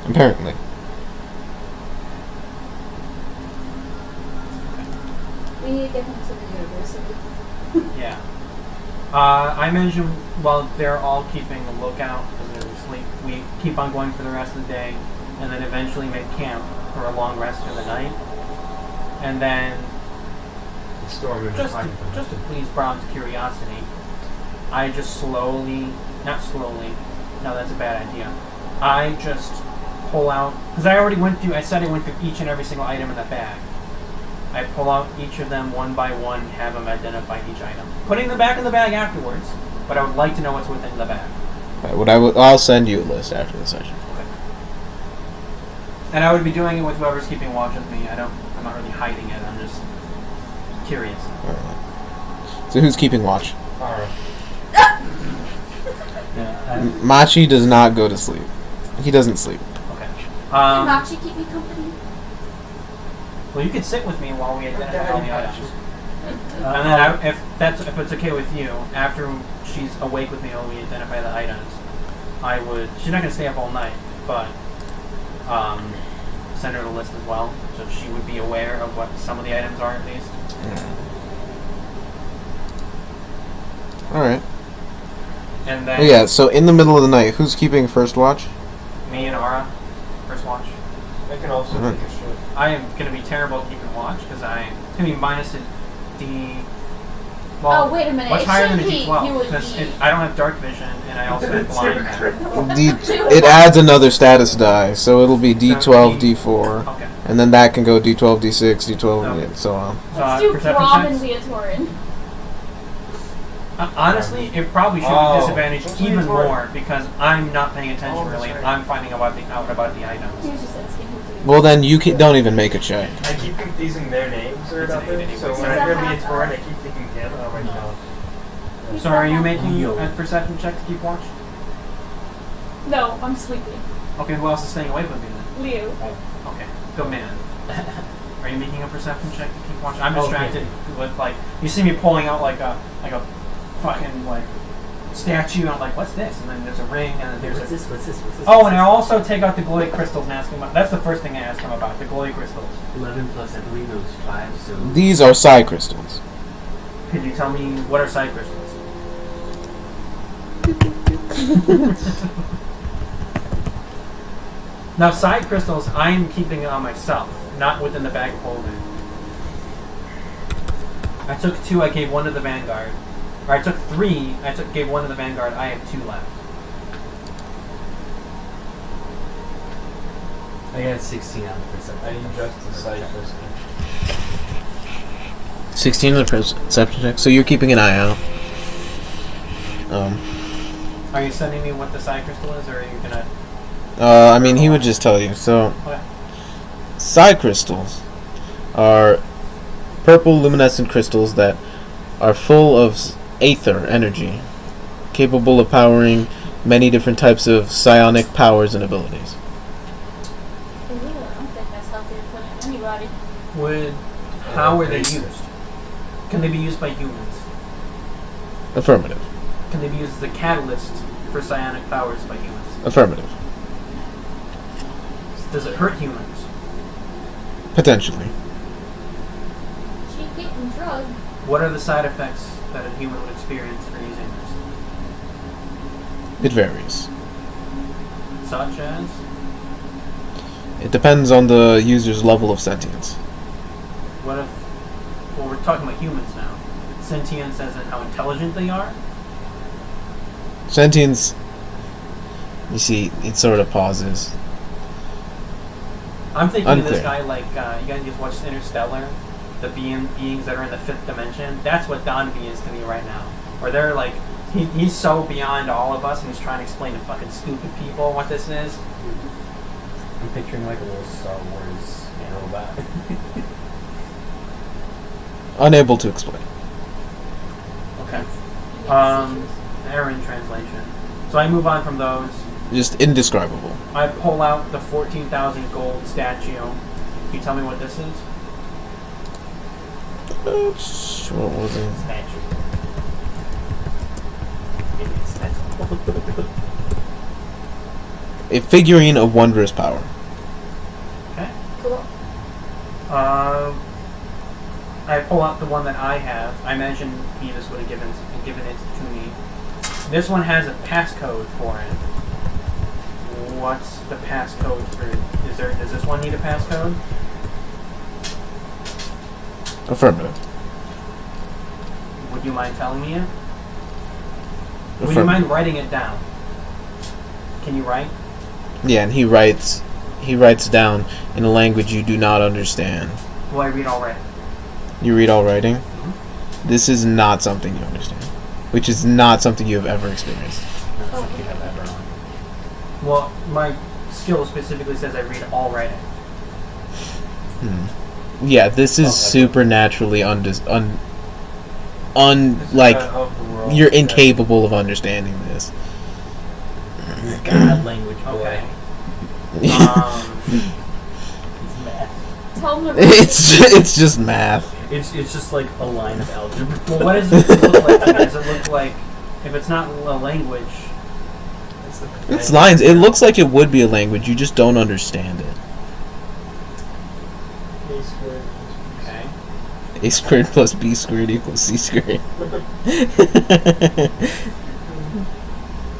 Apparently. We need to get him to the university. Yeah. I imagine while they're all keeping a lookout because they're asleep, we keep on going for the rest of the day, and then eventually make camp for a long rest for the night. And then, just to please Brom's curiosity, I just not slowly, no, that's a bad idea. I just pull out, because I said I went through each and every single item in the bag. I pull out each of them one by one, have them identify each item. Putting them back in the bag afterwards, but I would like to know what's within the bag. Right, I'll send you a list after the session. Okay. And I would be doing it with whoever's keeping watch with me. I'm not really hiding it. I'm just curious. Alright. So who's keeping watch? Alright. Yeah. Machi does not go to sleep. He doesn't sleep. Okay. Can Machi keep me company? Well, you could sit with me while we identify all the items. And then, if it's okay with you, after she's awake with me while we identify the items, she's not going to stay up all night, but send her the list as well, so she would be aware of what some of the items are at least. Alright. And then... Yeah, so in the middle of the night, who's keeping first watch? Me and Ara, first watch. I can also take a shit. I am going to be terrible at keeping watch, because it's going to be minus a D... Well, Oh, wait a minute. what's It higher than a shouldn't be D12? you would Because be. I don't have dark vision, and I also have blind. It adds another status die, so it'll be D12, D4, Okay. and then that can go D12, D6, D12, Okay. and so on. Let's do perception Brom and checks? Leotorin. Honestly, it probably should be disadvantaged even more because I'm not paying attention really. I'm finding out about the items. He was just asking who to do. Well, then don't even make a check. I keep confusing their names or It's an nothing, eight so anyway. when I Does hear that have Leotorin, I keep thinking him. Oh my god. So are you making a perception check to keep watch? No, I'm sleeping. Okay, who else is staying awake with me then? Leo. Okay, good man. Are you making a perception check to keep watch? I'm distracted with you see me pulling out like a fucking statue. And I'm like, what's this? And then there's a ring, and then there's What's this? Oh, and I also take out the glowy crystals and ask him. That's the first thing I ask him about, the glowy crystals. 11 plus, I believe it was 5, so... These are psi crystals. Could you tell me what are side crystals? Now, side crystals, I am keeping it on myself, not within the bag of holding. I took 2, I gave 1 to the Vanguard. Or I took 3, gave 1 to the Vanguard, I have 2 left. I got 16 on the perception. I need just the side crystal. 16 on the perception check, so you're keeping an eye out. Are you sending me what the side crystal is, or are you gonna... I mean, he would just tell you. So, Okay. psi crystals are purple luminescent crystals that are full of aether energy, capable of powering many different types of psionic powers and abilities. I don't think that's healthy to put in anybody. How are they used? Can they be used by humans? Affirmative. Can they be used as a catalyst for psionic powers by humans? Affirmative. Does it hurt humans? Potentially. She getting drugged. What are the side effects that a human would experience for using this? It varies. Such as? It depends on the user's level of sentience. What if... Well, we're talking about humans now. Sentience as in how intelligent they are? Sentience, you see, it sort of pauses. I'm thinking of this Unclear. guy like, you guys just watched Interstellar? The beings that are in the 5th dimension? That's what Don V is to me right now. Where they're like He's so beyond all of us, and he's trying to explain to fucking stupid people what this is. I'm picturing like a little Star Wars robot. Unable to explain. Okay. Error in translation. So I move on from those. Just indescribable. I pull out the 14,000 gold statue. Can you tell me what this is? What was it? Statue. A figurine of wondrous power. Okay. Cool. I pull out the one that I have. I imagine Beavis would have given it to me. This one has a passcode for it. What's the passcode for? Does this one need a passcode? Affirmative. Would you mind telling me it? Would you mind writing it down? Can you write? Yeah, and he writes down in a language you do not understand. Well, I read already. You read all writing? Mm-hmm. This is not something you understand. Which is not something you have ever experienced. Not something I've ever on. Well, my skill specifically says I read all writing. Yeah, this is supernaturally you're incapable of understanding this. God language boy. Okay. Tell them It's just math. It's just like a line of algebra. Well, what does it look like? Does it look like, if it's not a language? It's lines. It looks like it would be a language. You just don't understand it. Okay. A squared plus b squared equals c squared.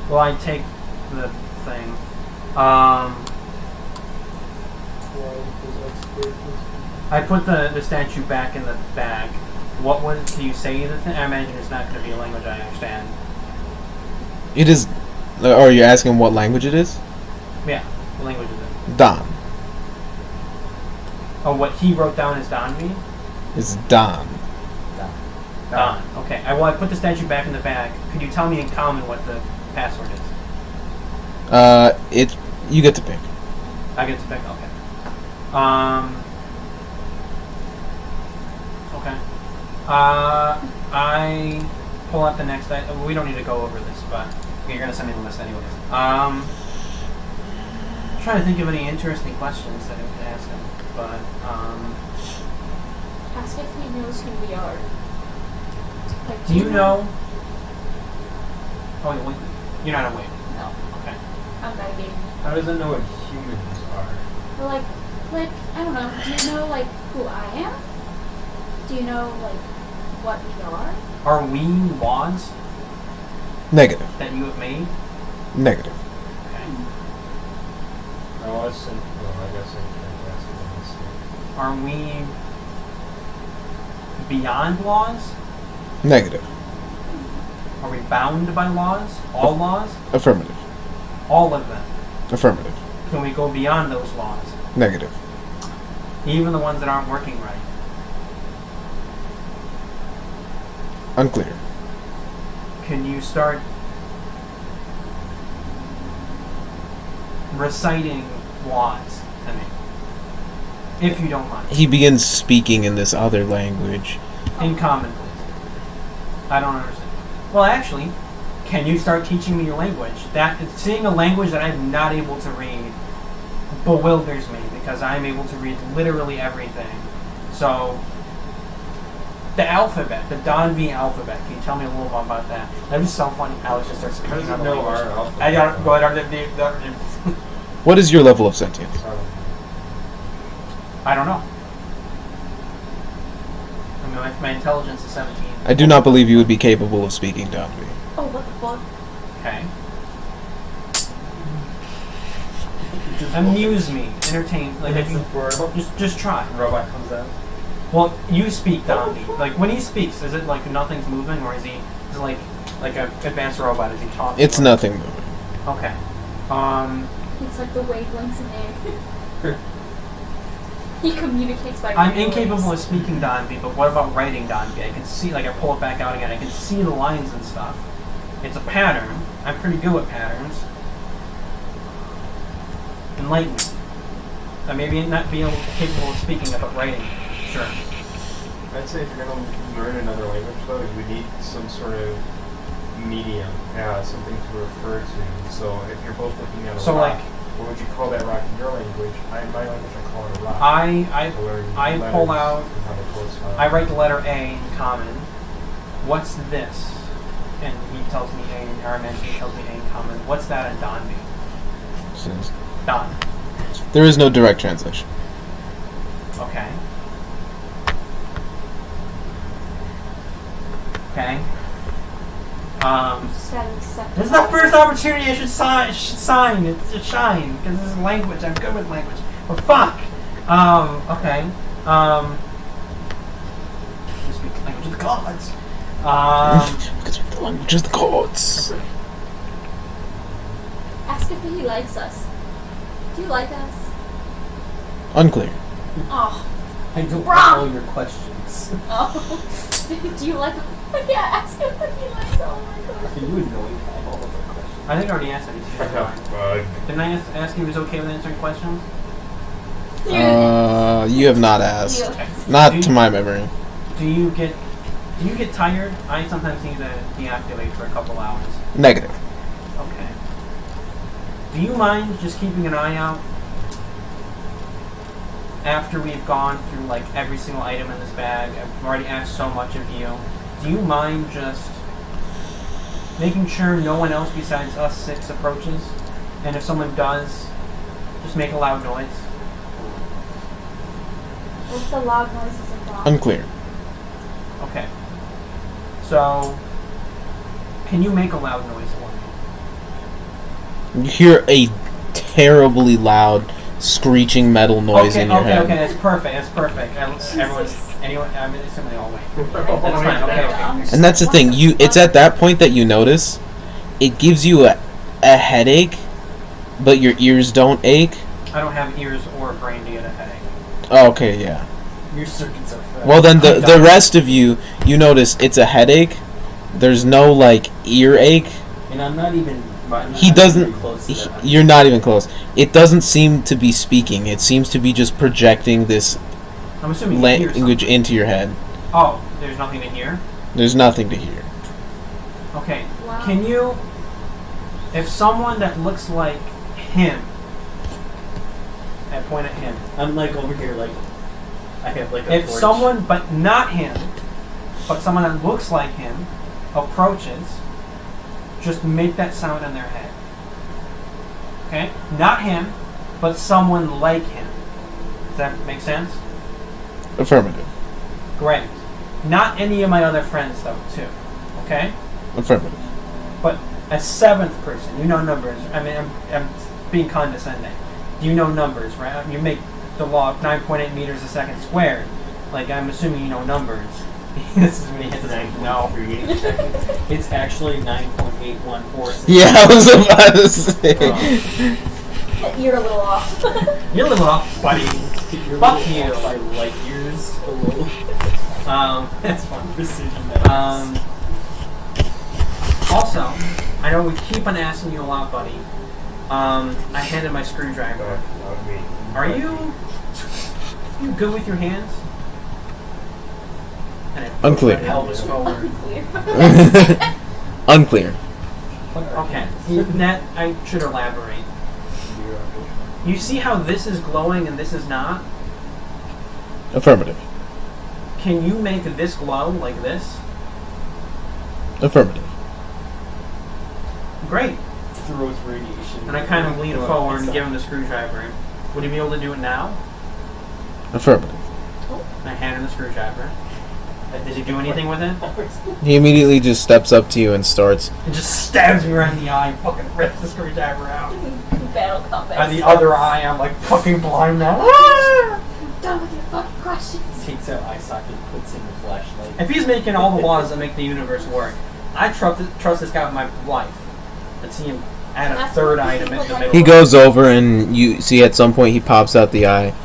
Well, I take the thing. I put the statue back in the bag. What do you say the thing? I imagine it's not going to be a language I understand. It is. Are you asking what language it is? Yeah, what language is it? Don. Oh, what he wrote down is Donvi? It's Don. Don. Okay. I put the statue back in the bag. Could you tell me in common what the password is? You get to pick. I get to pick. Okay. Okay. I pull out the next item. We don't need to go over this, but you're gonna send me the list anyways. I'm trying to think of any interesting questions that I could ask him, but ask if he knows who we are. Like, do you know? Oh, wait, you're not awake. No. Okay. I'm begging. How does it know what humans are? Or like, I don't know. Do you know like who I am? Do you know like what we are? Are we wads Negative. that you have made? Negative. Okay. No, I guess I can't ask this. Are we beyond laws? Negative. Are we bound by laws? All laws? Affirmative. All of them. Affirmative. Can we go beyond those laws? Negative. Even the ones that aren't working right? Unclear. Can you start reciting laws to me? If you don't mind. He begins speaking in this other language. In common, please. I don't understand. Well, actually, can you start teaching me a language? Seeing a language that I'm not able to read bewilders me because I'm able to read literally everything. So, the alphabet, the Donvi alphabet. Can you tell me a little bit about that? That'd be so funny. Alex just starts speaking How does it another know our language. alphabet? I don't go ahead. What is your level of sentience? I don't know. I mean, my intelligence is 17. I do not believe you would be capable of speaking Donvi. Oh, what the fuck? Okay. Amuse me, entertain. Like if you just try. Robot comes out. Well, you speak Donvi. Like when he speaks, is it like nothing's moving, or is it like an advanced robot? Is he talking? It's nothing moving. Okay. It's like the wavelengths in air. He communicates by I'm wavelengths. incapable of speaking Donvi, but what about writing Donvi? I can see, like I pull it back out again. I can see the lines and stuff. It's a pattern. I'm pretty good with patterns. Enlightenment. I maybe not being capable of speaking it, but writing. Sure. I'd say if you're going to learn another language, though, you would need some sort of medium, something to refer to. So if you're both looking at a rock, what would you call that rock in your language? In my language, I call it a rock. I pull out. I write the letter A in common. What's this? And he tells me A in Arabic. He tells me A in common. What's that in Donby? Don. There is no direct translation. Okay. Okay. This is the first opportunity I should sign. It's a shine because this is language. I'm good with language. But fuck. Okay. You speak the language of the gods. You can speak the language of the gods. Ask if he likes us. Do you like us? Unclear. Oh. I don't know Brom! all your questions. Oh. Do you like us? Yeah, ask him if he likes all my questions. You would know you have all of the questions. I think I already answered it. Didn't I ask if he was okay with answering questions? You have not asked. Not to my memory. Do you get tired? I sometimes need to deactivate for a couple hours. Negative. Okay. Do you mind just keeping an eye out after we've gone through like every single item in this bag? I've already asked so much of you. Do you mind just making sure no one else besides us 6 approaches? And if someone does, just make a loud noise. What's the loud noises involved? Unclear. Okay. So, can you make a loud noise for me? You hear a terribly loud, screeching metal noise in your head. Okay, that's perfect. That's perfect. I'm assuming they all wait. That's fine. Okay. And that's the thing. It's at that point that you notice it gives you a headache, but your ears don't ache. I don't have ears or a brain to get a headache. Oh, okay, yeah. Your circuits are fast. Well, then the rest of you notice it's a headache. There's no like ear ache. And I'm not even. He doesn't. You're not even close. It doesn't seem to be speaking. It seems to be just projecting this I'm assuming language into your head. Oh, there's nothing to hear? There's nothing to hear. Okay. Wow. Can you, if someone that looks like him, I point at him. I'm like over here, like I have like a. If torch. someone, but not him, but someone that looks like him, approaches, just make that sound in their head. Okay? Not him, but someone like him. Does that make sense? Affirmative. Great. Not any of my other friends, though, too. Okay? Affirmative. But a 7th person, you know numbers. I mean, I'm being condescending. You know numbers, right? You make the law of 9.8 meters a second squared. Like, I'm assuming you know numbers. This is when he hits it. No. It's actually 9.814. Yeah, I was about to say. You're a little off. You're a little off, buddy. You're Fuck little you. off by light years a little. That's fun. Precision. Also, I know we keep on asking you a lot, buddy. I handed my screwdriver. Are you good with your hands? And I Unclear. put my pelvis forward. Unclear. Okay. That I should elaborate. You see how this is glowing and this is not? Affirmative. Can you make this glow like this? Affirmative. Great. Throws radiation. And I kind of lean forward and give him the screwdriver. Would he be able to do it now? Affirmative. And I hand him the screwdriver. Did he do anything with it? He immediately just steps up to you and starts. It just stabs me right in the eye and fucking rips the screwdriver out. Battle combat. And the other eye, I'm like fucking blind now. I'm done with your fucking questions. Takes out eye socket, puts in the flashlight. If he's making all the laws that make the universe work, I trust this guy with my life. Let's see him add a third item in the middle. He goes over and you see at some point he pops out the eye,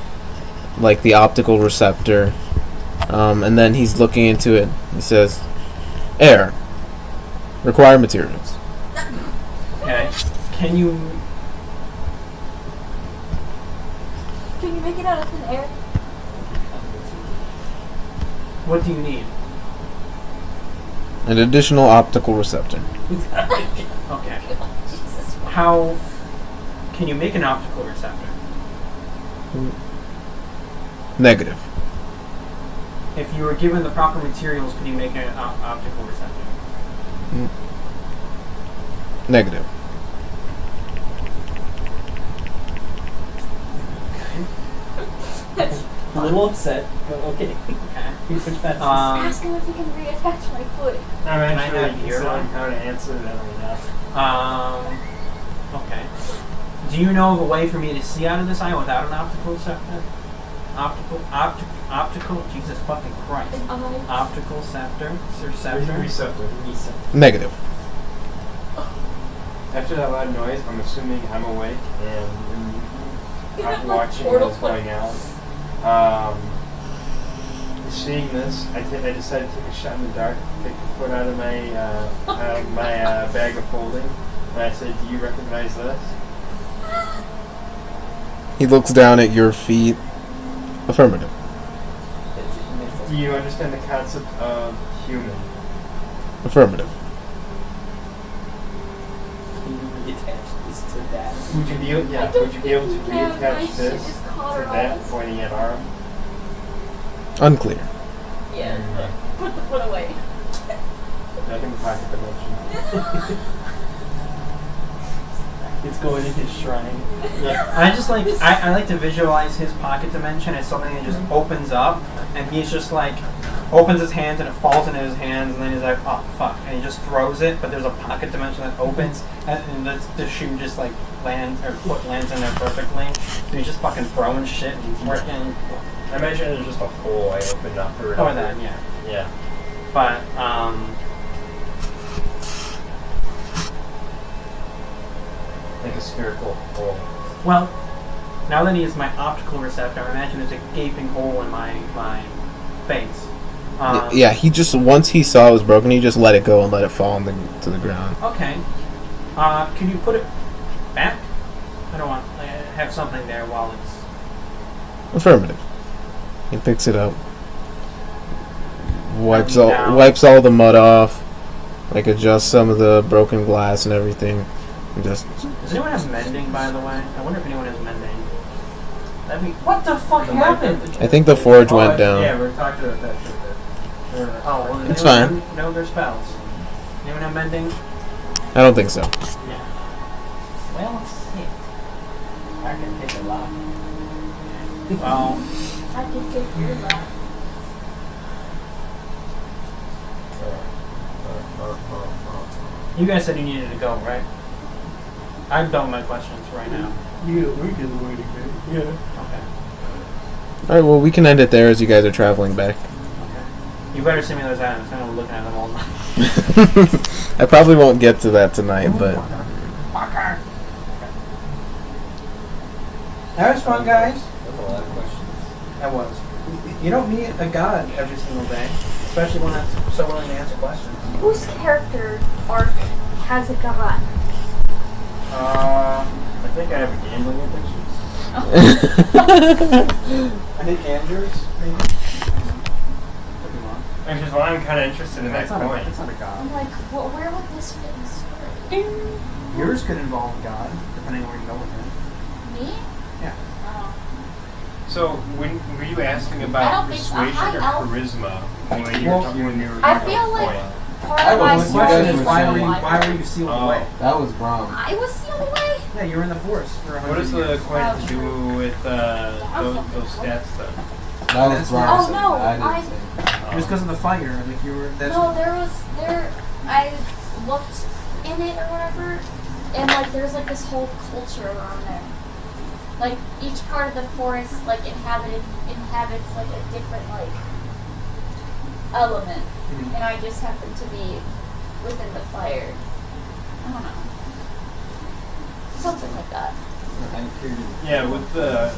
like the optical receptor, and then he's looking into it. He says, "Air." Require materials. Okay. Can you make it out of thin air? What do you need? An additional optical receptor. Okay. How can you make an optical receptor? Negative. If you were given the proper materials, could you make an optical receptor? Negative. A little upset, but okay. Ask him if he can reattach my foot. I'm Can I actually have your considering one? how to answer that right now. Okay. Do you know of a way for me to see out of this eye without an optical scepter? Optical, Jesus fucking Christ. Optical scepter? Receptor. Negative. After that loud noise, I'm assuming I'm awake and I'm watching what's going on. Seeing this, I decided to take a shot in the dark, take the foot out of my bag of holding, and I said, "Do you recognize this?" He looks down at your feet. Affirmative. Do you understand the concept of human? Affirmative. Can you reattach this to that? Would you be able to reattach this to that, pointing at arm? Unclear. Yeah. Put the foot away. Back in the pocket dimension. It's going in his shrine. Yeah. I just like I like to visualize his pocket dimension as something that just opens up, and he's just like opens his hands and it falls into his hands, and then he's like, oh fuck, and he just throws it. But there's a pocket dimension that opens, and the shoe just like lands or foot lands in there perfectly. So he's just fucking throwing shit and working. I imagine there's just a hole I opened up around. Or that, yeah. Yeah. But Like a spherical hole. well, now that he is my optical receptor, I imagine there's a gaping hole in my face. Yeah, he just, once he saw it was broken, he just let it go and let it fall to the ground. Okay. Can you put it back? I don't want to have something there while it's... Affirmative. He picks it up. Wipes all the mud off. Like adjusts some of the broken glass and everything. And just... Does anyone have mending, by the way? I wonder if anyone has mending. That'd be... What the fuck happened? I think the forge went down. Yeah, we're talking about that shit. Oh, well, It's fine. No, their spells. Anyone have mending? I don't think so. Yeah. Well, shit. I can take a lot. Well... I can take your lot. You guys said you needed to go, right? I'm done with my questions right now. Yeah, we can wait again. Yeah. Okay. Alright, well, we can end it there as you guys are traveling back. Okay. You better send me those items. I'm going to be looking at them all night. I probably won't get to that tonight, but... That was fun, guys. That's a lot of questions. That was. You don't meet a god every single day, especially one that's so willing to answer questions. Whose character arc has a god? I think I have a gambling addiction. I think Andrews, maybe? Could be wrong. Which is why I'm kind of interested in that That's not coin. a god. I'm like, well, where would this fit in the story? Yours could involve a god, depending on where you go with it. Me? Yeah. Oh. So, were you asking I about don't think so. persuasion Hi, or Elf. charisma when you were talking when you were I talking feel about like coin? part I of my was- The question story is, is why so were you like- sealed Oh. away? That was Brom. I was sealed away? Yeah, you were in the forest for 100 What does the years. coin have to do with those stats then? That was Brom. Oh, no, I I- didn't say. It was because of the fire. Like you were. That's No, I looked in it or whatever, and like there's like this whole culture around there. Like each part of the forest like inhabits like a different like element, and I just happen to be within the fire. I don't know. Something like that. Yeah, with the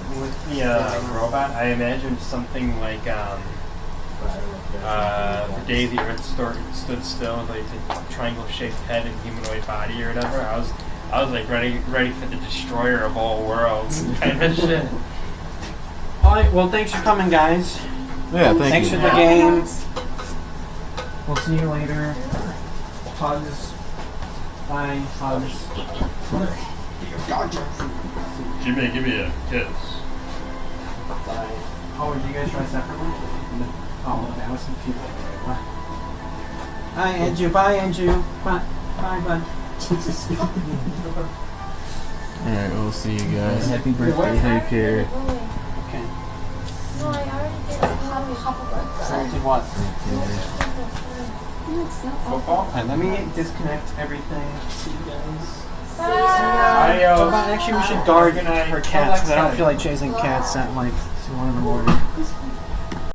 robot, I imagined something like the day the Earth stood still, like a triangle-shaped head and humanoid body or whatever. I was like ready for the destroyer of all worlds kind of shit. Alright, well, thanks for coming, guys. Yeah, Thanks for the game. We'll see you later. Hugs. Bye. Hugs. Jimmy, give me a kiss. Bye. Oh, did you guys try separately? Oh, that was confusing. Bye, Andrew. Bye, Andrew. Bye. Bye, bud. Alright, we'll see you guys. Happy birthday. Take care. Okay. No, I already did Did what? Football? Alright, let me disconnect everything. See you guys. Bye. Actually, we should guard her cats, because I don't feel like chasing cats at like 1 in the morning.